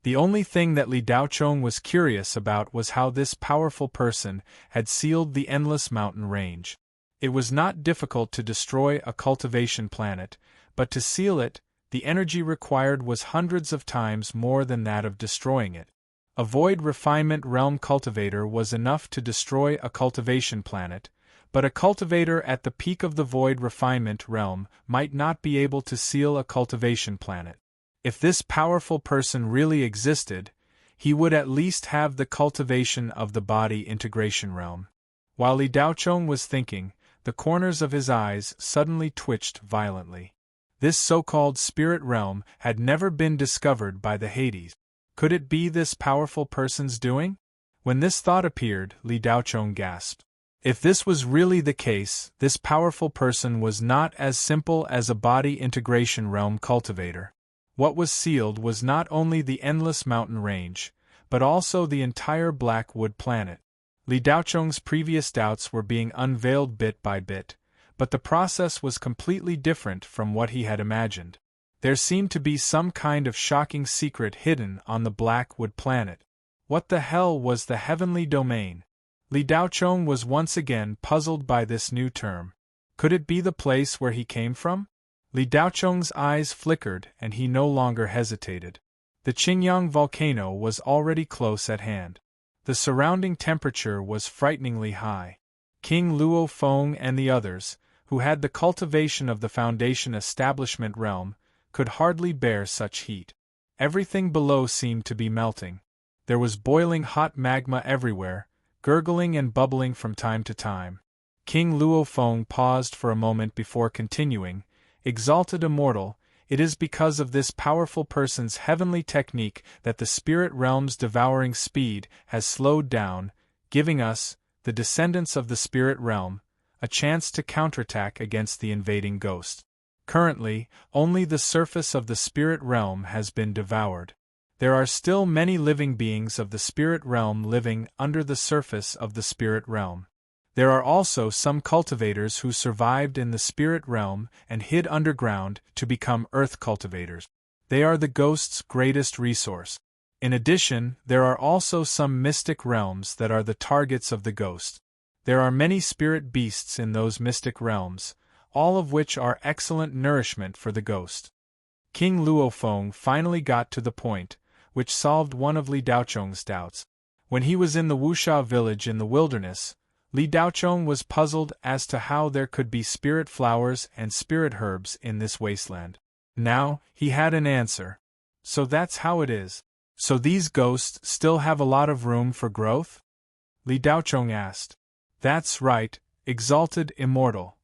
The only thing that Li Daochong was curious about was how this powerful person had sealed the endless mountain range. It was not difficult to destroy a cultivation planet, but to seal it, the energy required was hundreds of times more than that of destroying it. A void refinement realm cultivator was enough to destroy a cultivation planet, but a cultivator at the peak of the void refinement realm might not be able to seal a cultivation planet. If this powerful person really existed, he would at least have the cultivation of the body integration realm. While Li Daochong was thinking, the corners of his eyes suddenly twitched violently. This so-called spirit realm had never been discovered by the Hades. Could it be this powerful person's doing? When this thought appeared, Li Daochong gasped. If this was really the case, this powerful person was not as simple as a body integration realm cultivator. What was sealed was not only the endless mountain range, but also the entire Blackwood planet. Li Daochong's previous doubts were being unveiled bit by bit, but the process was completely different from what he had imagined. There seemed to be some kind of shocking secret hidden on the Blackwood planet. What the hell was the heavenly domain? Li Daochong was once again puzzled by this new term. Could it be the place where he came from? Li Daochong's eyes flickered and he no longer hesitated. The Qingyang volcano was already close at hand. The surrounding temperature was frighteningly high. King Luo Feng and the others, who had the cultivation of the Foundation establishment realm, could hardly bear such heat. Everything below seemed to be melting. There was boiling hot magma everywhere, gurgling and bubbling from time to time. King Luo Feng paused for a moment before continuing, "Exalted immortal, it is because of this powerful person's heavenly technique that the spirit realm's devouring speed has slowed down, giving us, the descendants of the spirit realm, a chance to counterattack against the invading ghost. Currently, only the surface of the spirit realm has been devoured. There are still many living beings of the spirit realm living under the surface of the spirit realm. There are also some cultivators who survived in the spirit realm and hid underground to become earth cultivators. They are the ghost's greatest resource. In addition, there are also some mystic realms that are the targets of the ghost. There are many spirit beasts in those mystic realms, all of which are excellent nourishment for the ghost." King Luo Feng finally got to the point, which solved one of Li Daochong's doubts. When he was in the Wuxia village in the wilderness, Li Daochong was puzzled as to how there could be spirit flowers and spirit herbs in this wasteland. Now, he had an answer. So that's how it is. So these ghosts still have a lot of room for growth? Li Daochong asked. That's right, exalted immortal.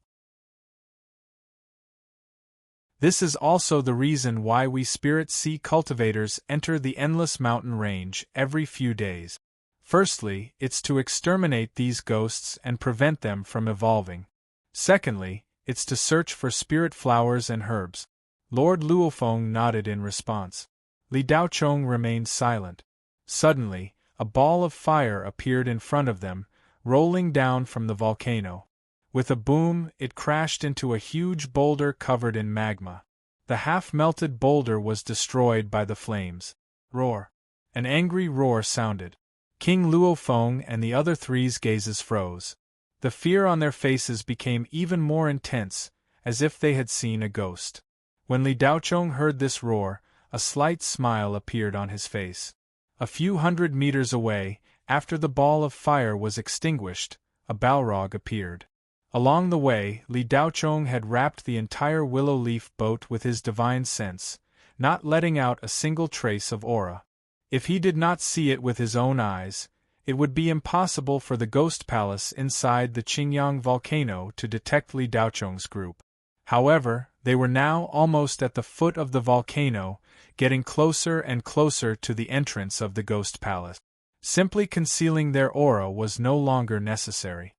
This is also the reason why we spirit sea cultivators enter the endless mountain range every few days. Firstly, it's to exterminate these ghosts and prevent them from evolving. Secondly, it's to search for spirit flowers and herbs. Lord Luofeng nodded in response. Li Daochong remained silent. Suddenly, a ball of fire appeared in front of them, rolling down from the volcano. With a boom, it crashed into a huge boulder covered in magma. The half-melted boulder was destroyed by the flames. Roar! An angry roar sounded. King Luofeng and the other three's gazes froze. The fear on their faces became even more intense, as if they had seen a ghost. When Li Daochong heard this roar, a slight smile appeared on his face. A few hundred meters away, after the ball of fire was extinguished, a Balrog appeared. Along the way, Li Daochong had wrapped the entire willow leaf boat with his divine sense, not letting out a single trace of aura. If he did not see it with his own eyes, it would be impossible for the ghost palace inside the Qingyang volcano to detect Li Daochong's group. However, they were now almost at the foot of the volcano, getting closer and closer to the entrance of the ghost palace. Simply concealing their aura was no longer necessary.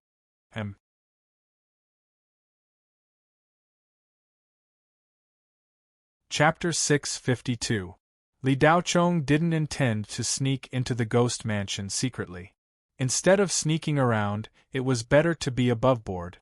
Chapter 652. Li Daochong didn't intend to sneak into the ghost mansion secretly. Instead of sneaking around, it was better to be aboveboard.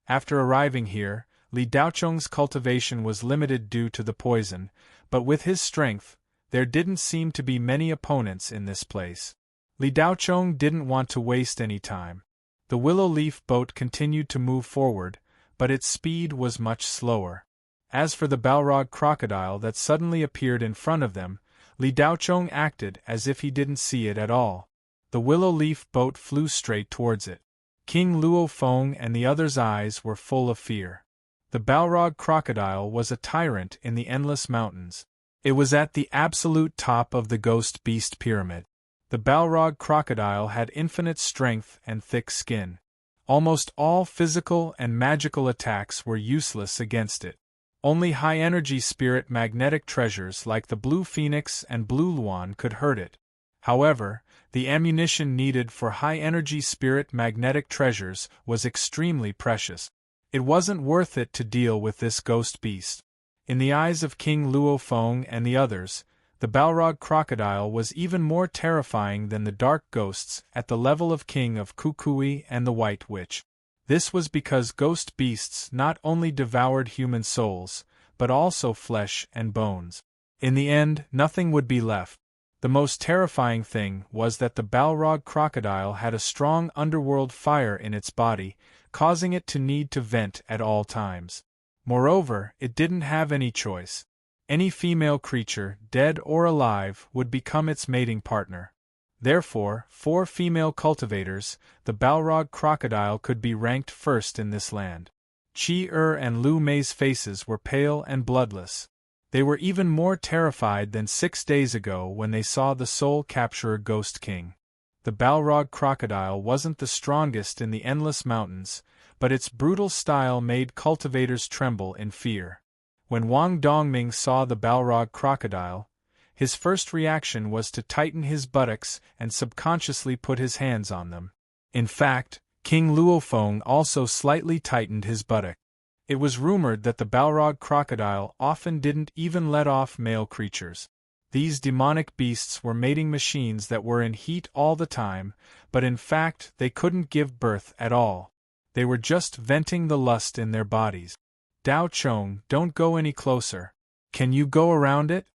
After arriving here, Li Daochong's cultivation was limited due to the poison, but with his strength, There didn't seem to be many opponents in this place. Li Daochong didn't want to waste any time. The willow leaf boat continued to move forward, but its speed was much slower. As for the Balrog crocodile that suddenly appeared in front of them, Li Daochong acted as if he didn't see it at all. The willow leaf boat flew straight towards it. King Luo Feng and the others' eyes were full of fear. The Balrog crocodile was a tyrant in the endless mountains. It was at the absolute top of the ghost beast pyramid. The Balrog crocodile had infinite strength and thick skin. Almost all physical and magical attacks were useless against it. Only high-energy spirit magnetic treasures like the Blue Phoenix and Blue Luan could hurt it. However, the ammunition needed for high-energy spirit magnetic treasures was extremely precious. It wasn't worth it to deal with this ghost beast. In the eyes of King Luo Feng and the others, the Balrog crocodile was even more terrifying than the dark ghosts at the level of King of Kukui and the White Witch. This was because ghost beasts not only devoured human souls, but also flesh and bones. In the end, nothing would be left. The most terrifying thing was that the Balrog crocodile had a strong underworld fire in its body, causing it to need to vent at all times. Moreover, it didn't have any choice. Any female creature, dead or alive, would become its mating partner. Therefore, 4 female cultivators, the Balrog crocodile could be ranked first in this land. Chi and Lu Mei's faces were pale and bloodless. They were even more terrified than 6 days ago when they saw the Soul Capturer Ghost King. The Balrog crocodile wasn't the strongest in the endless mountains, but its brutal style made cultivators tremble in fear. When Wang Dongming saw the Balrog crocodile, his first reaction was to tighten his buttocks and subconsciously put his hands on them. In fact, King Luo Feng also slightly tightened his buttock. It was rumored that the Balrog crocodile often didn't even let off male creatures. These demonic beasts were mating machines that were in heat all the time, but in fact they couldn't give birth at all. They were just venting the lust in their bodies. Daochong, don't go any closer. Can you go around it?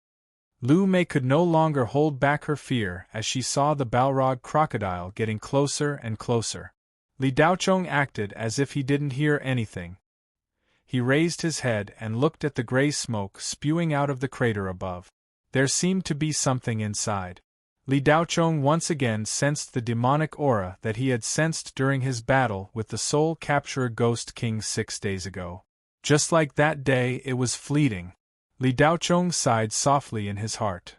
Lu Mei could no longer hold back her fear as she saw the Balrog crocodile getting closer and closer. Li Daochong acted as if he didn't hear anything. He raised his head and looked at the gray smoke spewing out of the crater above. There seemed to be something inside. Li Daochong once again sensed the demonic aura that he had sensed during his battle with the Soul Capturer Ghost King 6 days ago. Just like that day, it was fleeting. Li Daochong sighed softly in his heart.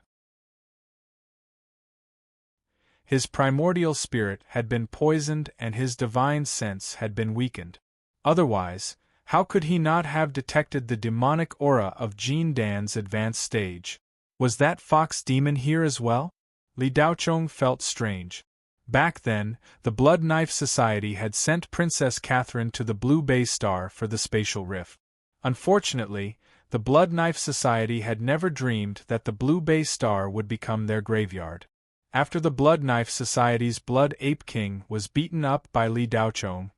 His primordial spirit had been poisoned and his divine sense had been weakened. Otherwise, how could he not have detected the demonic aura of Jean Dan's advanced stage? Was that fox demon here as well? Li Daochong felt strange. Back then, the Blood Knife Society had sent Princess Catherine to the Blue Bay Star for the spatial rift. Unfortunately, the Blood Knife Society had never dreamed that the Blue Bay Star would become their graveyard. After the Blood Knife Society's Blood Ape King was beaten up by Li Daochong,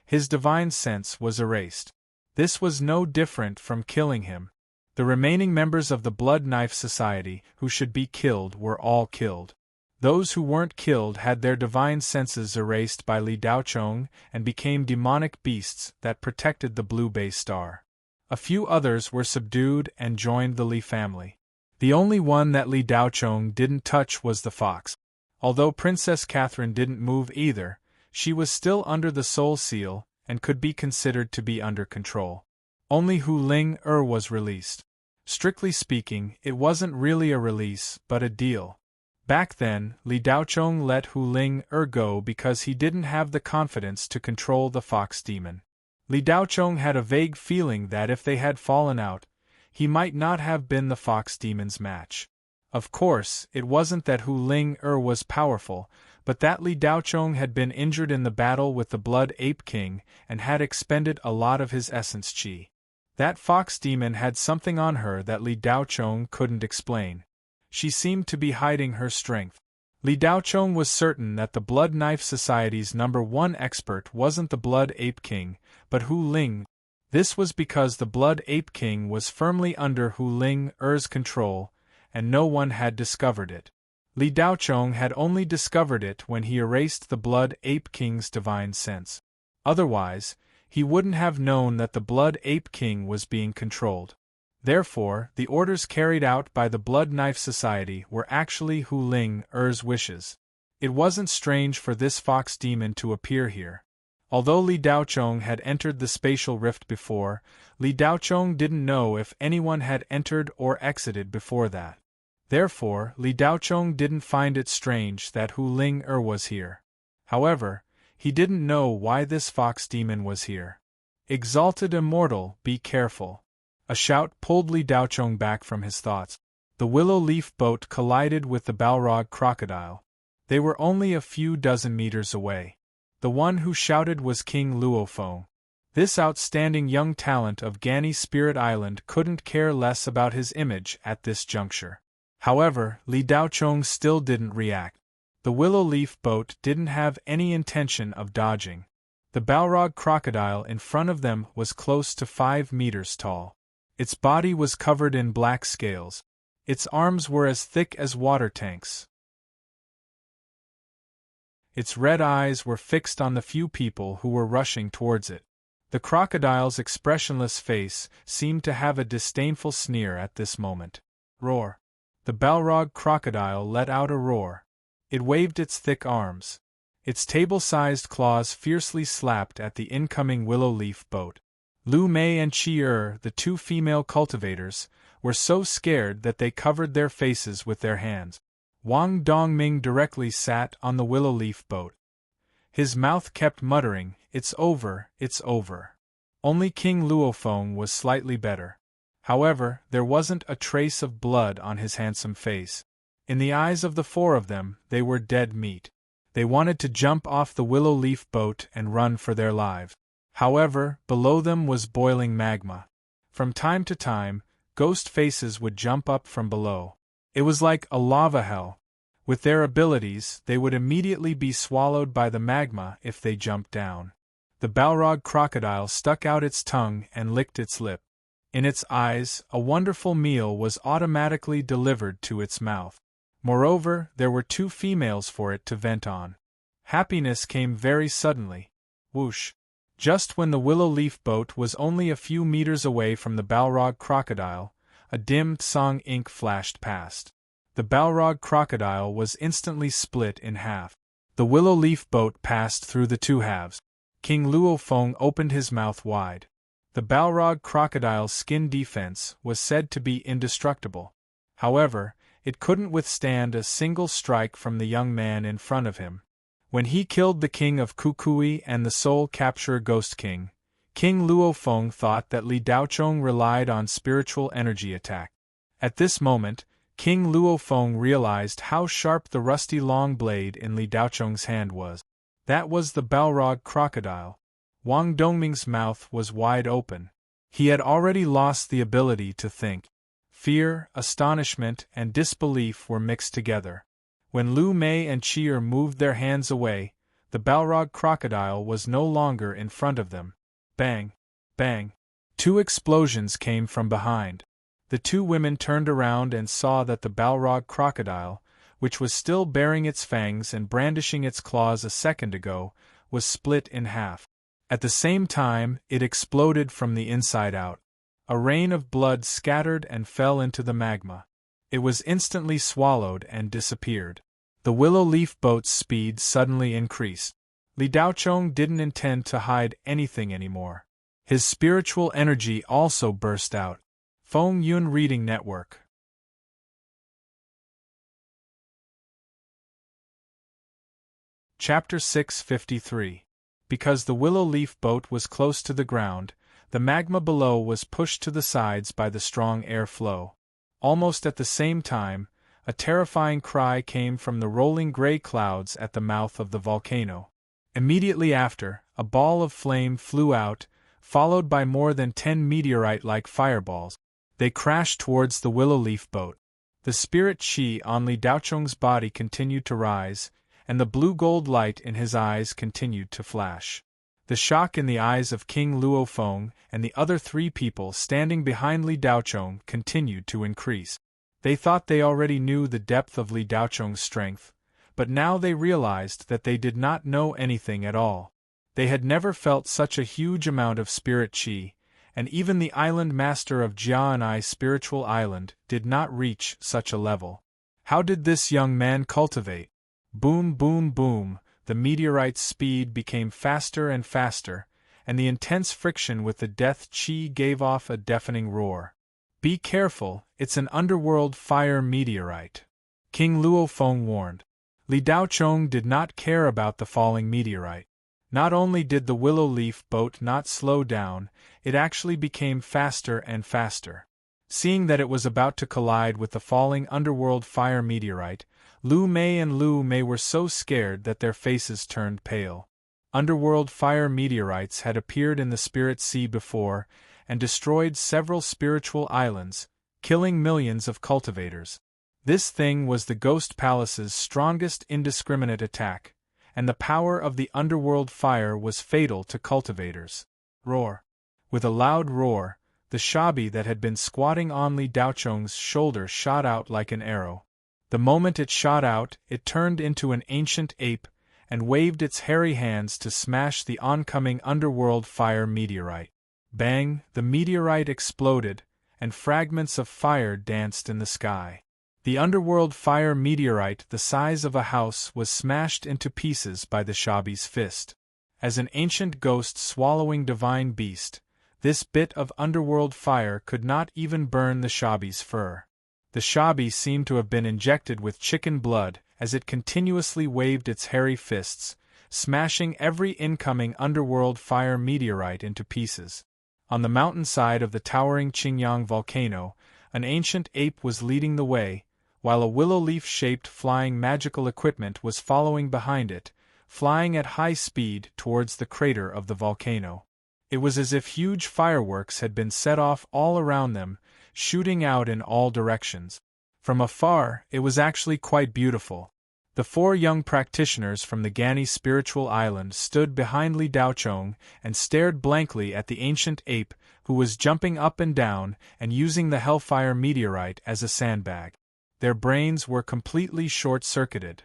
his divine sense was erased. This was no different from killing him. The remaining members of the Blood Knife Society who should be killed were all killed. Those who weren't killed had their divine senses erased by Li Daochong and became demonic beasts that protected the Blue Bay Star. A few others were subdued and joined the Li family. The only one that Li Daochong didn't touch was the fox. Although Princess Catherine didn't move either, she was still under the soul seal and could be considered to be under control. Only Hu Ling was released. Strictly speaking, it wasn't really a release, but a deal. Back then, Li Daochong let Hu Ling go because he didn't have the confidence to control the fox demon. Li Daochong had a vague feeling that if they had fallen out, he might not have been the fox demon's match. Of course, it wasn't that Hu Ling was powerful, but that Li Daochong had been injured in the battle with the Blood Ape King and had expended a lot of his essence chi. That fox demon had something on her that Li Daochong couldn't explain. She seemed to be hiding her strength. Li Daochong was certain that the Blood Knife Society's #1 expert wasn't the Blood Ape King, but Hu Ling. This was because the Blood Ape King was firmly under Hu Ling's control, and no one had discovered it. Li Daochong had only discovered it when he erased the Blood Ape King's divine sense. Otherwise, he wouldn't have known that the Blood Ape King was being controlled. Therefore, the orders carried out by the Blood Knife Society were actually Hu Ling Er's wishes. It wasn't strange for this fox demon to appear here. Although Li Daochong had entered the spatial rift before, Li Daochong didn't know if anyone had entered or exited before that. Therefore, Li Daochong didn't find it strange that Hu Ling was here. However, he didn't know why this fox demon was here. Exalted Immortal, be careful. A shout pulled Li Daochong back from his thoughts. The willow leaf boat collided with the Balrog crocodile. They were only a few dozen meters away. The one who shouted was King Luofeng. This outstanding young talent of Gani Spirit Island couldn't care less about his image at this juncture. However, Li Daochong still didn't react. The willow leaf boat didn't have any intention of dodging. The Balrog crocodile in front of them was close to 5 meters tall. Its body was covered in black scales. Its arms were as thick as water tanks. Its red eyes were fixed on the few people who were rushing towards it. The crocodile's expressionless face seemed to have a disdainful sneer at this moment. Roar! The Balrog crocodile let out a roar. It waved its thick arms. Its table-sized claws fiercely slapped at the incoming willow leaf boat. Lu Mei and Chi the two female cultivators, were so scared that they covered their faces with their hands. Wang Dongming directly sat on the willow leaf boat. His mouth kept muttering, "It's over, it's over." Only King Luofeng was slightly better. However, there wasn't a trace of blood on his handsome face. In the eyes of the four of them, they were dead meat. They wanted to jump off the willow leaf boat and run for their lives. However, below them was boiling magma. From time to time, ghost faces would jump up from below. It was like a lava hell. With their abilities, they would immediately be swallowed by the magma if they jumped down. The Balrog crocodile stuck out its tongue and licked its lip. In its eyes, a wonderful meal was automatically delivered to its mouth. Moreover, there were 2 females for it to vent on. Happiness came very suddenly. Whoosh! Just when the willow leaf boat was only a few meters away from the Balrog crocodile, a dim Tsang ink flashed past. The Balrog crocodile was instantly split in half. The willow leaf boat passed through the 2 halves. King Luofeng opened his mouth wide. The Balrog crocodile's skin defense was said to be indestructible. However, it couldn't withstand a single strike from the young man in front of him. When he killed the king of Kukui and the soul capturer Ghost King, King Luofeng thought that Li Daochong relied on spiritual energy attack. At this moment, King Luofeng realized how sharp the rusty long blade in Li Daochong's hand was. That was the Balrog crocodile. Wang Dongming's mouth was wide open. He had already lost the ability to think. Fear, astonishment, and disbelief were mixed together. When Lu Mei and Chi moved their hands away, the Balrog crocodile was no longer in front of them. Bang! Bang! 2 explosions came from behind. The 2 women turned around and saw that the Balrog crocodile, which was still baring its fangs and brandishing its claws a second ago, was split in half. At the same time, it exploded from the inside out. A rain of blood scattered and fell into the magma. It was instantly swallowed and disappeared. The willow leaf boat's speed suddenly increased. Li Daochong didn't intend to hide anything anymore. His spiritual energy also burst out. Feng Yun Reading Network. Chapter 653. Because the willow leaf boat was close to the ground, the magma below was pushed to the sides by the strong air flow. Almost at the same time, a terrifying cry came from the rolling gray clouds at the mouth of the volcano. Immediately after, a ball of flame flew out, followed by more than 10 meteorite-like fireballs. They crashed towards the willow leaf boat. The spirit chi on Li Daochong's body continued to rise, and the blue-gold light in his eyes continued to flash. The shock in the eyes of King Luofeng and the other 3 people standing behind Li Daochong continued to increase. They thought they already knew the depth of Li Daocheng's strength, but now they realized that they did not know anything at all. They had never felt such a huge amount of spirit qi, and even the island master of Jia'an'ai Spiritual Island did not reach such a level. How did this young man cultivate? Boom, boom, boom, the meteorite's speed became faster and faster, and the intense friction with the death qi gave off a deafening roar. Be careful, it's an underworld fire meteorite, King Luo Feng warned. Li Daocheng did not care about the falling meteorite. Not only did the willow leaf boat not slow down, it actually became faster and faster. Seeing that it was about to collide with the falling underworld fire meteorite, Lu Mei and Lu Mei were so scared that their faces turned pale. Underworld fire meteorites had appeared in the spirit sea before, and destroyed several spiritual islands, killing millions of cultivators. This thing was the Ghost Palace's strongest indiscriminate attack, and the power of the underworld fire was fatal to cultivators. Roar! With a loud roar, the shabi that had been squatting on Li Daocheng's shoulder shot out like an arrow. The moment it shot out, it turned into an ancient ape, and waved its hairy hands to smash the oncoming underworld fire meteorite. Bang! The meteorite exploded, and fragments of fire danced in the sky. The underworld fire meteorite the size of a house was smashed into pieces by the shabi's fist. As an ancient ghost swallowing divine beast, this bit of underworld fire could not even burn the shabi's fur. The shabi seemed to have been injected with chicken blood as it continuously waved its hairy fists, smashing every incoming underworld fire meteorite into pieces. On the mountainside of the towering Qingyang volcano, an ancient ape was leading the way, while a willow leaf-shaped flying magical equipment was following behind it, flying at high speed towards the crater of the volcano. It was as if huge fireworks had been set off all around them, shooting out in all directions. From afar, it was actually quite beautiful. The 4 young practitioners from the Gani Spiritual Island stood behind Li Daocheng and stared blankly at the ancient ape who was jumping up and down and using the hellfire meteorite as a sandbag. Their brains were completely short-circuited.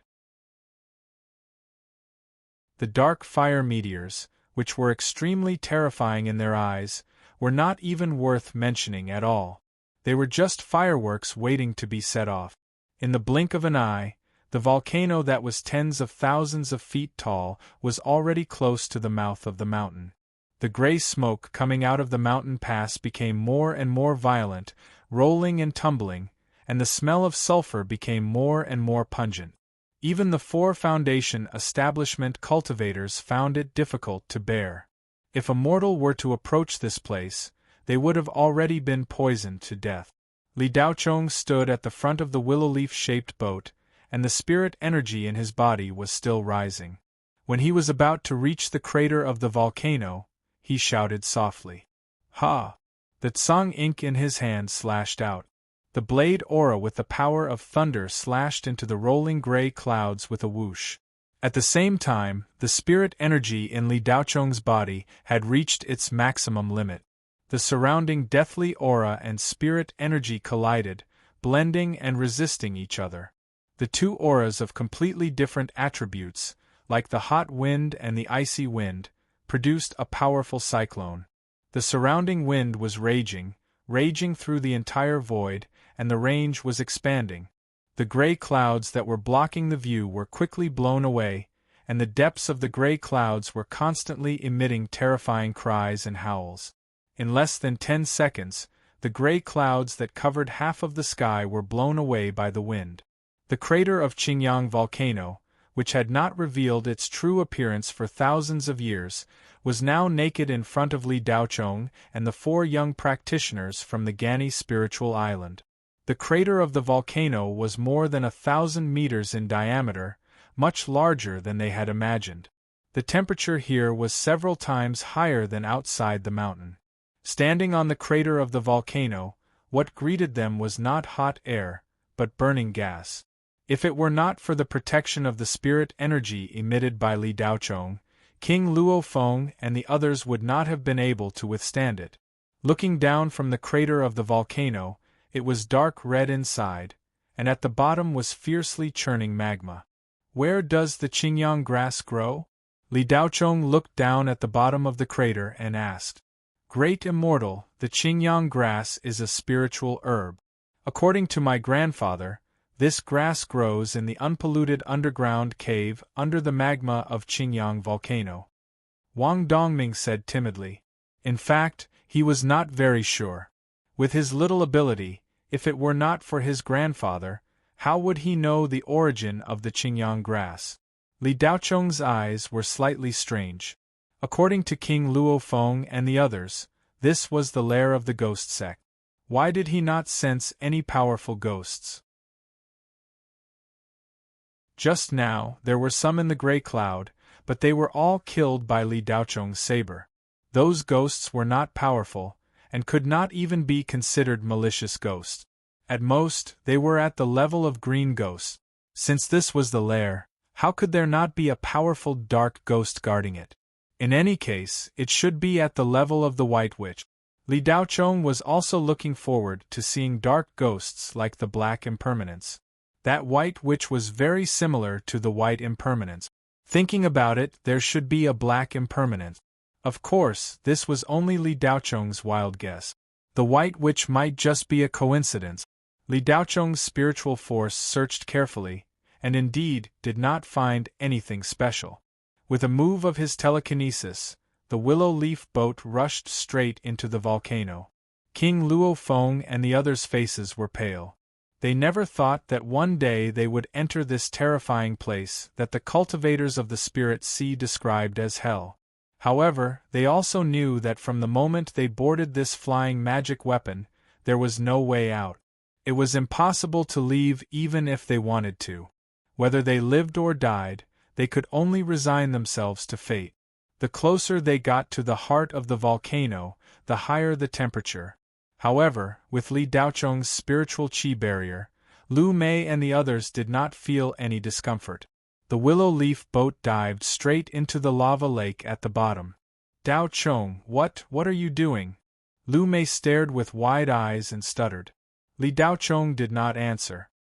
The dark fire meteors, which were extremely terrifying in their eyes, were not even worth mentioning at all. They were just fireworks waiting to be set off. In the blink of an eye, the volcano that was tens of thousands of feet tall was already close to the mouth of the mountain. The gray smoke coming out of the mountain pass became more and more violent, rolling and tumbling, and the smell of sulfur became more and more pungent. Even the 4 foundation establishment cultivators found it difficult to bear. If a mortal were to approach this place, they would have already been poisoned to death. Li Daocheng stood at the front of the willow leaf-shaped boat, and the spirit energy in his body was still rising. When he was about to reach the crater of the volcano, he shouted softly, "Ha!" The Tsang ink in his hand slashed out. The blade aura with the power of thunder slashed into the rolling gray clouds with a whoosh. At the same time, the spirit energy in Li Daocheng's body had reached its maximum limit. The surrounding deathly aura and spirit energy collided, blending and resisting each other. The 2 auras of completely different attributes, like the hot wind and the icy wind, produced a powerful cyclone. The surrounding wind was raging through the entire void, and the range was expanding. The gray clouds that were blocking the view were quickly blown away, and the depths of the gray clouds were constantly emitting terrifying cries and howls. In less than 10 seconds, the gray clouds that covered half of the sky were blown away by the wind. The crater of Qingyang volcano, which had not revealed its true appearance for thousands of years, was now naked in front of Li Daocheng and the 4 young practitioners from the Gani Spiritual Island. The crater of the volcano was more than 1,000 meters in diameter, much larger than they had imagined. The temperature here was several times higher than outside the mountain. Standing on the crater of the volcano, what greeted them was not hot air, but burning gas. If it were not for the protection of the spirit energy emitted by Li Daocheng, King Luo Feng and the others would not have been able to withstand it. Looking down from the crater of the volcano, It was dark red inside, and at the bottom was fiercely churning magma. Where does the Qingyang grass grow? Li Daochong looked down at the bottom of the crater and asked. Great Immortal, the Qingyang grass is a spiritual herb. According to my grandfather, this grass grows in the unpolluted underground cave under the magma of Qingyang volcano. Wang Dongming said timidly. In fact, he was not very sure. With his little ability, if it were not for his grandfather, how would he know the origin of the Qingyang grass? Li Daochong's eyes were slightly strange. According to King Luo Feng and the others, this was the lair of the ghost sect. Why did he not sense any powerful ghosts? Just now, there were some in the gray cloud, but they were all killed by Li Daochong's saber. Those ghosts were not powerful, and could not even be considered malicious ghosts. At most, they were at the level of green ghosts. Since this was the lair, how could there not be a powerful dark ghost guarding it? In any case, it should be at the level of the White Witch. Li Daochong was also looking forward to seeing dark ghosts like the Black Impermanence. That White Witch was very similar to the White Impermanence. Thinking about it, there should be a Black Impermanence. Of course, this was only Li Daochong's wild guess. The White Witch might just be a coincidence. Li Daochong's spiritual force searched carefully, and indeed did not find anything special. With a move of his telekinesis, the willow leaf boat rushed straight into the volcano. King Luo Feng and the others' faces were pale. They never thought that one day they would enter this terrifying place that the cultivators of the Spirit Sea described as hell. However, they also knew that from the moment they boarded this flying magic weapon, there was no way out. It was impossible to leave even if they wanted to. Whether they lived or died, they could only resign themselves to fate. The closer they got to the heart of the volcano, the higher the temperature. However, with Li Daochong's spiritual qi barrier, Lu Mei and the others did not feel any discomfort. The willow leaf boat dived straight into the lava lake at the bottom. Daochong, what are you doing? Lu Mei stared with wide eyes and stuttered. Li Daochong did not answer.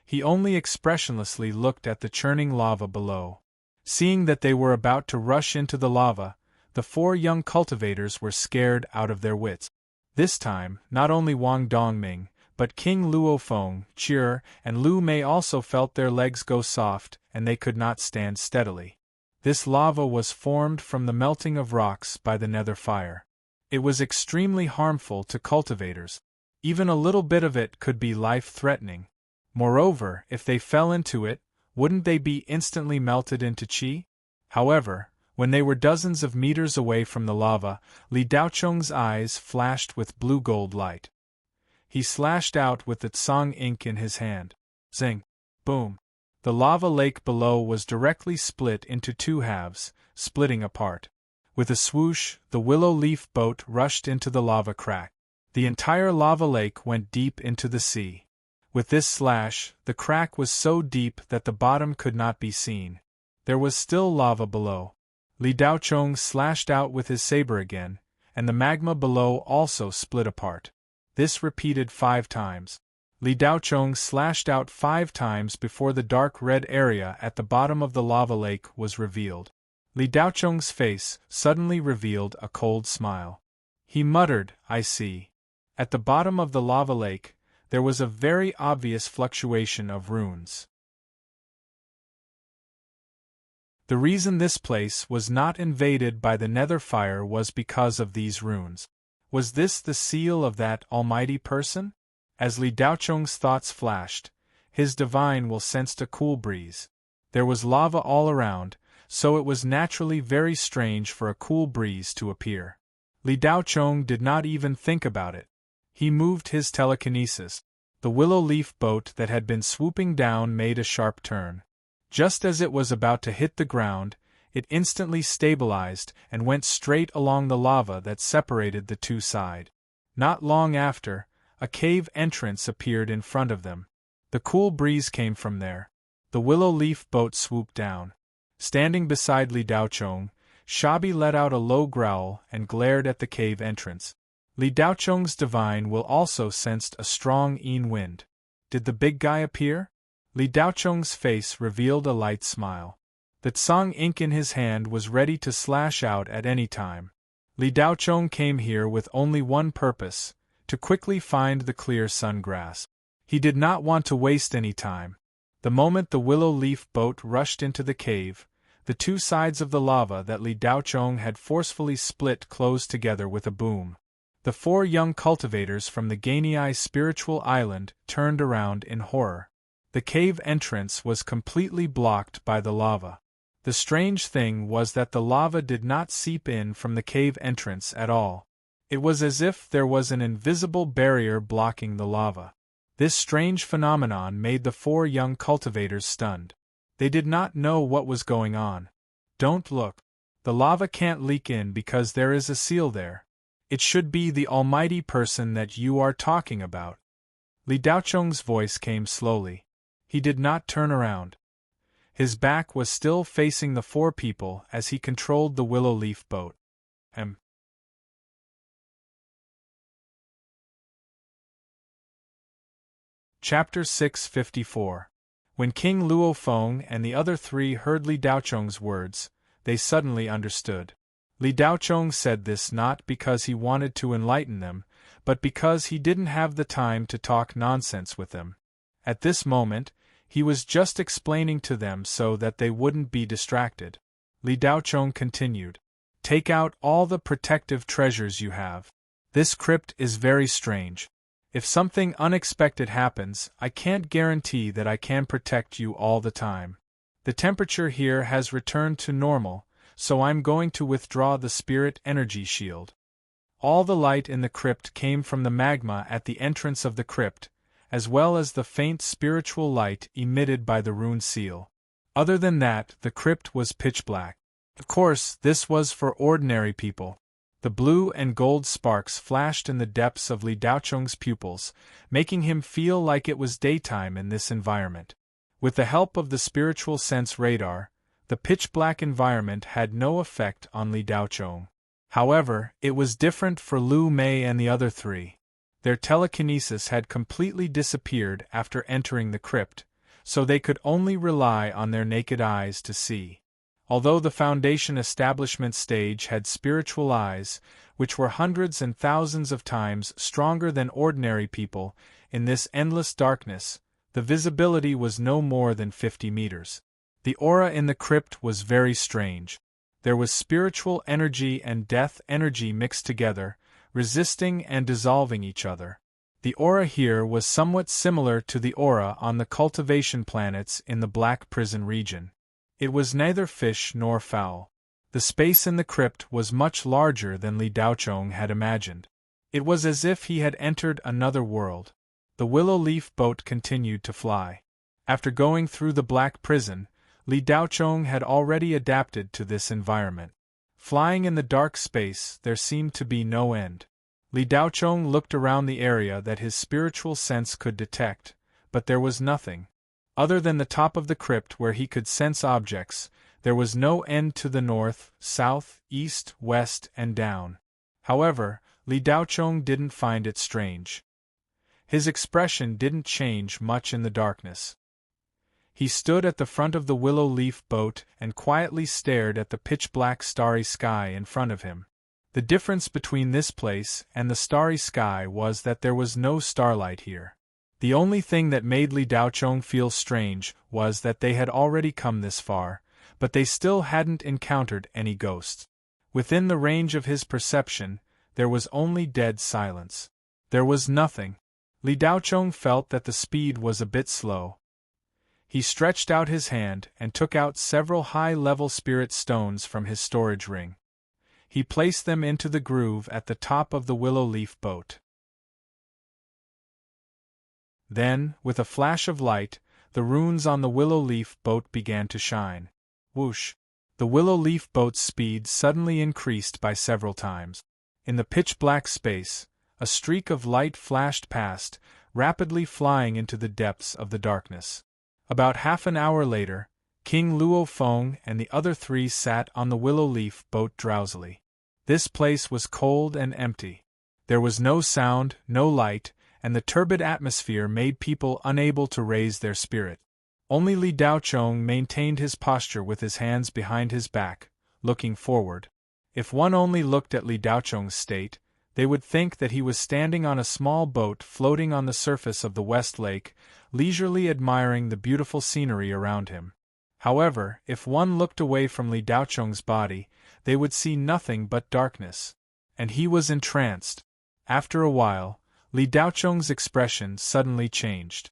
He only expressionlessly looked at the churning lava below. Seeing that they were about to rush into the lava, the four young cultivators were scared out of their wits. This time, not only Wang Dongming, but King Luo Feng, Qir, and Lu Mei also felt their legs go soft, and they could not stand steadily. This lava was formed from the melting of rocks by the nether fire. It was extremely harmful to cultivators. Even a little bit of it could be life-threatening. Moreover, if they fell into it, wouldn't they be instantly melted into qi? However, when they were dozens of meters away from the lava, Li Daochong's eyes flashed with blue-gold light. He slashed out with the Tsang ink in his hand. Zing! Boom! The lava lake below was directly split into two halves, splitting apart. With a swoosh, the willow leaf boat rushed into the lava crack. The entire lava lake went deep into the sea. With this slash, the crack was so deep that the bottom could not be seen. There was still lava below. Li Daochong slashed out with his saber again, and the magma below also split apart. This repeated 5 times. Li Daochong slashed out 5 times before the dark red area at the bottom of the lava lake was revealed. Li Daochong's face suddenly revealed a cold smile. He muttered, "I see." At the bottom of the lava lake, there was a very obvious fluctuation of runes. The reason this place was not invaded by the nether fire was because of these runes. Was this the seal of that almighty person? As Li Daochong's thoughts flashed, his divine will sensed a cool breeze. There was lava all around, so it was naturally very strange for a cool breeze to appear. Li Daochong did not even think about it. He moved his telekinesis. The willow leaf boat that had been swooping down made a sharp turn. Just as it was about to hit the ground, it instantly stabilized and went straight along the lava that separated the two sides. Not long after, a cave entrance appeared in front of them. The cool breeze came from there. The willow leaf boat swooped down. Standing beside Li Daochong, Shabi let out a low growl and glared at the cave entrance. Li Daocheng's divine will also sensed a strong wind. Did the big guy appear? Li Daocheng's face revealed a light smile. The Tsang ink in his hand was ready to slash out at any time. Li Daocheng came here with only one purpose, to quickly find the clear sun grass. He did not want to waste any time. The moment the willow leaf boat rushed into the cave, the two sides of the lava that Li Daocheng had forcefully split closed together with a boom. The four young cultivators from the Gainei spiritual island turned around in horror. The cave entrance was completely blocked by the lava. The strange thing was that the lava did not seep in from the cave entrance at all. It was as if there was an invisible barrier blocking the lava. This strange phenomenon made the four young cultivators stunned. They did not know what was going on. Don't look. The lava can't leak in because there is a seal there. It should be the almighty person that you are talking about. Li Daocheng's voice came slowly. He did not turn around. His back was still facing the four people as he controlled the willow leaf boat. Chapter 654. When King Luo Feng and the other three heard Li Daocheng's words, they suddenly understood. Li Daocheng said this not because he wanted to enlighten them, but because he didn't have the time to talk nonsense with them. At this moment, he was just explaining to them so that they wouldn't be distracted. Li Daocheng continued. Take out all the protective treasures you have. This crypt is very strange. If something unexpected happens, I can't guarantee that I can protect you all the time. The temperature here has returned to normal, so I'm going to withdraw the spirit energy shield. All the light in the crypt came from the magma at the entrance of the crypt, as well as the faint spiritual light emitted by the rune seal. Other than that, the crypt was pitch black. Of course, this was for ordinary people. The blue and gold sparks flashed in the depths of Li Daocheng's pupils, making him feel like it was daytime in this environment. With the help of the spiritual sense radar, the pitch-black environment had no effect on Li Daocheng. However, it was different for Lu Mei and the other three. Their telekinesis had completely disappeared after entering the crypt, so they could only rely on their naked eyes to see. Although the Foundation establishment stage had spiritual eyes, which were hundreds and thousands of times stronger than ordinary people, in this endless darkness, the visibility was no more than 50 meters. The aura in the crypt was very strange. There was spiritual energy and death energy mixed together, resisting and dissolving each other. The aura here was somewhat similar to the aura on the cultivation planets in the Black Prison region. It was neither fish nor fowl. The space in the crypt was much larger than Li Daocheng had imagined. It was as if he had entered another world. The willow leaf boat continued to fly. After going through the Black Prison, Li Daocheng had already adapted to this environment. Flying in the dark space, there seemed to be no end. Li Daocheng looked around the area that his spiritual sense could detect, but there was nothing. Other than the top of the crypt where he could sense objects, there was no end to the north, south, east, west, and down. However, Li Daocheng didn't find it strange. His expression didn't change much in the darkness. He stood at the front of the willow leaf boat and quietly stared at the pitch-black starry sky in front of him. The difference between this place and the starry sky was that there was no starlight here. The only thing that made Li Daocheng feel strange was that they had already come this far, but they still hadn't encountered any ghosts. Within the range of his perception, there was only dead silence. There was nothing. Li Daocheng felt that the speed was a bit slow. He stretched out his hand and took out several high-level spirit stones from his storage ring. He placed them into the groove at the top of the willow leaf boat. Then, with a flash of light, the runes on the willow leaf boat began to shine. Whoosh! The willow leaf boat's speed suddenly increased by several times. In the pitch-black space, a streak of light flashed past, rapidly flying into the depths of the darkness. About half an hour later, King Luo Feng and the other three sat on the willow leaf boat drowsily. This place was cold and empty. There was no sound, no light, and the turbid atmosphere made people unable to raise their spirit. Only Li Daochong maintained his posture with his hands behind his back, looking forward. If one only looked at Li Daochong's state, they would think that he was standing on a small boat floating on the surface of the West Lake, leisurely admiring the beautiful scenery around him. However, if one looked away from Li Daochong's body, they would see nothing but darkness. And he was entranced. After a while, Li Daochong's expression suddenly changed.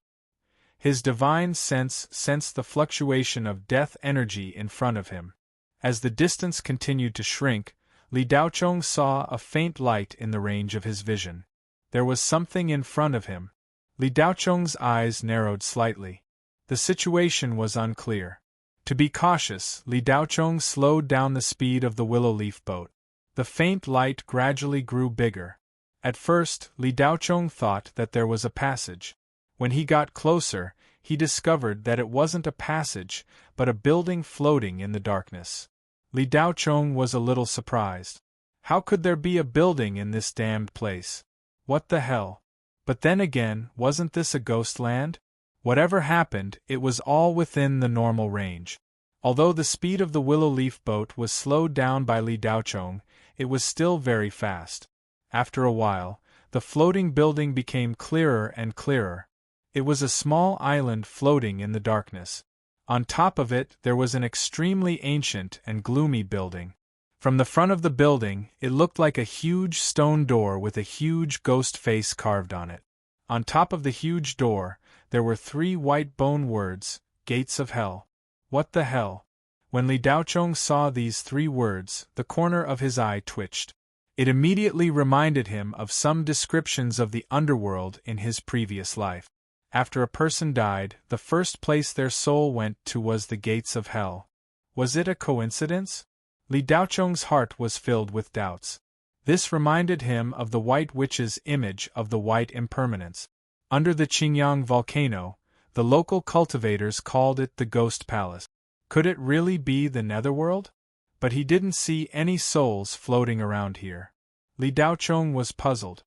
His divine sense sensed the fluctuation of death energy in front of him. As the distance continued to shrink, Li Daochong saw a faint light in the range of his vision. There was something in front of him. Li Daochong's eyes narrowed slightly. The situation was unclear. To be cautious, Li Daochong slowed down the speed of the willow leaf boat. The faint light gradually grew bigger. At first, Li Daochong thought that there was a passage. When he got closer, he discovered that it wasn't a passage, but a building floating in the darkness. Li Daochong was a little surprised. How could there be a building in this damned place? What the hell? But then again, wasn't this a ghost land? Whatever happened, it was all within the normal range. Although the speed of the willow leaf boat was slowed down by Li Daochong, it was still very fast. After a while, the floating building became clearer and clearer. It was a small island floating in the darkness. On top of it there was an extremely ancient and gloomy building. From the front of the building, it looked like a huge stone door with a huge ghost face carved on it. On top of the huge door, there were 3 white bone words, Gates of Hell. What the hell? When Li Daochong saw these 3 words, the corner of his eye twitched. It immediately reminded him of some descriptions of the underworld in his previous life. After a person died, the first place their soul went to was the gates of hell. Was it a coincidence? Li Daochong's heart was filled with doubts. This reminded him of the White Witch's image of the White Impermanence. Under the Qingyang volcano, the local cultivators called it the Ghost Palace. Could it really be the Netherworld? But he didn't see any souls floating around here. Li Daochong was puzzled.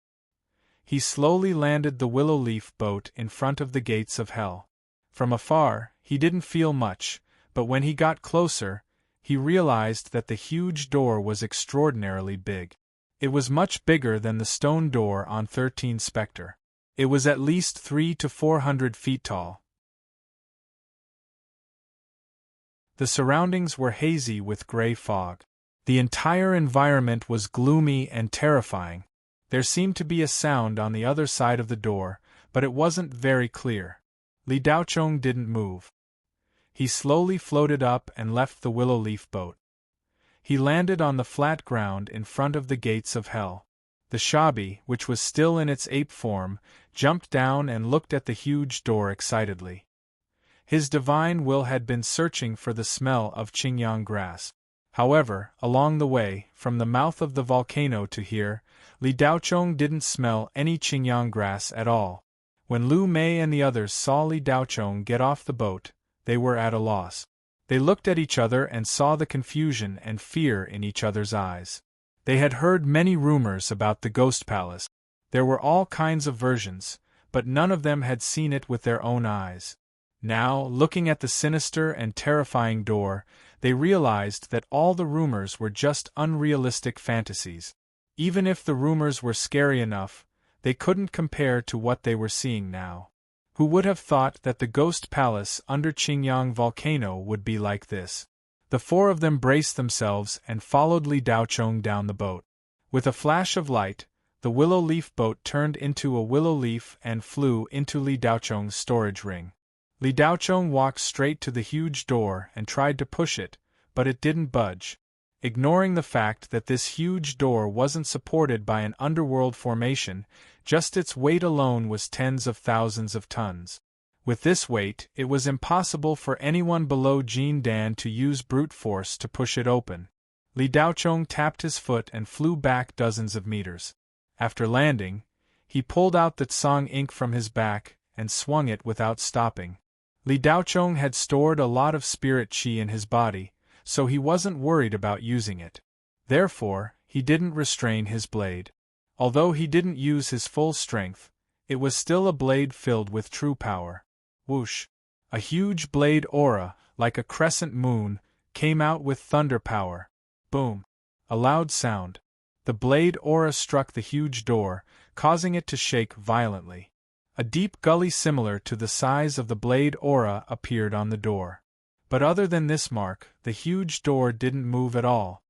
He slowly landed the willow leaf boat in front of the gates of hell. From afar, he didn't feel much, but when he got closer, he realized that the huge door was extraordinarily big. It was much bigger than the stone door on 13 Specter. It was at least 300 to 400 feet tall. The surroundings were hazy with gray fog. The entire environment was gloomy and terrifying. There seemed to be a sound on the other side of the door, but it wasn't very clear. Li Daochong didn't move. He slowly floated up and left the willow leaf boat. He landed on the flat ground in front of the gates of hell. The Shabi, which was still in its ape form, jumped down and looked at the huge door excitedly. His divine will had been searching for the smell of Qingyang grass. However, along the way, from the mouth of the volcano to here, Li Daochong didn't smell any Qingyang grass at all. When Lu Mei and the others saw Li Daochong get off the boat, they were at a loss. They looked at each other and saw the confusion and fear in each other's eyes. They had heard many rumors about the Ghost Palace. There were all kinds of versions, but none of them had seen it with their own eyes. Now, looking at the sinister and terrifying door, they realized that all the rumors were just unrealistic fantasies. Even if the rumors were scary enough, they couldn't compare to what they were seeing now. Who would have thought that the Ghost Palace under Qingyang volcano would be like this? The 4 of them braced themselves and followed Li Daochong down the boat. With a flash of light, the willow leaf boat turned into a willow leaf and flew into Li Daochong's storage ring. Li Daochong walked straight to the huge door and tried to push it, but it didn't budge. Ignoring the fact that this huge door wasn't supported by an underworld formation, just its weight alone was tens of thousands of tons. With this weight, it was impossible for anyone below Jin Dan to use brute force to push it open. Li Daochong tapped his foot and flew back dozens of meters. After landing, he pulled out the Tsang ink from his back and swung it without stopping. Li Daochong had stored a lot of spirit qi in his body, so he wasn't worried about using it. Therefore, he didn't restrain his blade. Although he didn't use his full strength, it was still a blade filled with true power. Whoosh! A huge blade aura, like a crescent moon, came out with thunder power. Boom! A loud sound. The blade aura struck the huge door, causing it to shake violently. A deep gully similar to the size of the blade aura appeared on the door. But other than this mark, the huge door didn't move at all.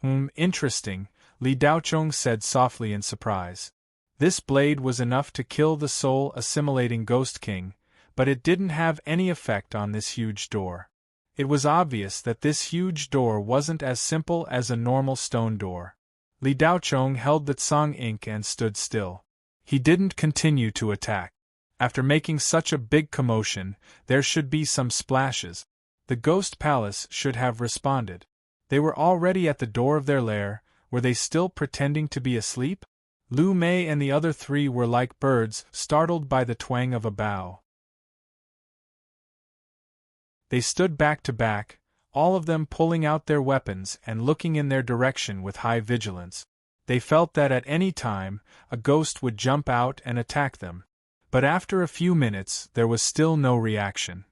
Interesting, Li Daochong said softly in surprise. This blade was enough to kill the soul-assimilating Ghost King, but it didn't have any effect on this huge door. It was obvious that this huge door wasn't as simple as a normal stone door. Li Daochong held the Tsang ink and stood still. He didn't continue to attack. After making such a big commotion, there should be some splashes. The Ghost Palace should have responded. They were already at the door of their lair. Were they still pretending to be asleep? Lu Mei and the other three were like birds startled by the twang of a bow. They stood back to back, all of them pulling out their weapons and looking in their direction with high vigilance. They felt that at any time, a ghost would jump out and attack them. But after a few minutes, there was still no reaction.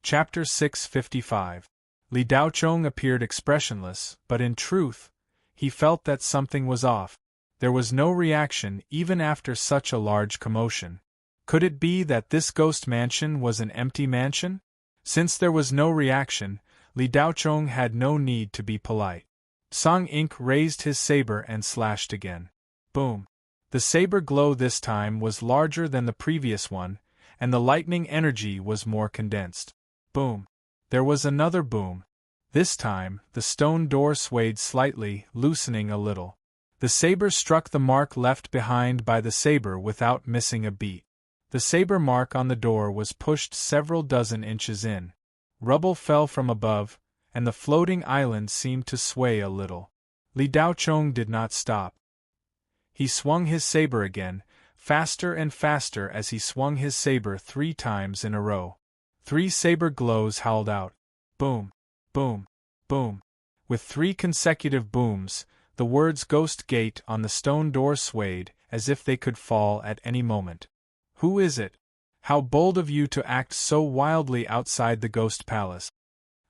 Chapter 655. Li Daochong appeared expressionless, but in truth, he felt that something was off. There was no reaction even after such a large commotion. Could it be that this ghost mansion was an empty mansion? Since there was no reaction, Li Daochong had no need to be polite. Tsang Ink raised his saber and slashed again. Boom! The saber glow this time was larger than the previous one, and the lightning energy was more condensed. Boom! There was another boom. This time, the stone door swayed slightly, loosening a little. The saber struck the mark left behind by the saber without missing a beat. The saber mark on the door was pushed several dozen inches in. Rubble fell from above, and the floating island seemed to sway a little. Li Daochong did not stop. He swung his saber again, faster and faster as he swung his saber 3 times in a row. 3 saber glows howled out. Boom! Boom! Boom! With 3 consecutive booms, the words Ghost Gate on the stone door swayed, as if they could fall at any moment. Who is it? How bold of you to act so wildly outside the Ghost Palace.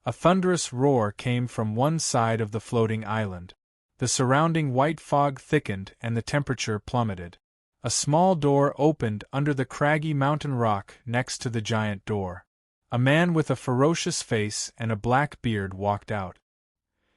A thunderous roar came from one side of the floating island. The surrounding white fog thickened and the temperature plummeted. A small door opened under the craggy mountain rock next to the giant door. A man with a ferocious face and a black beard walked out.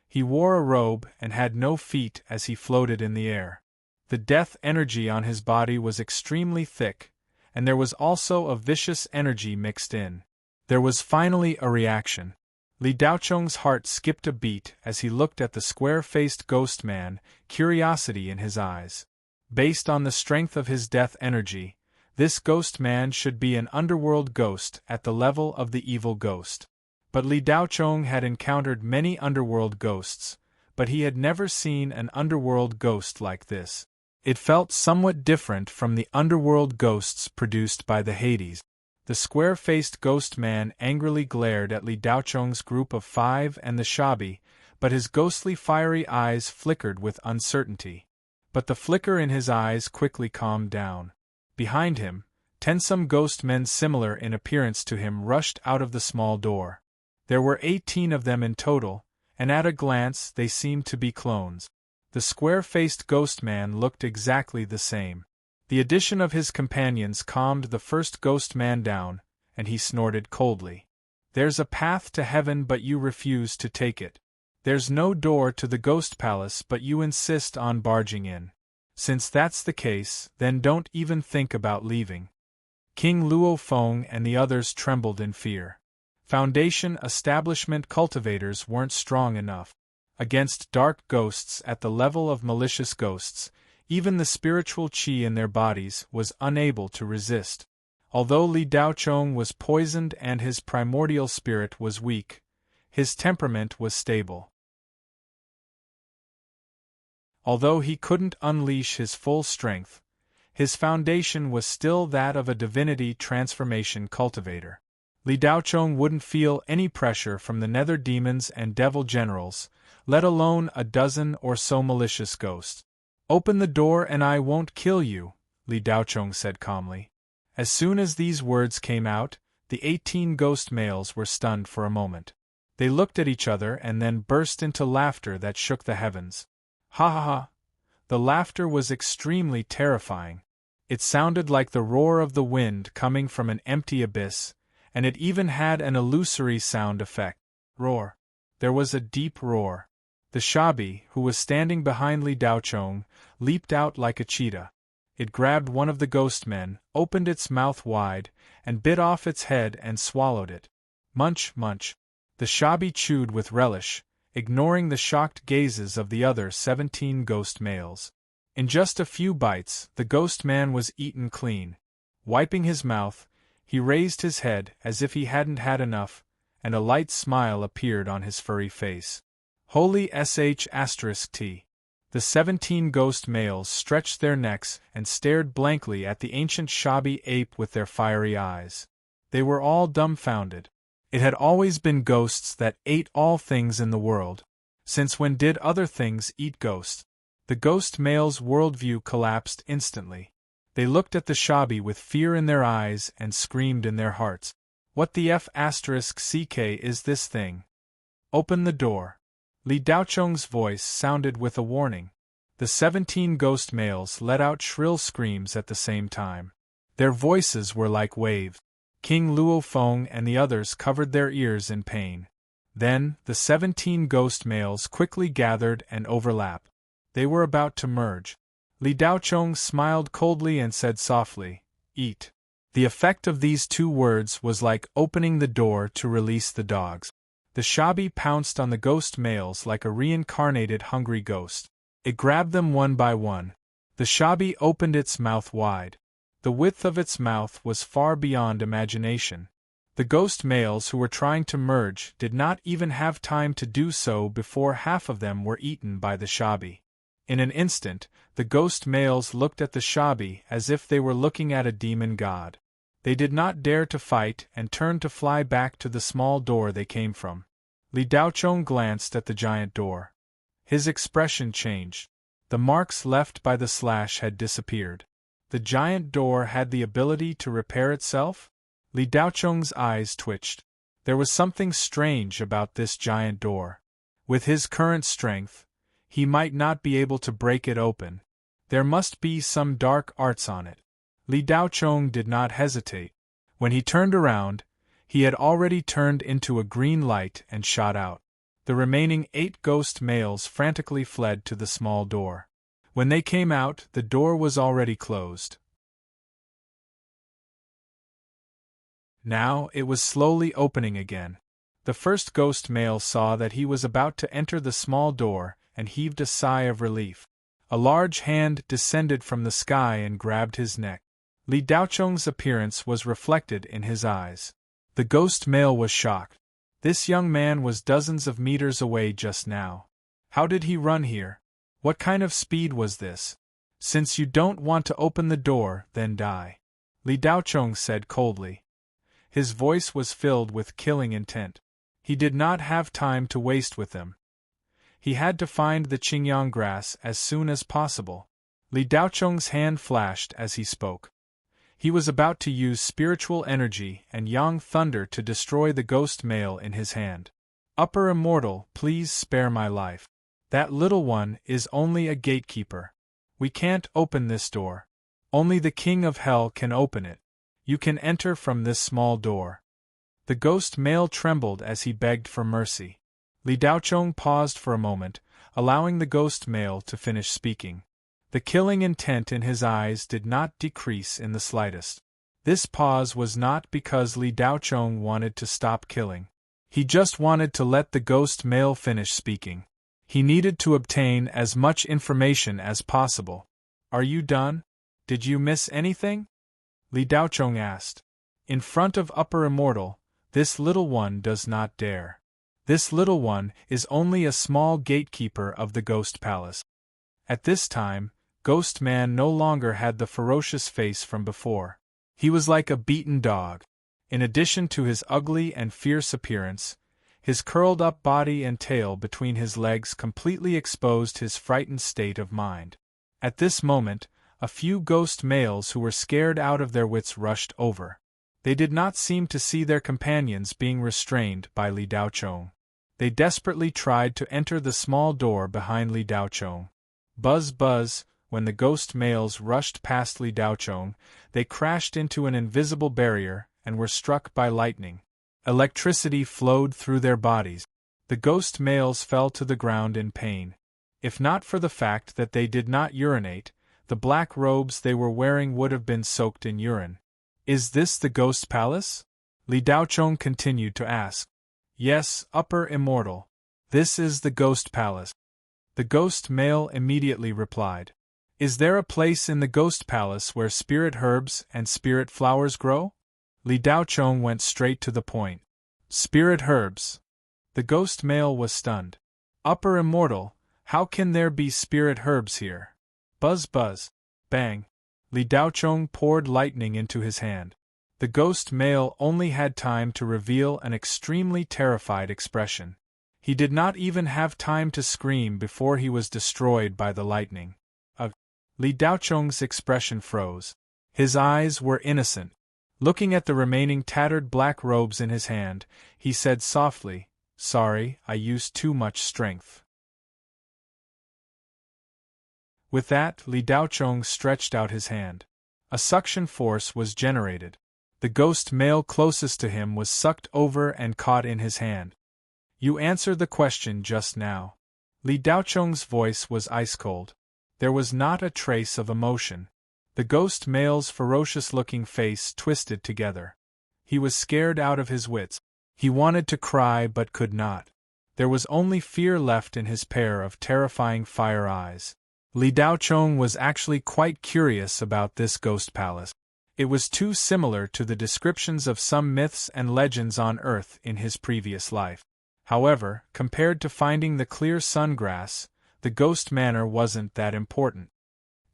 He wore a robe and had no feet as he floated in the air. The death energy on his body was extremely thick, and there was also a vicious energy mixed in. There was finally a reaction. Li Daochong's heart skipped a beat as he looked at the square-faced ghost man, curiosity in his eyes. Based on the strength of his death energy, this ghost man should be an underworld ghost at the level of the evil ghost. But Li Daochong had encountered many underworld ghosts, but he had never seen an underworld ghost like this. It felt somewhat different from the underworld ghosts produced by the Hades. The square-faced ghost man angrily glared at Li Daochong's group of 5 and the Shabi, but his ghostly fiery eyes flickered with uncertainty. But the flicker in his eyes quickly calmed down. Behind him, 10 some ghost men similar in appearance to him rushed out of the small door. There were 18 of them in total, and at a glance they seemed to be clones. The square-faced ghost man looked exactly the same. The addition of his companions calmed the first ghost man down, and he snorted coldly. There's a path to heaven but you refuse to take it. There's no door to the ghost palace but you insist on barging in. Since that's the case, then don't even think about leaving. King Luo Feng and the others trembled in fear. Foundation establishment cultivators weren't strong enough. Against dark ghosts at the level of malicious ghosts, even the spiritual qi in their bodies was unable to resist. Although Li Daochong was poisoned and his primordial spirit was weak, his temperament was stable. Although he couldn't unleash his full strength, his foundation was still that of a divinity transformation cultivator. Li Daochong wouldn't feel any pressure from the nether demons and devil generals, let alone a dozen or so malicious ghosts. "Open the door and I won't kill you," Li Daochong said calmly. As soon as these words came out, the 18 ghost males were stunned for a moment. They looked at each other and then burst into laughter that shook the heavens. Ha ha ha! The laughter was extremely terrifying. It sounded like the roar of the wind coming from an empty abyss, and it even had an illusory sound effect. Roar. There was a deep roar. The Shabi, who was standing behind Li Daochong, leaped out like a cheetah. It grabbed one of the ghost men, opened its mouth wide, and bit off its head and swallowed it. Munch, munch. The Shabi chewed with relish, ignoring the shocked gazes of the other 17 ghost males. In just a few bites, the ghost man was eaten clean. Wiping his mouth, he raised his head as if he hadn't had enough, and a light smile appeared on his furry face. Holy sh*t. The 17 ghost males stretched their necks and stared blankly at the ancient Shabi ape with their fiery eyes. They were all dumbfounded. It had always been ghosts that ate all things in the world. Since when did other things eat ghosts? The ghost males' worldview collapsed instantly. They looked at the Shabi with fear in their eyes and screamed in their hearts. What the f***ck is this thing? Open the door. Li Daochong's voice sounded with a warning. The 17 ghost males let out shrill screams at the same time. Their voices were like waves. King Luo Feng and the others covered their ears in pain. Then, the 17 ghost males quickly gathered and overlapped. They were about to merge. Li Daochong smiled coldly and said softly, "Eat." The effect of these two words was like opening the door to release the dogs. The Shabi pounced on the ghost males like a reincarnated hungry ghost. It grabbed them one by one. The Shabi opened its mouth wide. The width of its mouth was far beyond imagination. The ghost males who were trying to merge did not even have time to do so before half of them were eaten by the Shabi. In an instant, the ghost males looked at the Shabi as if they were looking at a demon god. They did not dare to fight and turned to fly back to the small door they came from. Li Daochong glanced at the giant door. His expression changed. The marks left by the slash had disappeared. The giant door had the ability to repair itself? Li Daochong's eyes twitched. There was something strange about this giant door. With his current strength, he might not be able to break it open. There must be some dark arts on it. Li Daochong did not hesitate. When he turned around, he had already turned into a green light and shot out. The remaining 8 ghost males frantically fled to the small door. When they came out, the door was already closed. Now it was slowly opening again. The first ghost male saw that he was about to enter the small door and heaved a sigh of relief. A large hand descended from the sky and grabbed his neck. Li Daochong's appearance was reflected in his eyes. The ghost male was shocked. This young man was dozens of meters away just now. How did he run here? What kind of speed was this? Since you don't want to open the door, then die. Li Daochong said coldly. His voice was filled with killing intent. He did not have time to waste with them. He had to find the Qingyang grass as soon as possible. Li Daochong's hand flashed as he spoke. He was about to use spiritual energy and yang thunder to destroy the ghost male in his hand. Upper Immortal, please spare my life. That little one is only a gatekeeper. We can't open this door. Only the King of Hell can open it. You can enter from this small door. The ghost male trembled as he begged for mercy. Li Daochong paused for a moment, allowing the ghost male to finish speaking. The killing intent in his eyes did not decrease in the slightest. This pause was not because Li Daochong wanted to stop killing. He just wanted to let the ghost male finish speaking. He needed to obtain as much information as possible. Are you done? Did you miss anything? Li Daochong asked. In front of Upper Immortal, this little one does not dare. This little one is only a small gatekeeper of the Ghost Palace. At this time, Ghost Man no longer had the ferocious face from before. He was like a beaten dog. In addition to his ugly and fierce appearance, his curled-up body and tail between his legs completely exposed his frightened state of mind. At this moment, a few ghost males who were scared out of their wits rushed over. They did not seem to see their companions being restrained by Li Daochong. They desperately tried to enter the small door behind Li Daochong. Buzz buzz, when the ghost males rushed past Li Daochong, they crashed into an invisible barrier and were struck by lightning. Electricity flowed through their bodies. The ghost males fell to the ground in pain. If not for the fact that they did not urinate, the black robes they were wearing would have been soaked in urine. Is this the ghost palace? Li Daochong continued to ask. Yes, Upper Immortal. This is the ghost palace. The ghost male immediately replied. Is there a place in the ghost palace where spirit herbs and spirit flowers grow? Li Daochong went straight to the point. Spirit herbs. The ghost male was stunned. Upper Immortal, how can there be spirit herbs here? Buzz buzz. Bang. Li Daochong poured lightning into his hand. The ghost male only had time to reveal an extremely terrified expression. He did not even have time to scream before he was destroyed by the lightning. Li Daochong's expression froze. His eyes were innocent. Looking at the remaining tattered black robes in his hand, he said softly, Sorry, I used too much strength. With that, Li Daochong stretched out his hand. A suction force was generated. The ghost male closest to him was sucked over and caught in his hand. You answered the question just now. Li Daochong's voice was ice-cold. There was not a trace of emotion. The ghost male's ferocious-looking face twisted together. He was scared out of his wits. He wanted to cry but could not. There was only fear left in his pair of terrifying fire eyes. Li Daochong was actually quite curious about this ghost palace. It was too similar to the descriptions of some myths and legends on Earth in his previous life. However, compared to finding the clear sungrass, the ghost manor wasn't that important.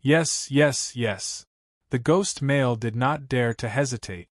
Yes, yes, yes. The ghost male did not dare to hesitate.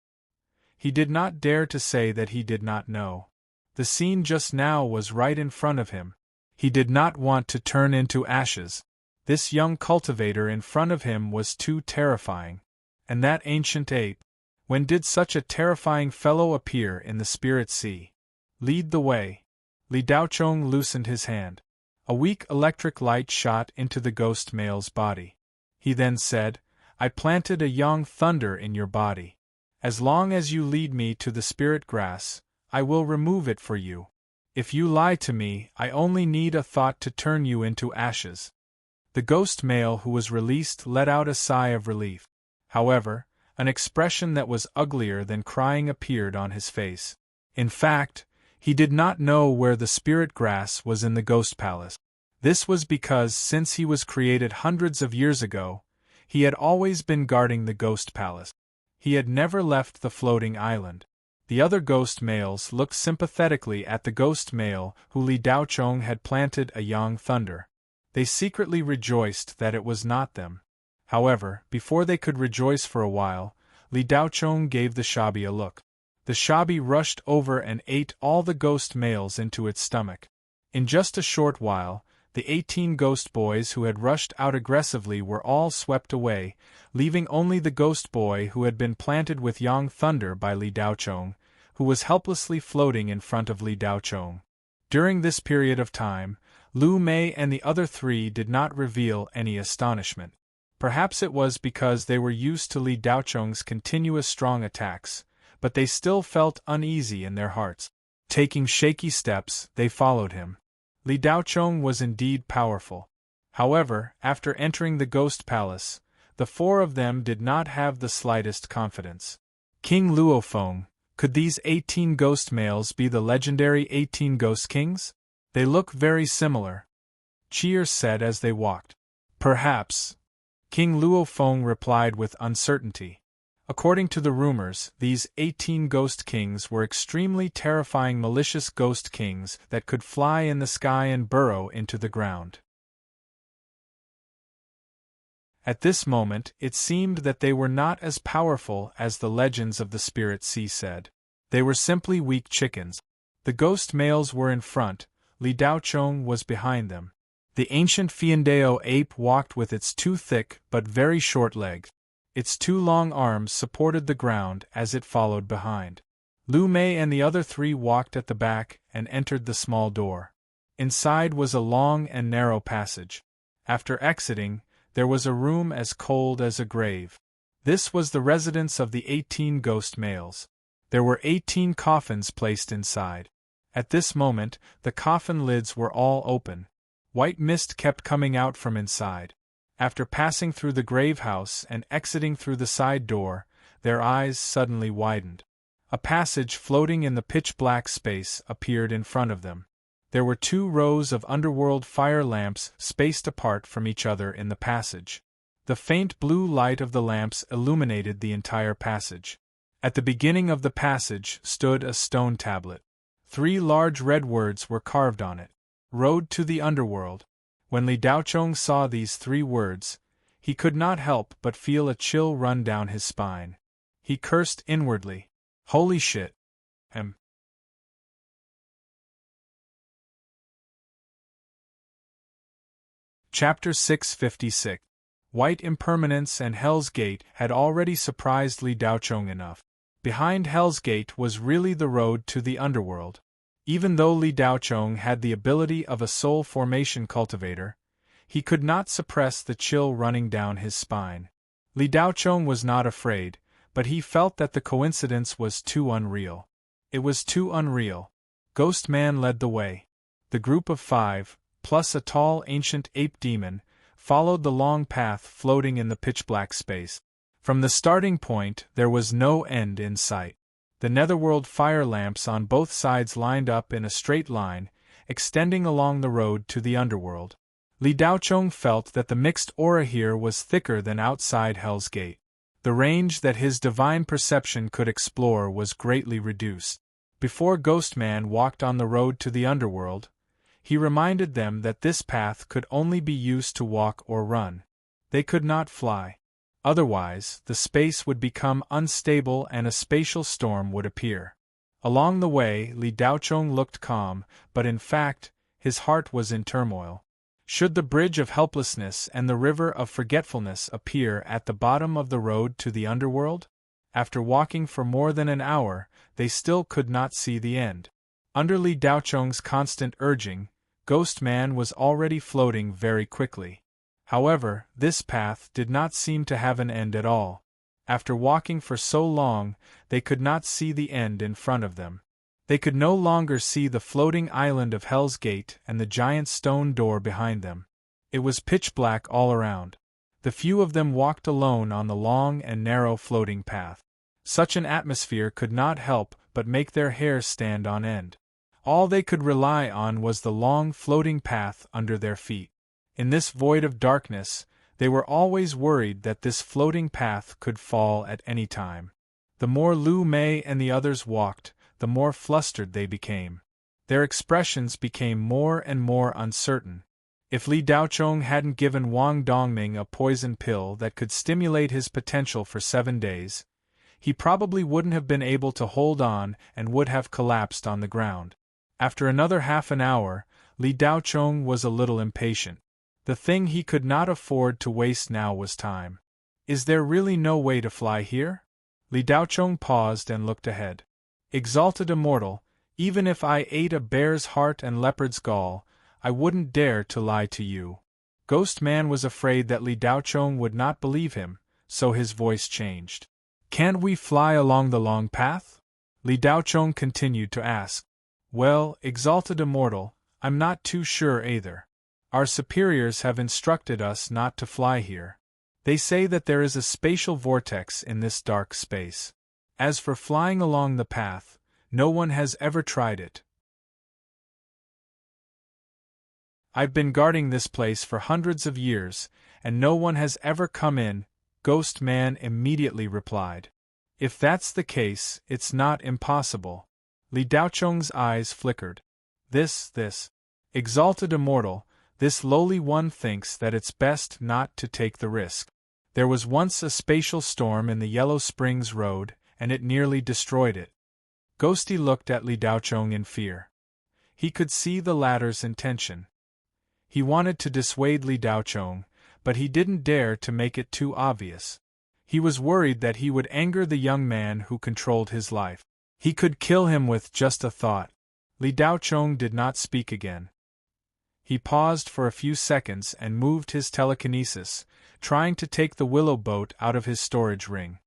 He did not dare to say that he did not know. The scene just now was right in front of him. He did not want to turn into ashes. This young cultivator in front of him was too terrifying. And that ancient ape. When did such a terrifying fellow appear in the spirit sea? Lead the way. Li Daochong loosened his hand. A weak electric light shot into the ghost male's body. He then said, I planted a young thunder in your body. As long as you lead me to the spirit grass, I will remove it for you. If you lie to me, I only need a thought to turn you into ashes. The ghost male who was released let out a sigh of relief. However, an expression that was uglier than crying appeared on his face. In fact, he did not know where the spirit grass was in the ghost palace. This was because since he was created hundreds of years ago, he had always been guarding the ghost palace. He had never left the floating island. The other ghost males looked sympathetically at the ghost male who Li Daochong had planted a young thunder. They secretly rejoiced that it was not them. However, before they could rejoice for a while, Li Daochong gave the shabby a look. The shabby rushed over and ate all the ghost males into its stomach. In just a short while, the 18 ghost boys who had rushed out aggressively were all swept away, leaving only the ghost boy who had been planted with Yang Thunder by Li Daochong, who was helplessly floating in front of Li Daochong. During this period of time, Lu Mei and the other three did not reveal any astonishment. Perhaps it was because they were used to Li Daochong's continuous strong attacks, but they still felt uneasy in their hearts. Taking shaky steps, they followed him. Li Daochong was indeed powerful. However, after entering the ghost palace, the four of them did not have the slightest confidence. King Luofeng, could these 18 ghost males be the legendary 18 ghost kings? They look very similar. Cheers said as they walked. Perhaps. King Luofeng replied with uncertainty. According to the rumors, these 18 ghost kings were extremely terrifying malicious ghost kings that could fly in the sky and burrow into the ground. At this moment, it seemed that they were not as powerful as the legends of the Spirit Sea said. They were simply weak chickens. The ghost males were in front, Li Daochong was behind them. The ancient Fiendeo ape walked with its 2 thick but very short legs. Its 2 long arms supported the ground as it followed behind. Lu Mei and the other 3 walked at the back and entered the small door. Inside was a long and narrow passage. After exiting, there was a room as cold as a grave. This was the residence of the 18 ghost males. There were 18 coffins placed inside. At this moment, the coffin lids were all open. White mist kept coming out from inside. After passing through the grave house and exiting through the side door, their eyes suddenly widened. A passage floating in the pitch-black space appeared in front of them. There were 2 rows of underworld fire lamps spaced apart from each other in the passage. The faint blue light of the lamps illuminated the entire passage. At the beginning of the passage stood a stone tablet. 3 large red words were carved on it. Road to the Underworld. When Li Daochong saw these 3 words, he could not help but feel a chill run down his spine. He cursed inwardly. Holy shit. Chapter 656. White Impermanence and Hell's Gate had already surprised Li Daochong enough. Behind Hell's Gate was really the road to the Underworld. Even though Li Daochong had the ability of a soul formation cultivator, he could not suppress the chill running down his spine. Li Daochong was not afraid, but he felt that the coincidence was too unreal. It was too unreal. Ghost Man led the way. The group of 5, plus a tall ancient ape demon, followed the long path floating in the pitch-black space. From the starting point, there was no end in sight. The netherworld fire lamps on both sides lined up in a straight line, extending along the road to the underworld. Li Daochong felt that the mixed aura here was thicker than outside Hell's Gate. The range that his divine perception could explore was greatly reduced. Before Ghostman walked on the road to the underworld, he reminded them that this path could only be used to walk or run. They could not fly. Otherwise, the space would become unstable and a spatial storm would appear. Along the way, Li Daochong looked calm, but in fact, his heart was in turmoil. Should the bridge of helplessness and the river of forgetfulness appear at the bottom of the road to the underworld? After walking for more than an hour, they still could not see the end. Under Li Daochong's constant urging, Ghost Man was already floating very quickly. However, this path did not seem to have an end at all. After walking for so long, they could not see the end in front of them. They could no longer see the floating island of Hell's Gate and the giant stone door behind them. It was pitch black all around. The few of them walked alone on the long and narrow floating path. Such an atmosphere could not help but make their hair stand on end. All they could rely on was the long floating path under their feet. In this void of darkness, they were always worried that this floating path could fall at any time. The more Lu Mei and the others walked, the more flustered they became. Their expressions became more and more uncertain. If Li Daochong hadn't given Wang Dongming a poison pill that could stimulate his potential for 7 days, he probably wouldn't have been able to hold on and would have collapsed on the ground. After another half an hour, Li Daochong was a little impatient. The thing he could not afford to waste now was time. Is there really no way to fly here? Li Daochong paused and looked ahead. Exalted Immortal, even if I ate a bear's heart and leopard's gall, I wouldn't dare to lie to you. Ghost Man was afraid that Li Daochong would not believe him, so his voice changed. Can't we fly along the long path? Li Daochong continued to ask. Well, Exalted Immortal, I'm not too sure either. Our superiors have instructed us not to fly here. They say that there is a spatial vortex in this dark space. As for flying along the path, no one has ever tried it. I've been guarding this place for hundreds of years, and no one has ever come in, Ghost Man immediately replied. If that's the case, it's not impossible. Li Daochong's eyes flickered. This, Exalted Immortal, this lowly one thinks that it's best not to take the risk. There was once a spatial storm in the Yellow Springs Road, and it nearly destroyed it. Ghosty looked at Li Daochong in fear. He could see the latter's intention. He wanted to dissuade Li Daochong, but he didn't dare to make it too obvious. He was worried that he would anger the young man who controlled his life. He could kill him with just a thought. Li Daochong did not speak again. He paused for a few seconds and moved his telekinesis, trying to take the willow boat out of his storage ring.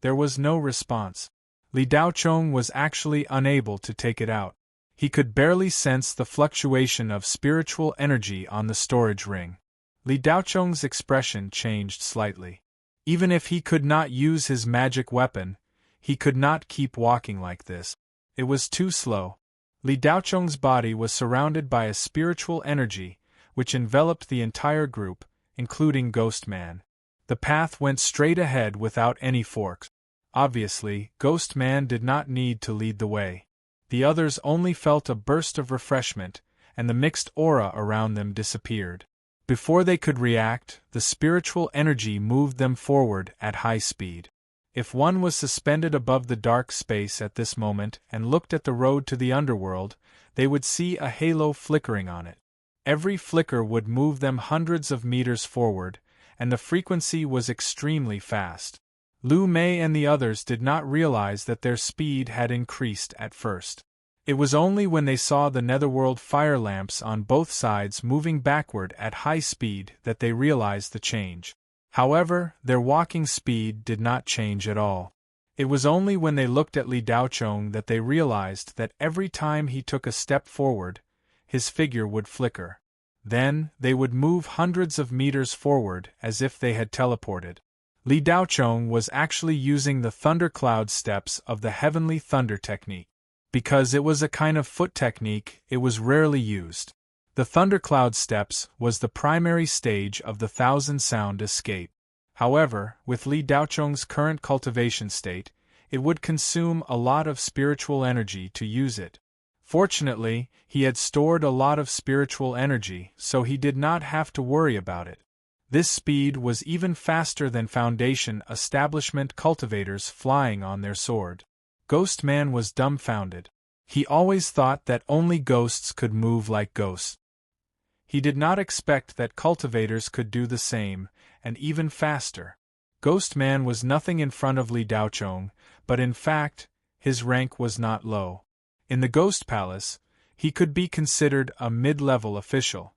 There was no response. Li Daochong was actually unable to take it out. He could barely sense the fluctuation of spiritual energy on the storage ring. Li Daochong's expression changed slightly. Even if he could not use his magic weapon, he could not keep walking like this. It was too slow. Li Daochong's body was surrounded by a spiritual energy, which enveloped the entire group, including Ghost Man. The path went straight ahead without any forks. Obviously, Ghost Man did not need to lead the way. The others only felt a burst of refreshment, and the mixed aura around them disappeared. Before they could react, the spiritual energy moved them forward at high speed. If one was suspended above the dark space at this moment and looked at the road to the underworld, they would see a halo flickering on it. Every flicker would move them hundreds of meters forward, and the frequency was extremely fast. Lu Mei and the others did not realize that their speed had increased at first. It was only when they saw the netherworld fire lamps on both sides moving backward at high speed that they realized the change. However, their walking speed did not change at all. It was only when they looked at Li Daochong that they realized that every time he took a step forward, his figure would flicker. Then, they would move hundreds of meters forward as if they had teleported. Li Daochong was actually using the thundercloud steps of the heavenly thunder technique. Because it was a kind of foot technique, it was rarely used. The thundercloud steps was the primary stage of the thousand sound escape. However, with Li Daochong's current cultivation state, it would consume a lot of spiritual energy to use it. Fortunately, he had stored a lot of spiritual energy, so he did not have to worry about it. This speed was even faster than Foundation establishment cultivators flying on their sword. Ghost Man was dumbfounded. He always thought that only ghosts could move like ghosts. He did not expect that cultivators could do the same, and even faster. Ghost Man was nothing in front of Li Daochong, but in fact, his rank was not low. In the Ghost Palace, he could be considered a mid-level official.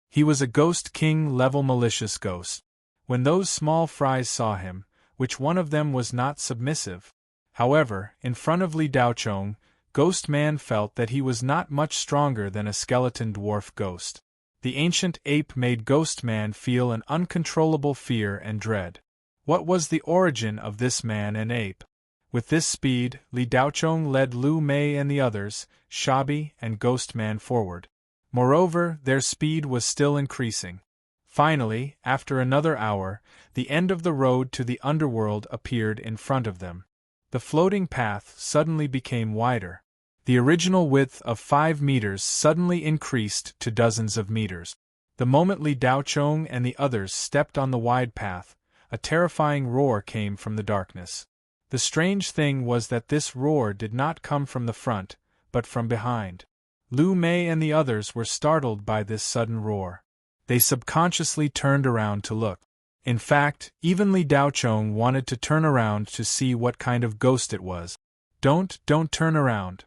He was a Ghost King-level malicious ghost. When those small fries saw him, which one of them was not submissive? However, in front of Li Daochong, Ghost Man felt that he was not much stronger than a skeleton dwarf ghost. The ancient ape made Ghost Man feel an uncontrollable fear and dread. What was the origin of this man and ape? With this speed, Li Daochong led Lu Mei and the others, Shabi and Ghost Man forward. Moreover, their speed was still increasing. Finally, after another hour, the end of the road to the underworld appeared in front of them. The floating path suddenly became wider. The original width of 5 meters suddenly increased to dozens of meters. The moment Li Daochong and the others stepped on the wide path, a terrifying roar came from the darkness. The strange thing was that this roar did not come from the front, but from behind. Lu Mei and the others were startled by this sudden roar. They subconsciously turned around to look. In fact, even Li Daochong wanted to turn around to see what kind of ghost it was. Don't turn around.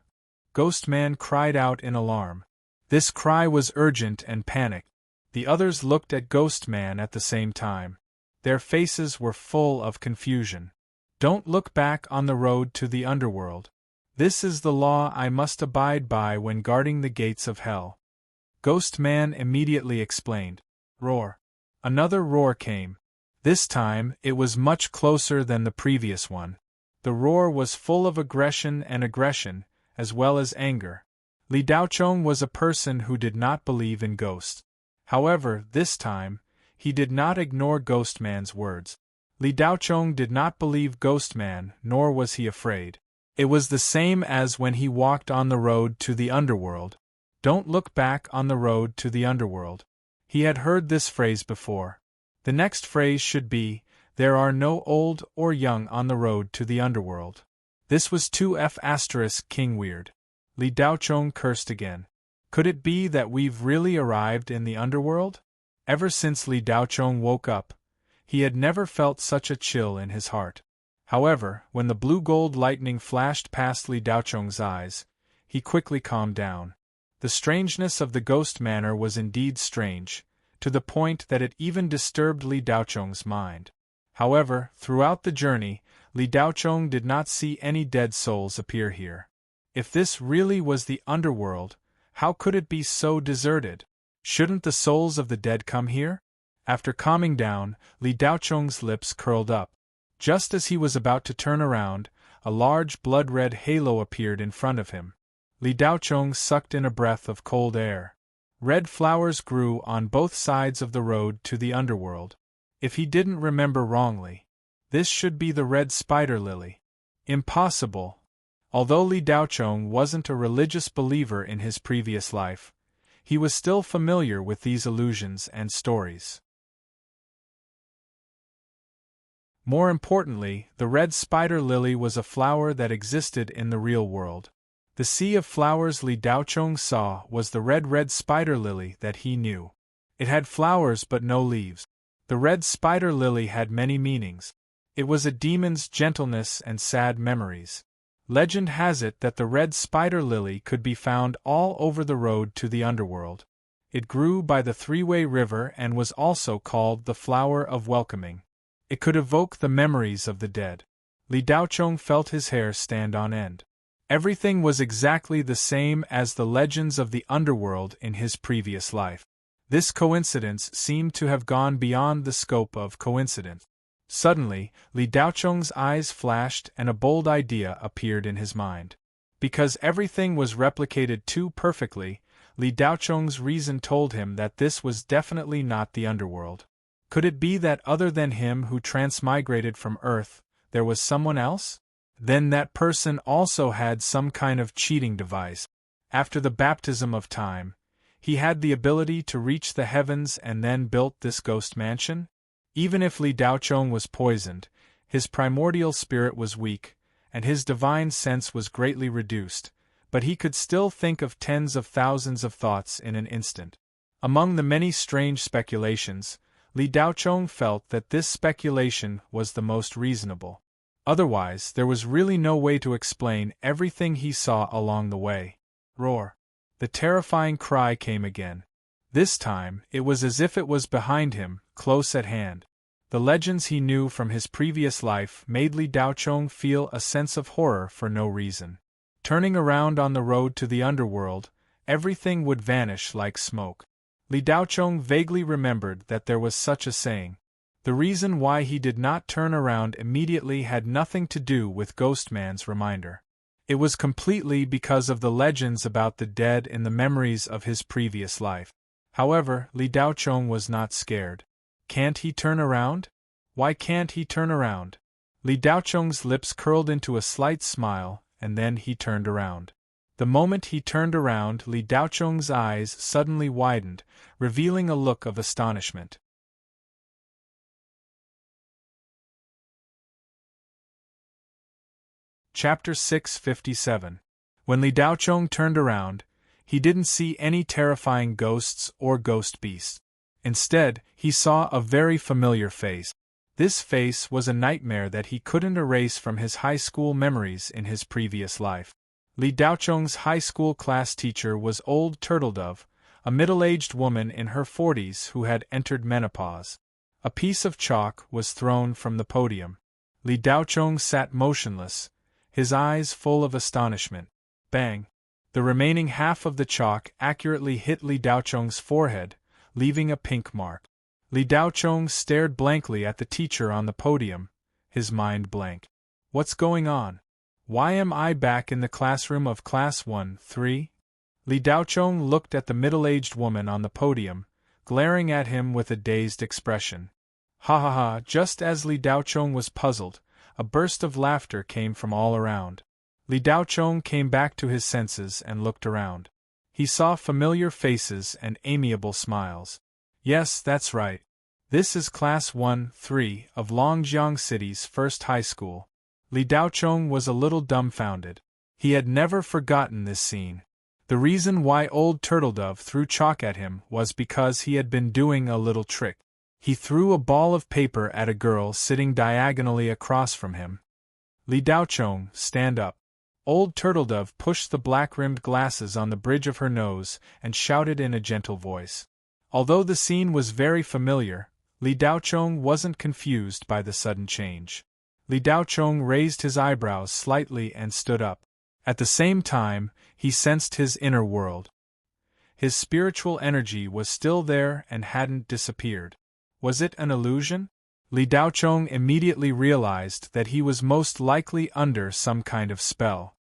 Ghost Man cried out in alarm. This cry was urgent and panicked. The others looked at Ghost Man at the same time. Their faces were full of confusion. Don't look back on the road to the underworld. This is the law I must abide by when guarding the gates of hell. Ghost Man immediately explained. Roar. Another roar came. This time, it was much closer than the previous one. The roar was full of aggression, as well as anger. Li Daochong was a person who did not believe in ghosts. However, this time, he did not ignore Ghost Man's words. Li Daochong did not believe Ghost Man, nor was he afraid. It was the same as when he walked on the road to the underworld. Don't look back on the road to the underworld. He had heard this phrase before. The next phrase should be, There are no old or young on the road to the underworld. This was 2F** King Weird. Li Daochong cursed again. Could it be that we've really arrived in the underworld? Ever since Li Daochong woke up, he had never felt such a chill in his heart. However, when the blue-gold lightning flashed past Li Daochong's eyes, he quickly calmed down. The strangeness of the ghost manor was indeed strange, to the point that it even disturbed Li Daochong's mind. However, throughout the journey, Li Daochong did not see any dead souls appear here. If this really was the underworld, how could it be so deserted? Shouldn't the souls of the dead come here? After calming down, Li Daochong's lips curled up. Just as he was about to turn around, a large blood-red halo appeared in front of him. Li Daochong sucked in a breath of cold air. Red flowers grew on both sides of the road to the underworld. If he didn't remember wrongly, this should be the red spider lily. Impossible! Although Li Daochong wasn't a religious believer in his previous life, he was still familiar with these illusions and stories. More importantly, the red spider lily was a flower that existed in the real world. The sea of flowers Li Daochong saw was the red spider lily that he knew. It had flowers but no leaves. The red spider lily had many meanings. It was a demon's gentleness and sad memories. Legend has it that the red spider lily could be found all over the road to the underworld. It grew by the three-way river and was also called the flower of welcoming. It could evoke the memories of the dead. Li Daochong felt his hair stand on end. Everything was exactly the same as the legends of the underworld in his previous life. This coincidence seemed to have gone beyond the scope of coincidence. Suddenly, Li Daochong's eyes flashed and a bold idea appeared in his mind. Because everything was replicated too perfectly, Li Daochong's reason told him that this was definitely not the underworld. Could it be that other than him who transmigrated from Earth, there was someone else? Then that person also had some kind of cheating device. After the baptism of time, he had the ability to reach the heavens and then built this ghost mansion? Even if Li Daochong was poisoned, his primordial spirit was weak, and his divine sense was greatly reduced, but he could still think of tens of thousands of thoughts in an instant. Among the many strange speculations, Li Daochong felt that this speculation was the most reasonable. Otherwise, there was really no way to explain everything he saw along the way. Roar! The terrifying cry came again. This time, it was as if it was behind him, close at hand. The legends he knew from his previous life made Li Daochong feel a sense of horror for no reason. Turning around on the road to the underworld, everything would vanish like smoke. Li Daochong vaguely remembered that there was such a saying. The reason why he did not turn around immediately had nothing to do with Ghostman's reminder. It was completely because of the legends about the dead in the memories of his previous life. However, Li Daochong was not scared. Can't he turn around? Why can't he turn around? Li Daochong's lips curled into a slight smile, and then he turned around. The moment he turned around, Li Daochong's eyes suddenly widened, revealing a look of astonishment. Chapter 657. When Li Daochong turned around, he didn't see any terrifying ghosts or ghost beasts. Instead, he saw a very familiar face. This face was a nightmare that he couldn't erase from his high school memories in his previous life. Li Daochong's high school class teacher was Old Turtledove, a middle-aged woman in her 40s who had entered menopause. A piece of chalk was thrown from the podium. Li Daochong sat motionless, his eyes full of astonishment. Bang! The remaining half of the chalk accurately hit Li Daochong's forehead, leaving a pink mark. Li Daochong stared blankly at the teacher on the podium, his mind blank. What's going on? Why am I back in the classroom of Class 1-3? Li Daochong looked at the middle-aged woman on the podium, glaring at him with a dazed expression. Ha ha ha! Just as Li Daochong was puzzled, a burst of laughter came from all around. Li Daochong came back to his senses and looked around. He saw familiar faces and amiable smiles. Yes, that's right. This is Class 1-3 of Longjiang City's first high school. Li Daochong was a little dumbfounded. He had never forgotten this scene. The reason why old Turtledove threw chalk at him was because he had been doing a little trick. He threw a ball of paper at a girl sitting diagonally across from him. Li Daochong, stand up. Old Turtledove pushed the black-rimmed glasses on the bridge of her nose and shouted in a gentle voice. Although the scene was very familiar, Li Daochong wasn't confused by the sudden change. Li Daochong raised his eyebrows slightly and stood up. At the same time, he sensed his inner world. His spiritual energy was still there and hadn't disappeared. Was it an illusion? Li Daochong immediately realized that he was most likely under some kind of spell.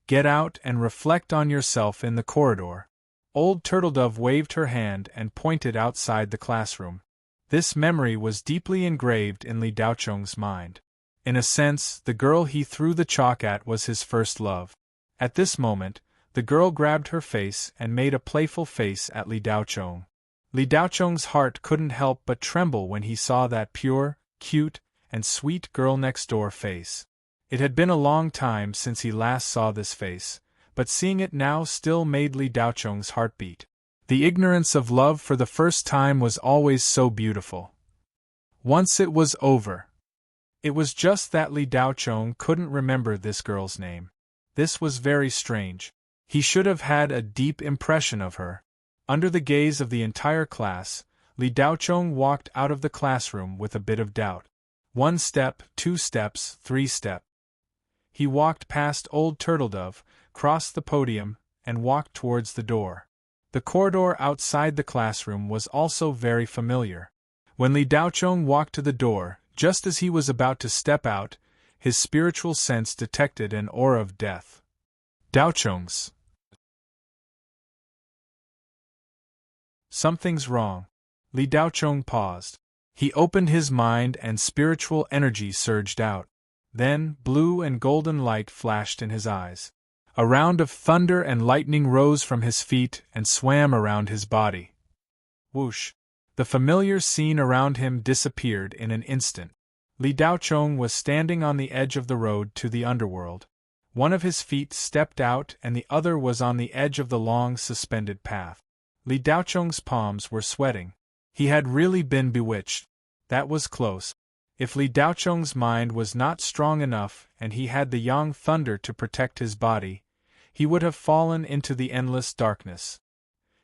Get out and reflect on yourself in the corridor. Old Turtledove waved her hand and pointed outside the classroom. This memory was deeply engraved in Li Daochong's mind. In a sense, the girl he threw the chalk at was his first love. At this moment, the girl grabbed her face and made a playful face at Li Daochong. Li Daochong's heart couldn't help but tremble when he saw that pure, cute, and sweet girl next door face. It had been a long time since he last saw this face, but seeing it now still made Li Daochong's heart beat. The ignorance of love for the first time was always so beautiful. Once it was over. It was just that Li Daochong couldn't remember this girl's name. This was very strange. He should have had a deep impression of her. Under the gaze of the entire class, Li Daochong walked out of the classroom with a bit of doubt. 1 step, 2 steps, 3 steps. He walked past old Turtledove, crossed the podium, and walked towards the door. The corridor outside the classroom was also very familiar. When Li Daochong walked to the door, just as he was about to step out, his spiritual sense detected an aura of death. Daochong's. Something's wrong. Li Daochong paused. He opened his mind and spiritual energy surged out. Then, blue and golden light flashed in his eyes. A round of thunder and lightning rose from his feet and swam around his body. Whoosh! The familiar scene around him disappeared in an instant. Li Daochong was standing on the edge of the road to the underworld. One of his feet stepped out and the other was on the edge of the long suspended path. Li Daochong's palms were sweating. He had really been bewitched. That was close. If Li Daochong's mind was not strong enough and he had the yang thunder to protect his body, he would have fallen into the endless darkness.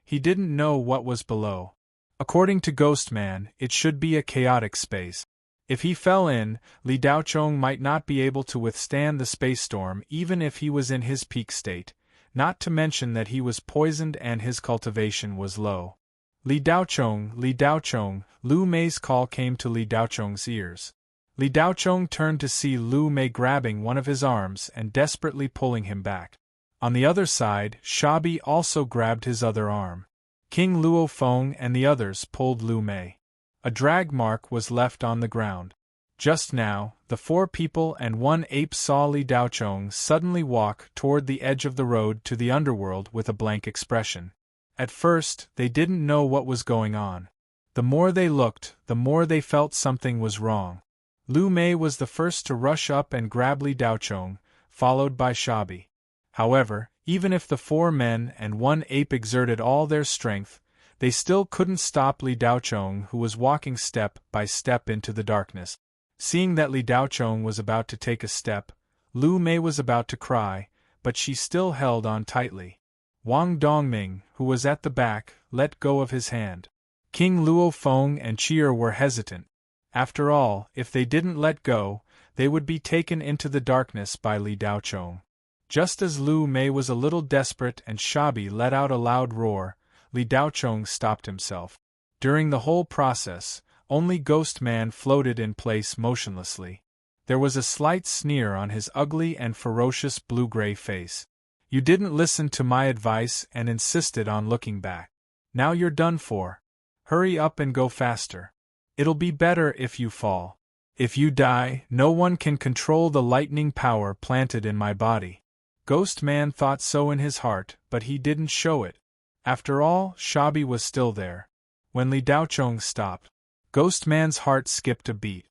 He didn't know what was below. According to Ghostman, it should be a chaotic space. If he fell in, Li Daochong might not be able to withstand the space storm even if he was in his peak state, not to mention that he was poisoned and his cultivation was low. Li Daochong, Lu Mei's call came to Li Daochong's ears. Li Daochong turned to see Lu Mei grabbing one of his arms and desperately pulling him back. On the other side, Shabi also grabbed his other arm. King Luo Feng and the others pulled Lu Mei. A drag mark was left on the ground. Just now, the 4 people and 1 ape saw Li Daochong suddenly walk toward the edge of the road to the underworld with a blank expression. At first, they didn't know what was going on. The more they looked, the more they felt something was wrong. Lu Mei was the first to rush up and grab Li Daochong, followed by Shabi. However, even if the 4 men and 1 ape exerted all their strength, they still couldn't stop Li Daochong, who was walking step by step into the darkness. Seeing that Li Daochong was about to take a step, Lu Mei was about to cry, but she still held on tightly. Wang Dongming, who was at the back, let go of his hand. King Luo Feng and Chi'er were hesitant. After all, if they didn't let go, they would be taken into the darkness by Li Daochong. Just as Lu Mei was a little desperate and Shabi let out a loud roar, Li Daochong stopped himself. During the whole process, only Ghost Man floated in place motionlessly. There was a slight sneer on his ugly and ferocious blue-gray face. You didn't listen to my advice and insisted on looking back. Now you're done for. Hurry up and go faster. It'll be better if you fall. If you die, no one can control the lightning power planted in my body. Ghost Man thought so in his heart, but he didn't show it. After all, Shabi was still there. When Li Daochong stopped, Ghost Man's heart skipped a beat.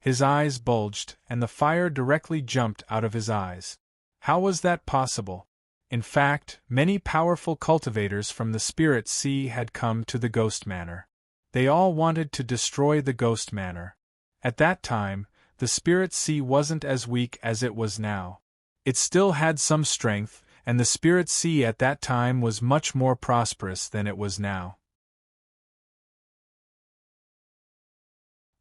His eyes bulged, and the fire directly jumped out of his eyes. How was that possible? In fact, many powerful cultivators from the Spirit Sea had come to the Ghost Manor. They all wanted to destroy the Ghost Manor. At that time, the Spirit Sea wasn't as weak as it was now. It still had some strength, and the Spirit Sea at that time was much more prosperous than it was now.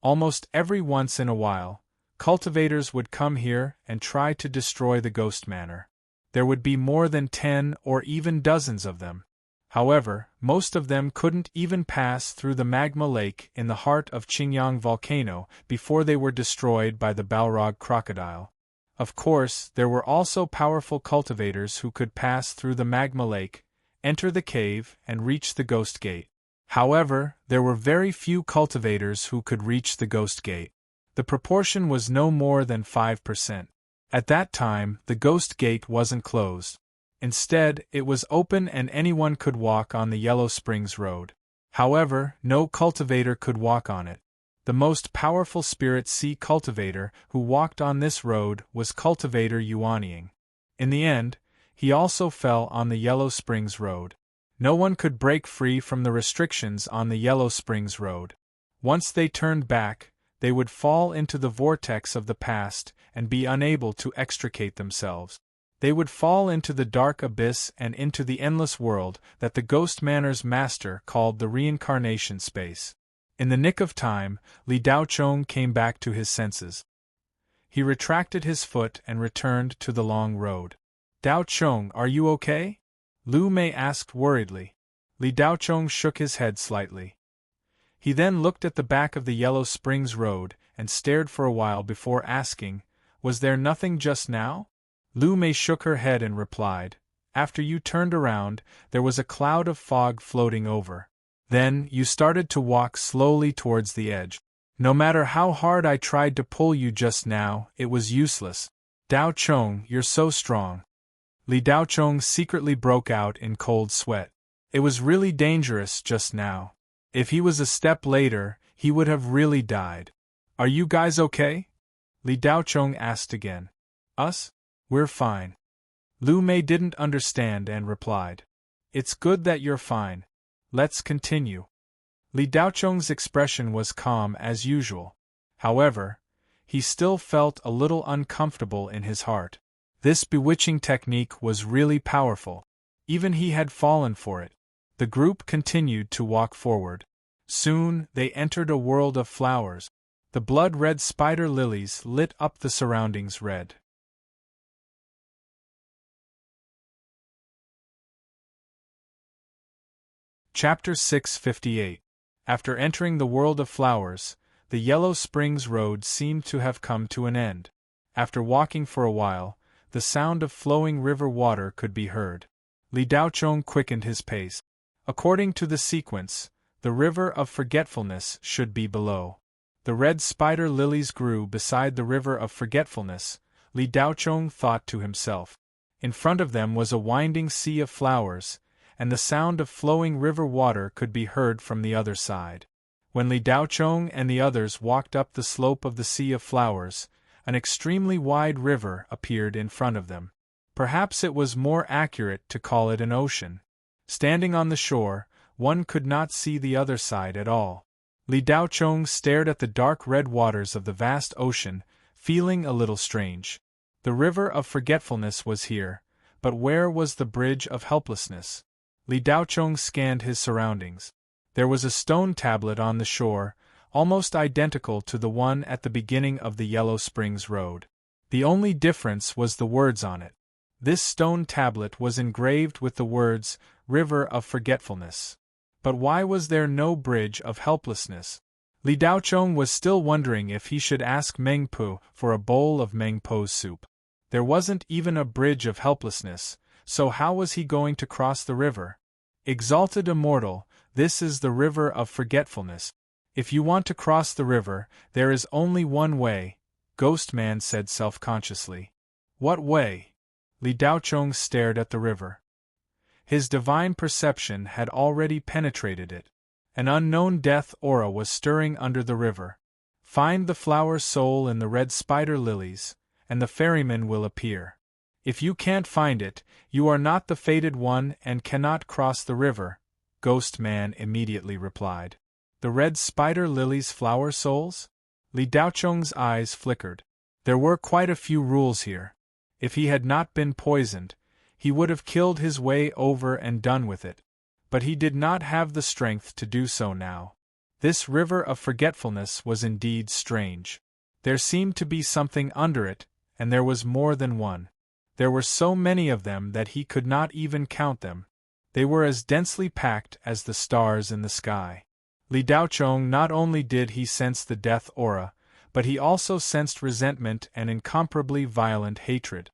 Almost every once in a while, cultivators would come here and try to destroy the Ghost Manor. There would be more than 10 or even dozens of them. However, most of them couldn't even pass through the magma lake in the heart of Qingyang volcano before they were destroyed by the Balrog crocodile. Of course, there were also powerful cultivators who could pass through the magma lake, enter the cave, and reach the Ghost Gate. However, there were very few cultivators who could reach the Ghost Gate. The proportion was no more than 5%. At that time, the Ghost Gate wasn't closed. Instead, it was open and anyone could walk on the Yellow Springs Road. However, no cultivator could walk on it. The most powerful Spirit Sea cultivator who walked on this road was Cultivator Yuanying. In the end, he also fell on the Yellow Springs Road. No one could break free from the restrictions on the Yellow Springs Road. Once they turned back, they would fall into the vortex of the past and be unable to extricate themselves. They would fall into the dark abyss and into the endless world that the Ghost Manor's master called the reincarnation space. In the nick of time, Li Daochong came back to his senses. He retracted his foot and returned to the long road. Daochong, are you okay? Lu Mei asked worriedly. Li Daochong shook his head slightly. He then looked at the back of the Yellow Springs Road and stared for a while before asking, "Was there nothing just now?" Lu Mei shook her head and replied, "After you turned around, there was a cloud of fog floating over. Then, you started to walk slowly towards the edge. No matter how hard I tried to pull you just now, it was useless. Daochong, you're so strong." Li Daochong secretly broke out in cold sweat. It was really dangerous just now. If he was a step later, he would have really died. "Are you guys okay?" Li Daochong asked again. "Us? We're fine." Lu Mei didn't understand and replied, "It's good that you're fine. Let's continue." Li Daochong's expression was calm as usual. However, he still felt a little uncomfortable in his heart. This bewitching technique was really powerful. Even he had fallen for it. The group continued to walk forward. Soon, they entered a world of flowers. The blood-red spider lilies lit up the surroundings red. Chapter 658. After entering the world of flowers, the Yellow Springs Road seemed to have come to an end. After walking for a while, the sound of flowing river water could be heard. Li Daochong quickened his pace. According to the sequence, the river of forgetfulness should be below. The red spider lilies grew beside the river of forgetfulness, Li Daochong thought to himself. In front of them was a winding sea of flowers, and the sound of flowing river water could be heard from the other side. When Li Daochong and the others walked up the slope of the sea of flowers, an extremely wide river appeared in front of them. Perhaps it was more accurate to call it an ocean. Standing on the shore, one could not see the other side at all. Li Daochong stared at the dark red waters of the vast ocean, feeling a little strange. The river of forgetfulness was here, but where was the bridge of helplessness? Li Daochong scanned his surroundings. There was a stone tablet on the shore, almost identical to the one at the beginning of the Yellow Springs Road. The only difference was the words on it. This stone tablet was engraved with the words, "River of Forgetfulness." But why was there no bridge of helplessness? Li Daochong was still wondering if he should ask Meng Po for a bowl of Meng Po's soup. There wasn't even a bridge of helplessness, so how was he going to cross the river? Exalted Immortal, this is the river of forgetfulness. If you want to cross the river, there is only one way, Ghost Man said self-consciously. What way? Li Daochong stared at the river. His divine perception had already penetrated it. An unknown death aura was stirring under the river. Find the flower soul in the red spider lilies, and the ferryman will appear. If you can't find it, you are not the fated one and cannot cross the river, Ghost Man immediately replied. The red spider lilies' flower souls? Li Daocheng's eyes flickered. There were quite a few rules here. If he had not been poisoned, he would have killed his way over and done with it. But he did not have the strength to do so now. This river of forgetfulness was indeed strange. There seemed to be something under it, and there was more than one. There were so many of them that he could not even count them. They were as densely packed as the stars in the sky. Li Daocheng not only did he sense the death aura, but he also sensed resentment and incomparably violent hatred.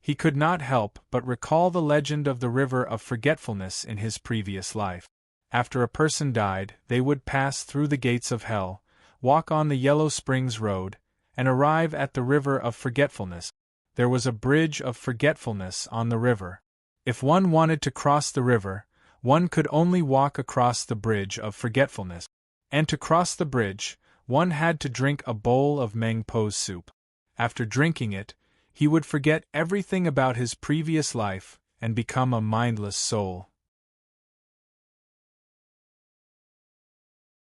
He could not help but recall the legend of the river of forgetfulness in his previous life. After a person died, they would pass through the gates of hell, walk on the Yellow Springs Road, and arrive at the river of forgetfulness. There was a bridge of forgetfulness on the river. If one wanted to cross the river, one could only walk across the bridge of forgetfulness. And to cross the bridge, one had to drink a bowl of Meng Po's soup. After drinking it, he would forget everything about his previous life and become a mindless soul.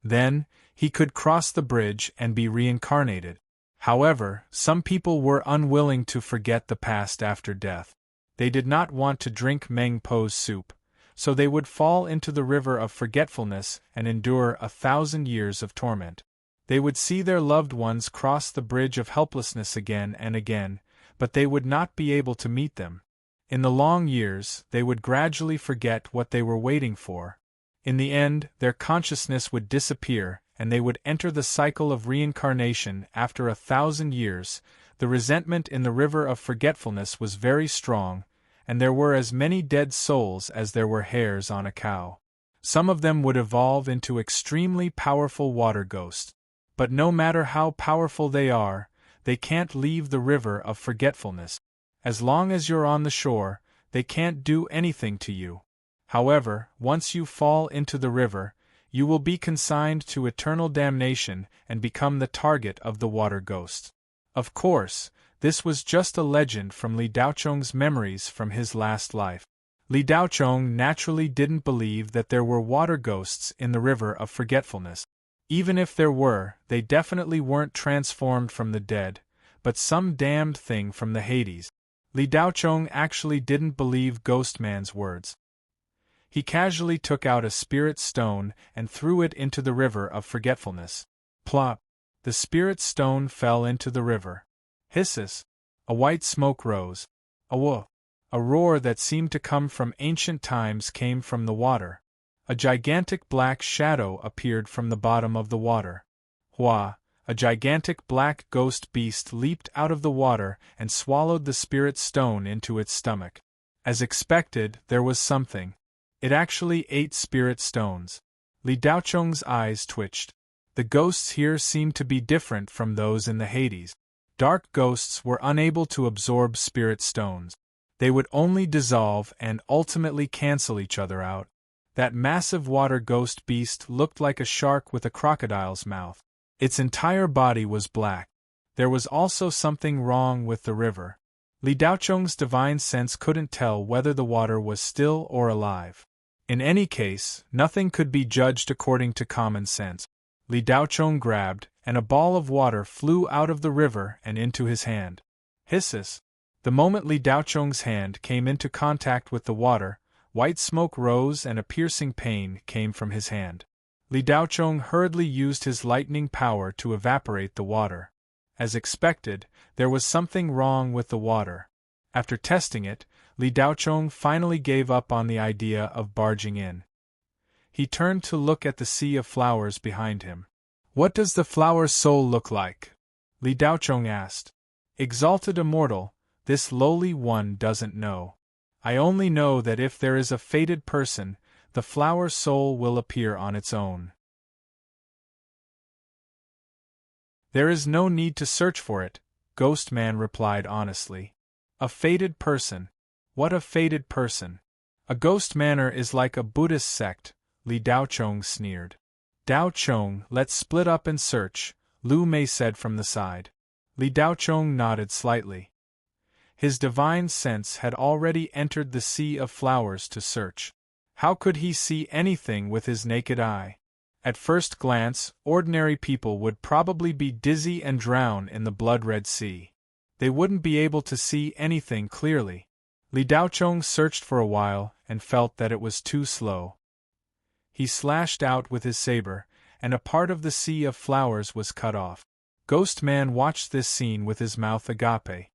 Then, he could cross the bridge and be reincarnated. However, some people were unwilling to forget the past after death. They did not want to drink Meng Po's soup, so they would fall into the river of forgetfulness and endure 1,000 years of torment. They would see their loved ones cross the bridge of helplessness again and again, but they would not be able to meet them. In the long years, they would gradually forget what they were waiting for. In the end, their consciousness would disappear, and they would enter the cycle of reincarnation after 1,000 years. The resentment in the river of forgetfulness was very strong, and there were as many dead souls as there were hairs on a cow. Some of them would evolve into extremely powerful water ghosts. But no matter how powerful they are, they can't leave the river of forgetfulness. As long as you're on the shore, they can't do anything to you. However, once you fall into the river, you will be consigned to eternal damnation and become the target of the water ghosts. Of course, this was just a legend from Li Daocheng's memories from his last life. Li Daocheng naturally didn't believe that there were water ghosts in the river of forgetfulness. Even if there were, they definitely weren't transformed from the dead, but some damned thing from the Hades. Li Daocheng actually didn't believe Ghostman's words. He casually took out a spirit stone and threw it into the river of forgetfulness. Plop! The spirit stone fell into the river. Hisses! A white smoke rose. Awoof! A roar that seemed to come from ancient times came from the water. A gigantic black shadow appeared from the bottom of the water. Hua! A gigantic black ghost beast leaped out of the water and swallowed the spirit stone into its stomach. As expected, there was something. It actually ate spirit stones. Li Daocheng's eyes twitched. The ghosts here seemed to be different from those in the Hades. Dark ghosts were unable to absorb spirit stones. They would only dissolve and ultimately cancel each other out. That massive water ghost beast looked like a shark with a crocodile's mouth. Its entire body was black. There was also something wrong with the river. Li Daocheng's divine sense couldn't tell whether the water was still or alive. In any case, nothing could be judged according to common sense. Li Daocheng grabbed, and a ball of water flew out of the river and into his hand. Hisses! The moment Li Daocheng's hand came into contact with the water, white smoke rose and a piercing pain came from his hand. Li Daocheng hurriedly used his lightning power to evaporate the water. As expected, there was something wrong with the water. After testing it, Li Daocheng finally gave up on the idea of barging in. He turned to look at the sea of flowers behind him. What does the flower soul look like? Li Daocheng asked. Exalted immortal, this lowly one doesn't know. I only know that if there is a fated person, the flower soul will appear on its own. There is no need to search for it, Ghostman replied honestly. A fated person. What a fated person. A ghost manor is like a Buddhist sect, Li Daochong sneered. Daochong, let's split up and search, Lu Mei said from the side. Li Daochong nodded slightly. His divine sense had already entered the sea of flowers to search. How could he see anything with his naked eye? At first glance, ordinary people would probably be dizzy and drown in the blood-red sea. They wouldn't be able to see anything clearly. Li Daochong searched for a while and felt that it was too slow. He slashed out with his saber, and a part of the sea of flowers was cut off. Ghost Man watched this scene with his mouth agape.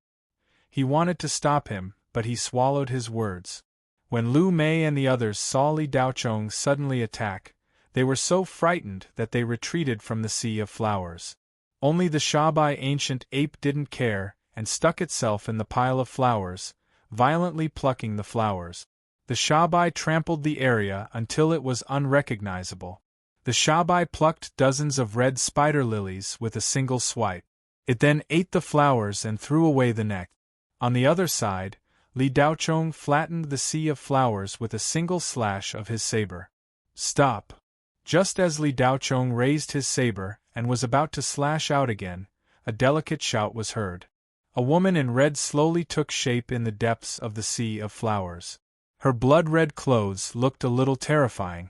He wanted to stop him, but he swallowed his words. When Lu Mei and the others saw Li Daochong suddenly attack, they were so frightened that they retreated from the sea of flowers. Only the Shabai ancient ape didn't care, and stuck itself in the pile of flowers, violently plucking the flowers. The Shabai trampled the area until it was unrecognizable. The Shabai plucked dozens of red spider lilies with a single swipe. It then ate the flowers and threw away the neck. On the other side, Li Daochong flattened the sea of flowers with a single slash of his saber. Stop! Just as Li Daochong raised his saber and was about to slash out again, a delicate shout was heard. A woman in red slowly took shape in the depths of the sea of flowers. Her blood-red clothes looked a little terrifying.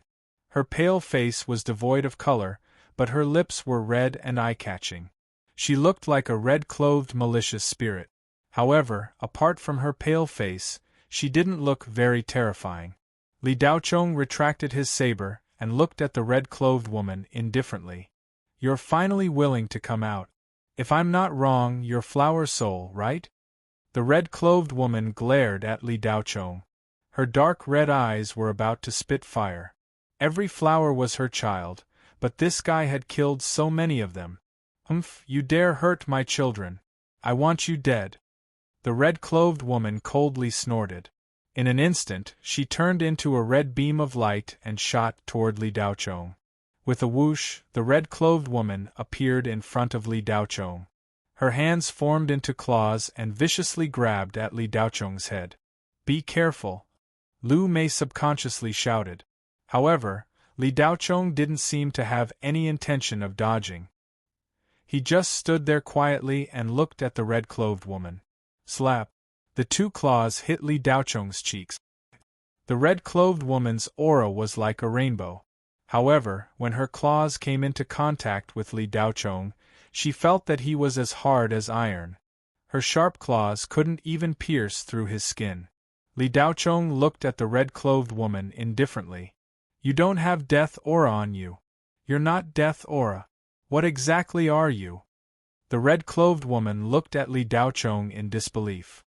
Her pale face was devoid of color, but her lips were red and eye-catching. She looked like a red-clothed malicious spirit. However, apart from her pale face, she didn't look very terrifying. Li Daochong retracted his saber and looked at the red-clothed woman indifferently. You're finally willing to come out. If I'm not wrong, you're Flower Soul, right? The red-clothed woman glared at Li Daochong. Her dark red eyes were about to spit fire. Every flower was her child, but this guy had killed so many of them. Humph, you dare hurt my children. I want you dead. The red-clothed woman coldly snorted. In an instant, she turned into a red beam of light and shot toward Li Daochong. With a whoosh, the red-clothed woman appeared in front of Li Daochong. Her hands formed into claws and viciously grabbed at Li Daochong's head. Be careful! Lu Mei subconsciously shouted. However, Li Daochong didn't seem to have any intention of dodging. He just stood there quietly and looked at the red-clothed woman. Slap! The two claws hit Li Daochong's cheeks. The red-clothed woman's aura was like a rainbow. However, when her claws came into contact with Li Daochong, she felt that he was as hard as iron. Her sharp claws couldn't even pierce through his skin. Li Daochong looked at the red-clothed woman indifferently. You don't have death aura on you. You're not death aura. What exactly are you? The red-clothed woman looked at Li Daochong in disbelief.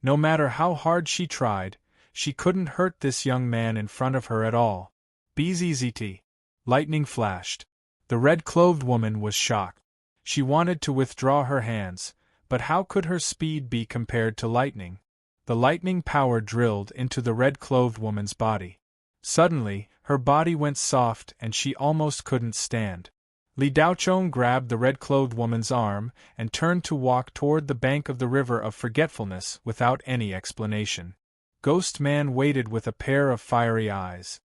No matter how hard she tried, she couldn't hurt this young man in front of her at all. Bzzzt. Lightning flashed. The red-clothed woman was shocked. She wanted to withdraw her hands, but how could her speed be compared to lightning? The lightning power drilled into the red-clothed woman's body. Suddenly, her body went soft and she almost couldn't stand. Li Daochong grabbed the red-clothed woman's arm and turned to walk toward the bank of the river of forgetfulness without any explanation. Ghost Man waited with a pair of fiery eyes.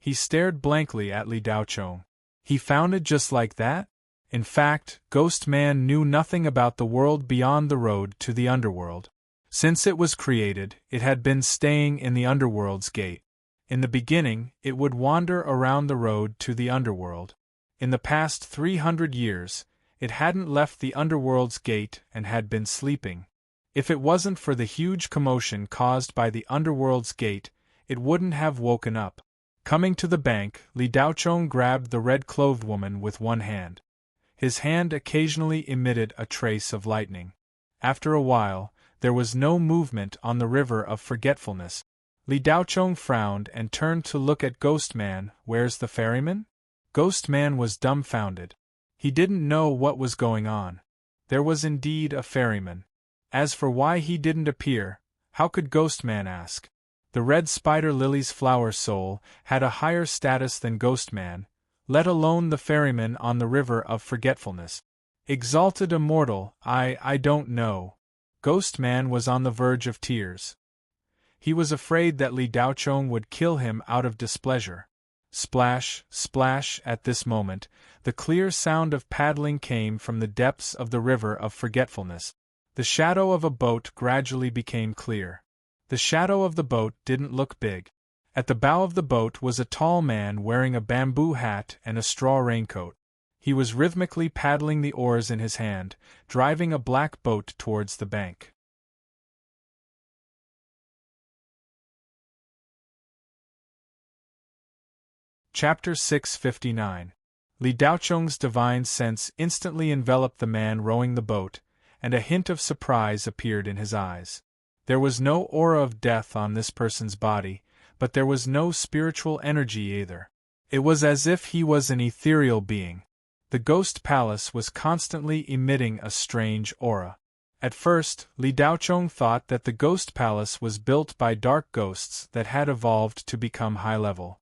He stared blankly at Li Daochong. He found it just like that? In fact, Ghost Man knew nothing about the world beyond the road to the underworld. Since it was created, it had been staying in the underworld's gate. In the beginning, it would wander around the road to the underworld. In the past 300 years, it hadn't left the underworld's gate and had been sleeping. If it wasn't for the huge commotion caused by the underworld's gate, it wouldn't have woken up. Coming to the bank, Li Daochong grabbed the red-clothed woman with one hand. His hand occasionally emitted a trace of lightning. After a while, there was no movement on the river of forgetfulness. Li Daochong frowned and turned to look at Ghost Man. Where's the ferryman? Ghost Man was dumbfounded. He didn't know what was going on. There was indeed a ferryman. As for why he didn't appear, how could Ghost Man ask? The red spider lily's flower soul had a higher status than Ghost Man, let alone the ferryman on the river of forgetfulness. Exalted immortal, I don't know. Ghost Man was on the verge of tears. He was afraid that Li Daochong would kill him out of displeasure. Splash, splash! At this moment, the clear sound of paddling came from the depths of the river of forgetfulness. The shadow of a boat gradually became clear. The shadow of the boat didn't look big. At the bow of the boat was a tall man wearing a bamboo hat and a straw raincoat. He was rhythmically paddling the oars in his hand, driving a black boat towards the bank. Chapter 659. Li Daochong's divine sense instantly enveloped the man rowing the boat, and a hint of surprise appeared in his eyes. There was no aura of death on this person's body, but there was no spiritual energy either. It was as if he was an ethereal being. The ghost palace was constantly emitting a strange aura. At first, Li Daochong thought that the ghost palace was built by dark ghosts that had evolved to become high-level.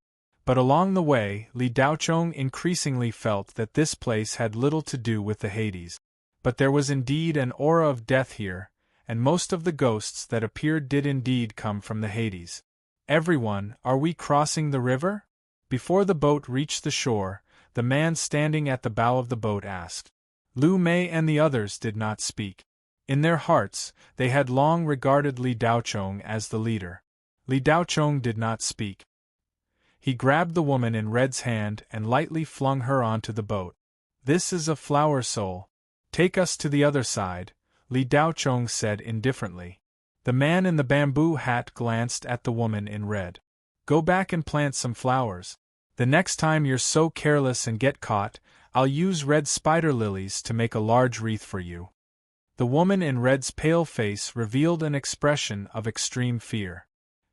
But along the way, Li Daochong increasingly felt that this place had little to do with the Hades. But there was indeed an aura of death here, and most of the ghosts that appeared did indeed come from the Hades. "Everyone, are we crossing the river?" Before the boat reached the shore, the man standing at the bow of the boat asked. Lu Mei and the others did not speak. In their hearts, they had long regarded Li Daochong as the leader. Li Daochong did not speak. He grabbed the woman in red's hand and lightly flung her onto the boat. "This is a flower soul. Take us to the other side," Li Daochong said indifferently. The man in the bamboo hat glanced at the woman in red. "Go back and plant some flowers. The next time you're so careless and get caught, I'll use red spider lilies to make a large wreath for you." The woman in red's pale face revealed an expression of extreme fear.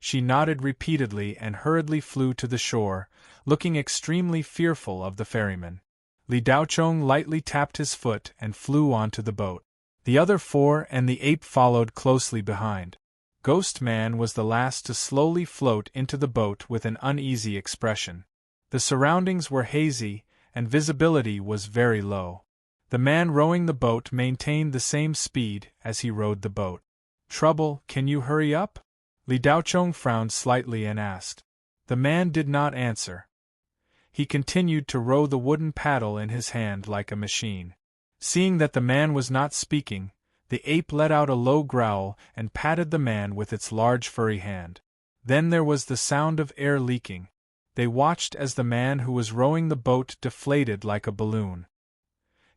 She nodded repeatedly and hurriedly flew to the shore, looking extremely fearful of the ferryman. Li Daochong lightly tapped his foot and flew onto the boat. The other four and the ape followed closely behind. Ghost Man was the last to slowly float into the boat with an uneasy expression. The surroundings were hazy, and visibility was very low. The man rowing the boat maintained the same speed as he rowed the boat. "Trouble, can you hurry up?" Li Daochong frowned slightly and asked. The man did not answer. He continued to row the wooden paddle in his hand like a machine. Seeing that the man was not speaking, the ape let out a low growl and patted the man with its large furry hand. Then there was the sound of air leaking. They watched as the man who was rowing the boat deflated like a balloon.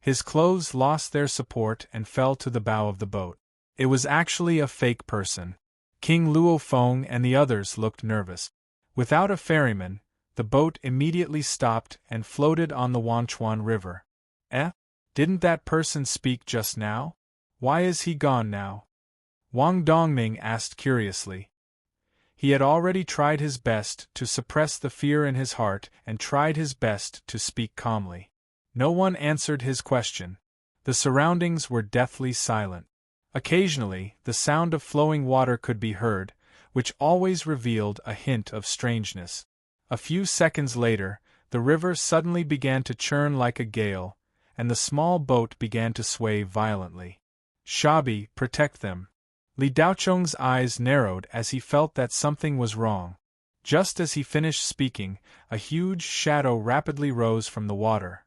His clothes lost their support and fell to the bow of the boat. It was actually a fake person. King Luo Feng and the others looked nervous. Without a ferryman, the boat immediately stopped and floated on the Wanchuan River. Didn't that person speak just now? Why is he gone now? Wang Dongming asked curiously. He had already tried his best to suppress the fear in his heart and tried his best to speak calmly. No one answered his question. The surroundings were deathly silent. Occasionally, the sound of flowing water could be heard, which always revealed a hint of strangeness. A few seconds later, the river suddenly began to churn like a gale, and the small boat began to sway violently. "Shabi, protect them." Li Daochong's eyes narrowed as he felt that something was wrong. Just as he finished speaking, a huge shadow rapidly rose from the water.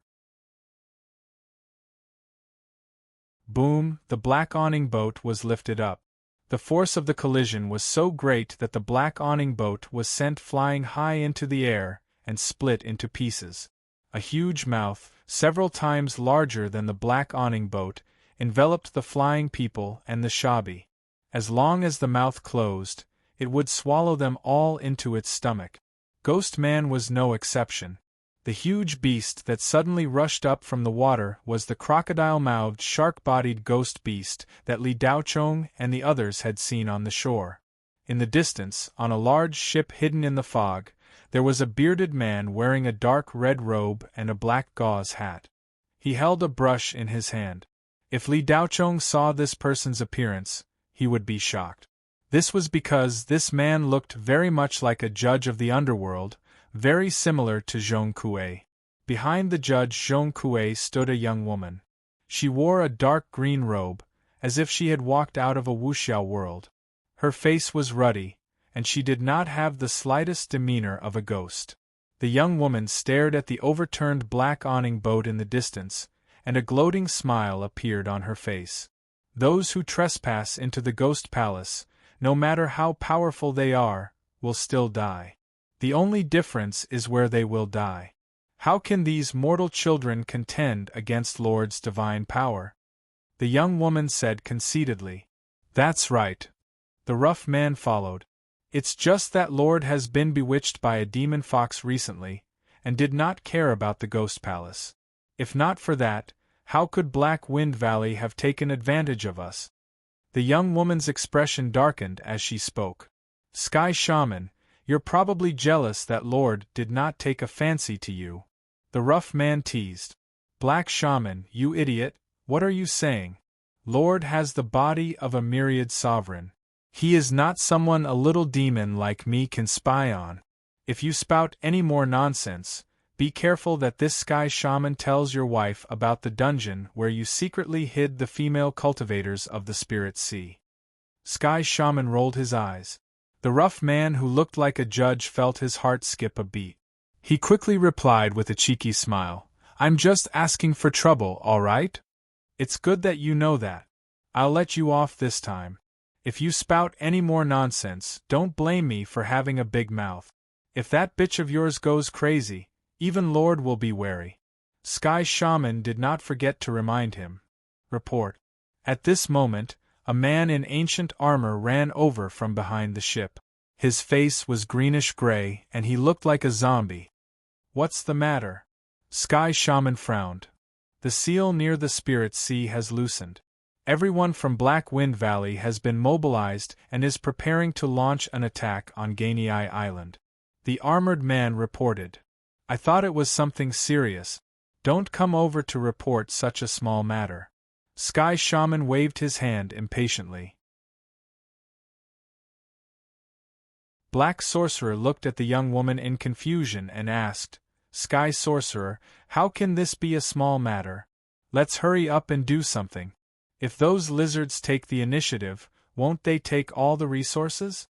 Boom! The black awning boat was lifted up. The force of the collision was so great that the black awning boat was sent flying high into the air and split into pieces. A huge mouth, several times larger than the black awning boat, enveloped the flying people and the Shabi. As long as the mouth closed, it would swallow them all into its stomach. Ghost Man was no exception. The huge beast that suddenly rushed up from the water was the crocodile-mouthed, shark-bodied ghost beast that Li Daochong and the others had seen on the shore. In the distance, on a large ship hidden in the fog, there was a bearded man wearing a dark red robe and a black gauze hat. He held a brush in his hand. If Li Daochong saw this person's appearance, he would be shocked. This was because this man looked very much like a judge of the underworld, very similar to Zhong Kuei. Behind the judge Zhong Kuei stood a young woman. She wore a dark green robe, as if she had walked out of a wuxiao world. Her face was ruddy, and she did not have the slightest demeanor of a ghost. The young woman stared at the overturned black awning boat in the distance, and a gloating smile appeared on her face. Those who trespass into the ghost palace, no matter how powerful they are, will still die. The only difference is where they will die. How can these mortal children contend against Lord's divine power? The young woman said conceitedly. That's right. The rough man followed. It's just that Lord has been bewitched by a demon fox recently, and did not care about the ghost palace. If not for that, how could Black Wind Valley have taken advantage of us? The young woman's expression darkened as she spoke. Sky Shaman, you're probably jealous that Lord did not take a fancy to you. The rough man teased. Black Shaman, you idiot, what are you saying? Lord has the body of a myriad sovereign. He is not someone a little demon like me can spy on. If you spout any more nonsense, be careful that this Sky Shaman tells your wife about the dungeon where you secretly hid the female cultivators of the Spirit Sea. Sky Shaman rolled his eyes. The rough man who looked like a judge felt his heart skip a beat. He quickly replied with a cheeky smile, I'm just asking for trouble, all right? It's good that you know that. I'll let you off this time. If you spout any more nonsense, don't blame me for having a big mouth. If that bitch of yours goes crazy, even Lord will be wary. Sky Shaman did not forget to remind him. Report. At this moment, a man in ancient armor ran over from behind the ship. His face was greenish-gray, and he looked like a zombie. What's the matter? Sky Shaman frowned. The seal near the Spirit Sea has loosened. Everyone from Black Wind Valley has been mobilized and is preparing to launch an attack on Gainei Island. The armored man reported. I thought it was something serious. Don't come over to report such a small matter. Sky Shaman waved his hand impatiently. Black Sorcerer looked at the young woman in confusion and asked, Sky Sorcerer, how can this be a small matter? Let's hurry up and do something. If those lizards take the initiative, won't they take all the resources?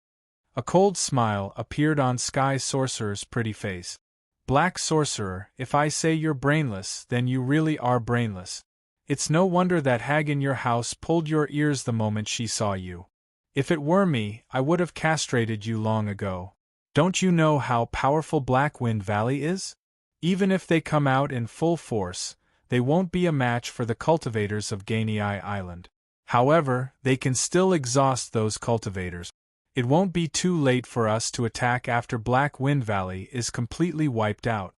A cold smile appeared on Sky Sorcerer's pretty face. Black Sorcerer, if I say you're brainless, then you really are brainless. It's no wonder that hag in your house pulled your ears the moment she saw you. If it were me, I would have castrated you long ago. Don't you know how powerful Black Wind Valley is? Even if they come out in full force, they won't be a match for the cultivators of Gainei Island. However, they can still exhaust those cultivators. It won't be too late for us to attack after Black Wind Valley is completely wiped out.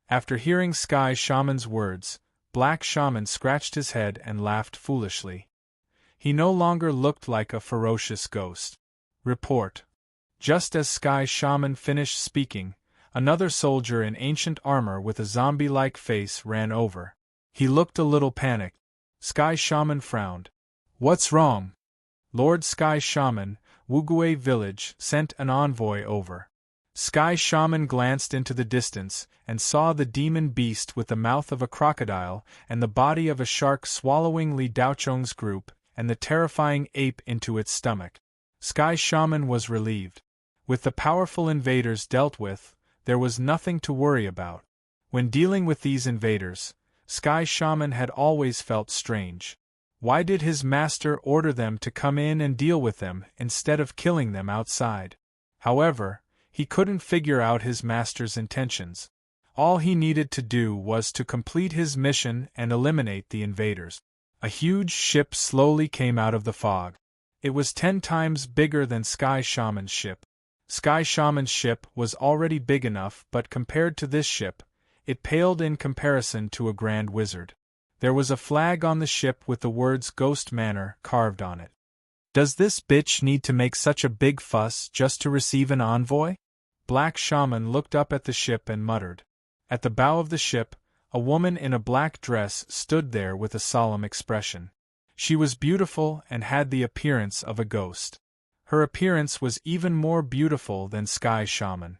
After hearing Sky Shaman's words, Black Shaman scratched his head and laughed foolishly. He no longer looked like a ferocious ghost. Report. Just as Sky Shaman finished speaking, another soldier in ancient armor with a zombie-like face ran over. He looked a little panicked. Sky Shaman frowned. What's wrong? Lord Sky Shaman, Wugui Village, sent an envoy over. Sky Shaman glanced into the distance and saw the demon beast with the mouth of a crocodile and the body of a shark swallowing Li Daochong's group and the terrifying ape into its stomach. Sky Shaman was relieved. With the powerful invaders dealt with, there was nothing to worry about. When dealing with these invaders, Sky Shaman had always felt strange. Why did his master order them to come in and deal with them instead of killing them outside? However, he couldn't figure out his master's intentions. All he needed to do was to complete his mission and eliminate the invaders. A huge ship slowly came out of the fog. It was 10 times bigger than Sky Shaman's ship. Sky Shaman's ship was already big enough, but compared to this ship, it paled in comparison to a grand wizard. There was a flag on the ship with the words Ghost Manor carved on it. Does this bitch need to make such a big fuss just to receive an envoy? Black Shaman looked up at the ship and muttered. At the bow of the ship, a woman in a black dress stood there with a solemn expression. She was beautiful and had the appearance of a ghost. Her appearance was even more beautiful than Sky Shaman.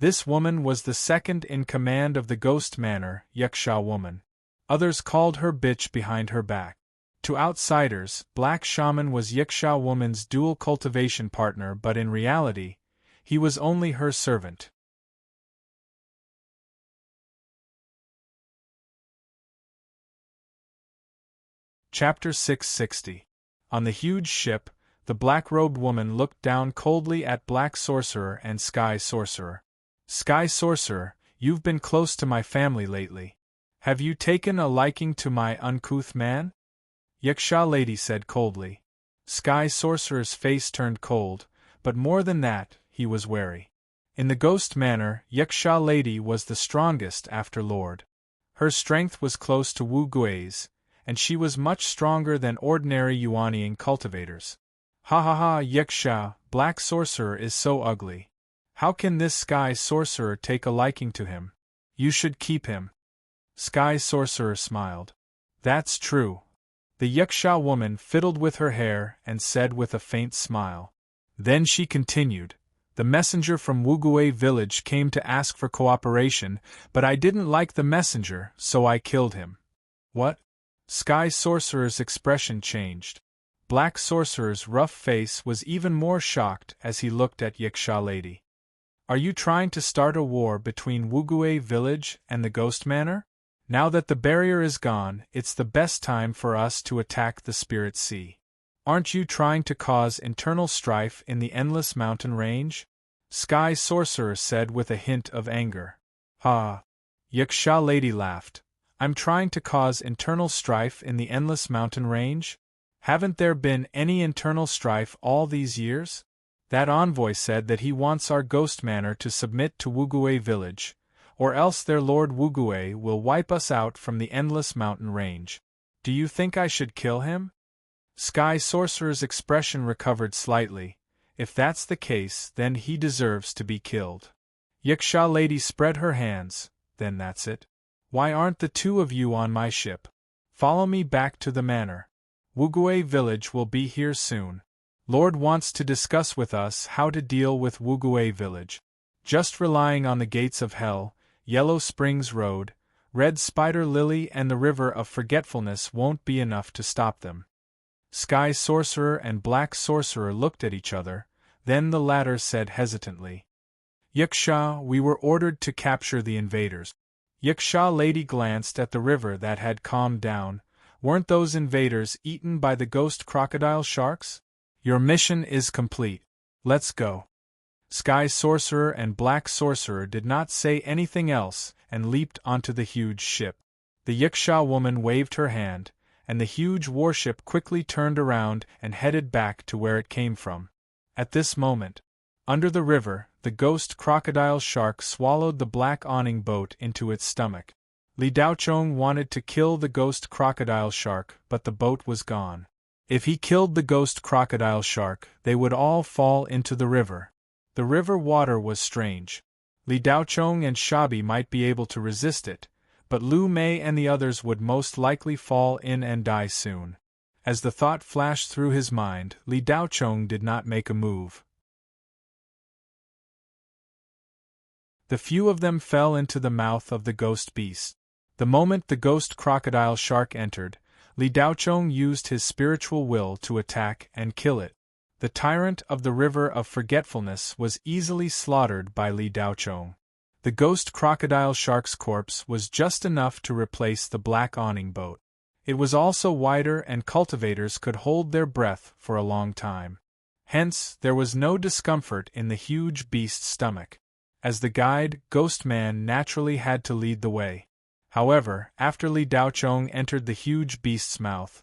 This woman was the second in command of the Ghost Manor, Yaksha Woman. Others called her bitch behind her back. To outsiders, Black Shaman was Yaksha Woman's dual cultivation partner, but in reality, He was only her servant. Chapter 660. On the huge ship, the black-robed woman looked down coldly at Black Sorcerer and Sky Sorcerer. Sky Sorcerer, you've been close to my family lately. Have you taken a liking to my uncouth man? Yaksha lady said coldly. Sky Sorcerer's face turned cold, but more than that, he was wary. In the ghost manor, Yaksha lady was the strongest after Lord. Her strength was close to Wu Gui's, and she was much stronger than ordinary Yuanian cultivators. Ha ha ha, Yaksha, Black Sorcerer is so ugly. How can this Sky Sorcerer take a liking to him? You should keep him. Sky Sorcerer smiled. That's true. The Yaksha woman fiddled with her hair and said with a faint smile. Then she continued, the messenger from Wugui village came to ask for cooperation, but I didn't like the messenger, so I killed him. What? Sky Sorcerer's expression changed. Black Sorcerer's rough face was even more shocked as he looked at Yaksha lady. Are you trying to start a war between Wugui village and the Ghost Manor? Now that the barrier is gone, it's the best time for us to attack the Spirit Sea. Aren't you trying to cause internal strife in the endless mountain range? Sky Sorcerer said with a hint of anger. Ha! Yaksha lady laughed. I'm trying to cause internal strife in the endless mountain range? Haven't there been any internal strife all these years? That envoy said that he wants our ghost manor to submit to Wugui village, or else their Lord Wugui will wipe us out from the endless mountain range. Do you think I should kill him? Sky Sorcerer's expression recovered slightly. If that's the case, then he deserves to be killed. Yaksha lady spread her hands. Then that's it. Why aren't the two of you on my ship? Follow me back to the manor. Wugui village will be here soon. Lord wants to discuss with us how to deal with Wugui village. Just relying on the gates of hell, Yellow Springs Road, Red Spider Lily and the River of Forgetfulness won't be enough to stop them. Sky Sorcerer and Black Sorcerer looked at each other, then the latter said hesitantly. Yaksha, we were ordered to capture the invaders. Yaksha lady glanced at the river that had calmed down. Weren't those invaders eaten by the ghost crocodile sharks? Your mission is complete. Let's go. Sky Sorcerer and Black Sorcerer did not say anything else and leaped onto the huge ship. The Yaksha woman waved her hand, and the huge warship quickly turned around and headed back to where it came from. At this moment, under the river, the ghost crocodile shark swallowed the black awning boat into its stomach. Li Daochong wanted to kill the ghost crocodile shark, but the boat was gone. If he killed the ghost crocodile shark, they would all fall into the river. The river water was strange. Li Daochong and Shabi might be able to resist it, but Lu Mei and the others would most likely fall in and die soon. As the thought flashed through his mind, Li Daochong did not make a move. The few of them fell into the mouth of the ghost beast. The moment the ghost crocodile shark entered, Li Daochong used his spiritual will to attack and kill it. The tyrant of the River of Forgetfulness was easily slaughtered by Li Daochong. The ghost crocodile shark's corpse was just enough to replace the black awning boat. It was also wider and cultivators could hold their breath for a long time. Hence, there was no discomfort in the huge beast's stomach. As the guide, Ghost Man naturally had to lead the way. However, after Li Daochong entered the huge beast's mouth,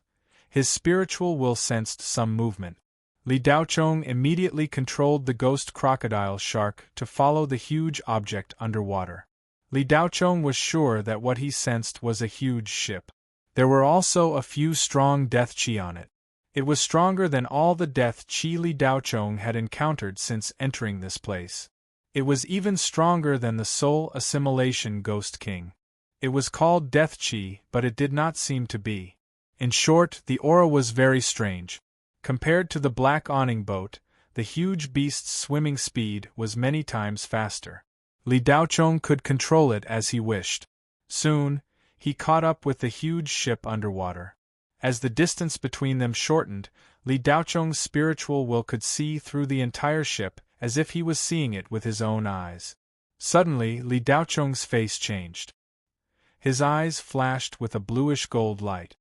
his spiritual will sensed some movement. Li Daochong immediately controlled the ghost crocodile shark to follow the huge object underwater. Li Daochong was sure that what he sensed was a huge ship. There were also a few strong death chi on it. It was stronger than all the death chi Li Daochong had encountered since entering this place. It was even stronger than the soul assimilation Ghost King. It was called Death Chi, but it did not seem to be. In short, the aura was very strange. Compared to the black awning boat, the huge beast's swimming speed was many times faster. Li Daochong could control it as he wished. Soon, he caught up with the huge ship underwater. As the distance between them shortened, Li Daochong's spiritual will could see through the entire ship as if he was seeing it with his own eyes. Suddenly, Li Daocheng's face changed. His eyes flashed with a bluish-gold light.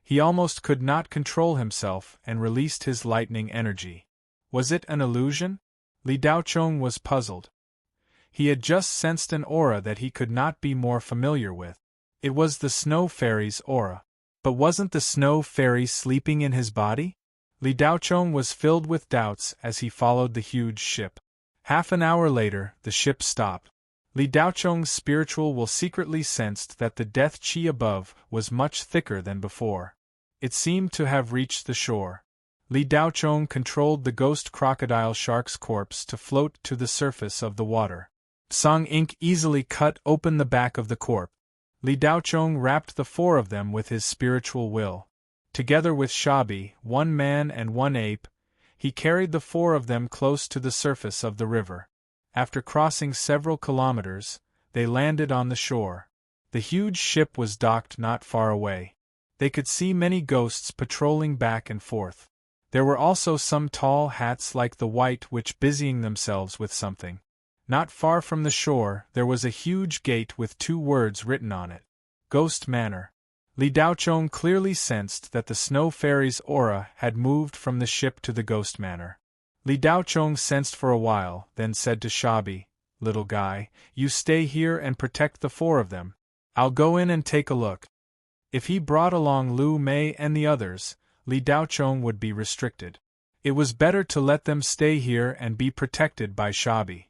He almost could not control himself and released his lightning energy. Was it an illusion? Li Daocheng was puzzled. He had just sensed an aura that he could not be more familiar with. It was the Snow Fairy's aura. But wasn't the Snow Fairy sleeping in his body? Li Daocheng was filled with doubts as he followed the huge ship. Half an hour later, the ship stopped. Li Daocheng's spiritual will secretly sensed that the death qi above was much thicker than before. It seemed to have reached the shore. Li Daocheng controlled the ghost crocodile shark's corpse to float to the surface of the water. Song Ink easily cut open the back of the corpse. Li Daocheng wrapped the 4 of them with his spiritual will. Together with Shabi, 1 man and 1 ape, he carried the 4 of them close to the surface of the river. After crossing several kilometers, they landed on the shore. The huge ship was docked not far away. They could see many ghosts patrolling back and forth. There were also some tall hats like the white witch busying themselves with something. Not far from the shore, there was a huge gate with 2 words written on it. Ghost Manor. Li Daocheng clearly sensed that the Snow Fairy's aura had moved from the ship to the Ghost Manor. Li Daocheng sensed for a while, then said to Shabi, "Little guy, you stay here and protect the 4 of them. I'll go in and take a look." If he brought along Lu Mei and the others, Li Daocheng would be restricted. It was better to let them stay here and be protected by Shabi.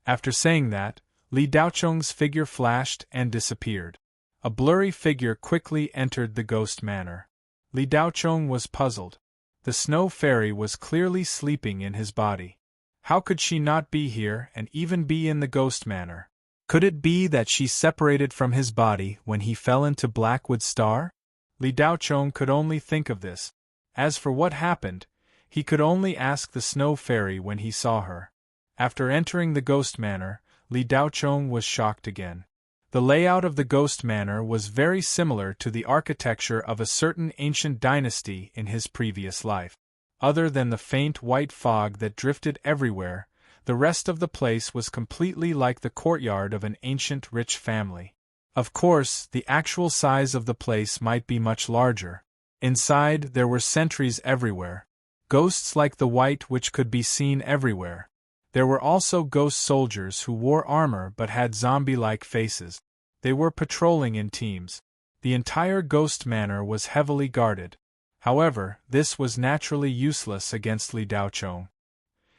After saying that, Li Daocheng's figure flashed and disappeared. A blurry figure quickly entered the Ghost Manor. Li Daocheng was puzzled. The Snow Fairy was clearly sleeping in his body. How could she not be here and even be in the Ghost Manor? Could it be that she separated from his body when he fell into Blackwood Star? Li Daocheng could only think of this. As for what happened, he could only ask the Snow Fairy when he saw her. After entering the Ghost Manor, Li Daocheng was shocked again. The layout of the Ghost Manor was very similar to the architecture of a certain ancient dynasty in his previous life. Other than the faint white fog that drifted everywhere, the rest of the place was completely like the courtyard of an ancient rich family. Of course, the actual size of the place might be much larger. Inside, there were sentries everywhere. Ghosts like the white which could be seen everywhere. There were also ghost soldiers who wore armor but had zombie-like faces. They were patrolling in teams. The entire Ghost Manor was heavily guarded. However, this was naturally useless against Li Daocheng.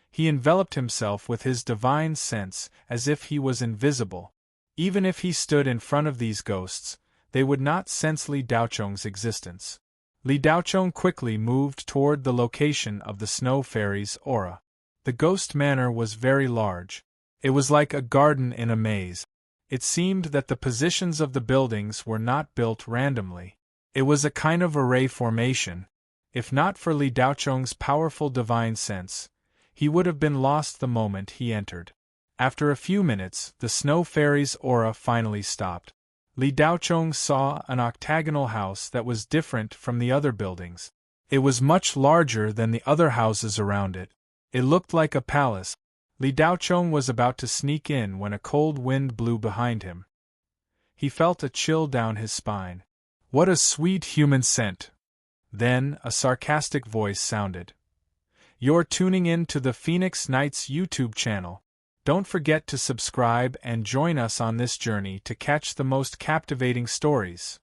He enveloped himself with his divine sense as if he was invisible. Even if he stood in front of these ghosts, they would not sense Li Daocheng's existence. Li Daocheng quickly moved toward the location of the Snow Fairy's aura. The Ghost Manor was very large. It was like a garden in a maze. It seemed that the positions of the buildings were not built randomly. It was a kind of array formation. If not for Li Daocheng's powerful divine sense, he would have been lost the moment he entered. After a few minutes, the Snow Fairy's aura finally stopped. Li Daocheng saw an octagonal house that was different from the other buildings. It was much larger than the other houses around it. It looked like a palace. Li Daocheng was about to sneak in when a cold wind blew behind him. He felt a chill down his spine. What a sweet human scent! Then, a sarcastic voice sounded. You're tuning in to the Phoenix Nights YouTube channel. Don't forget to subscribe and join us on this journey to catch the most captivating stories.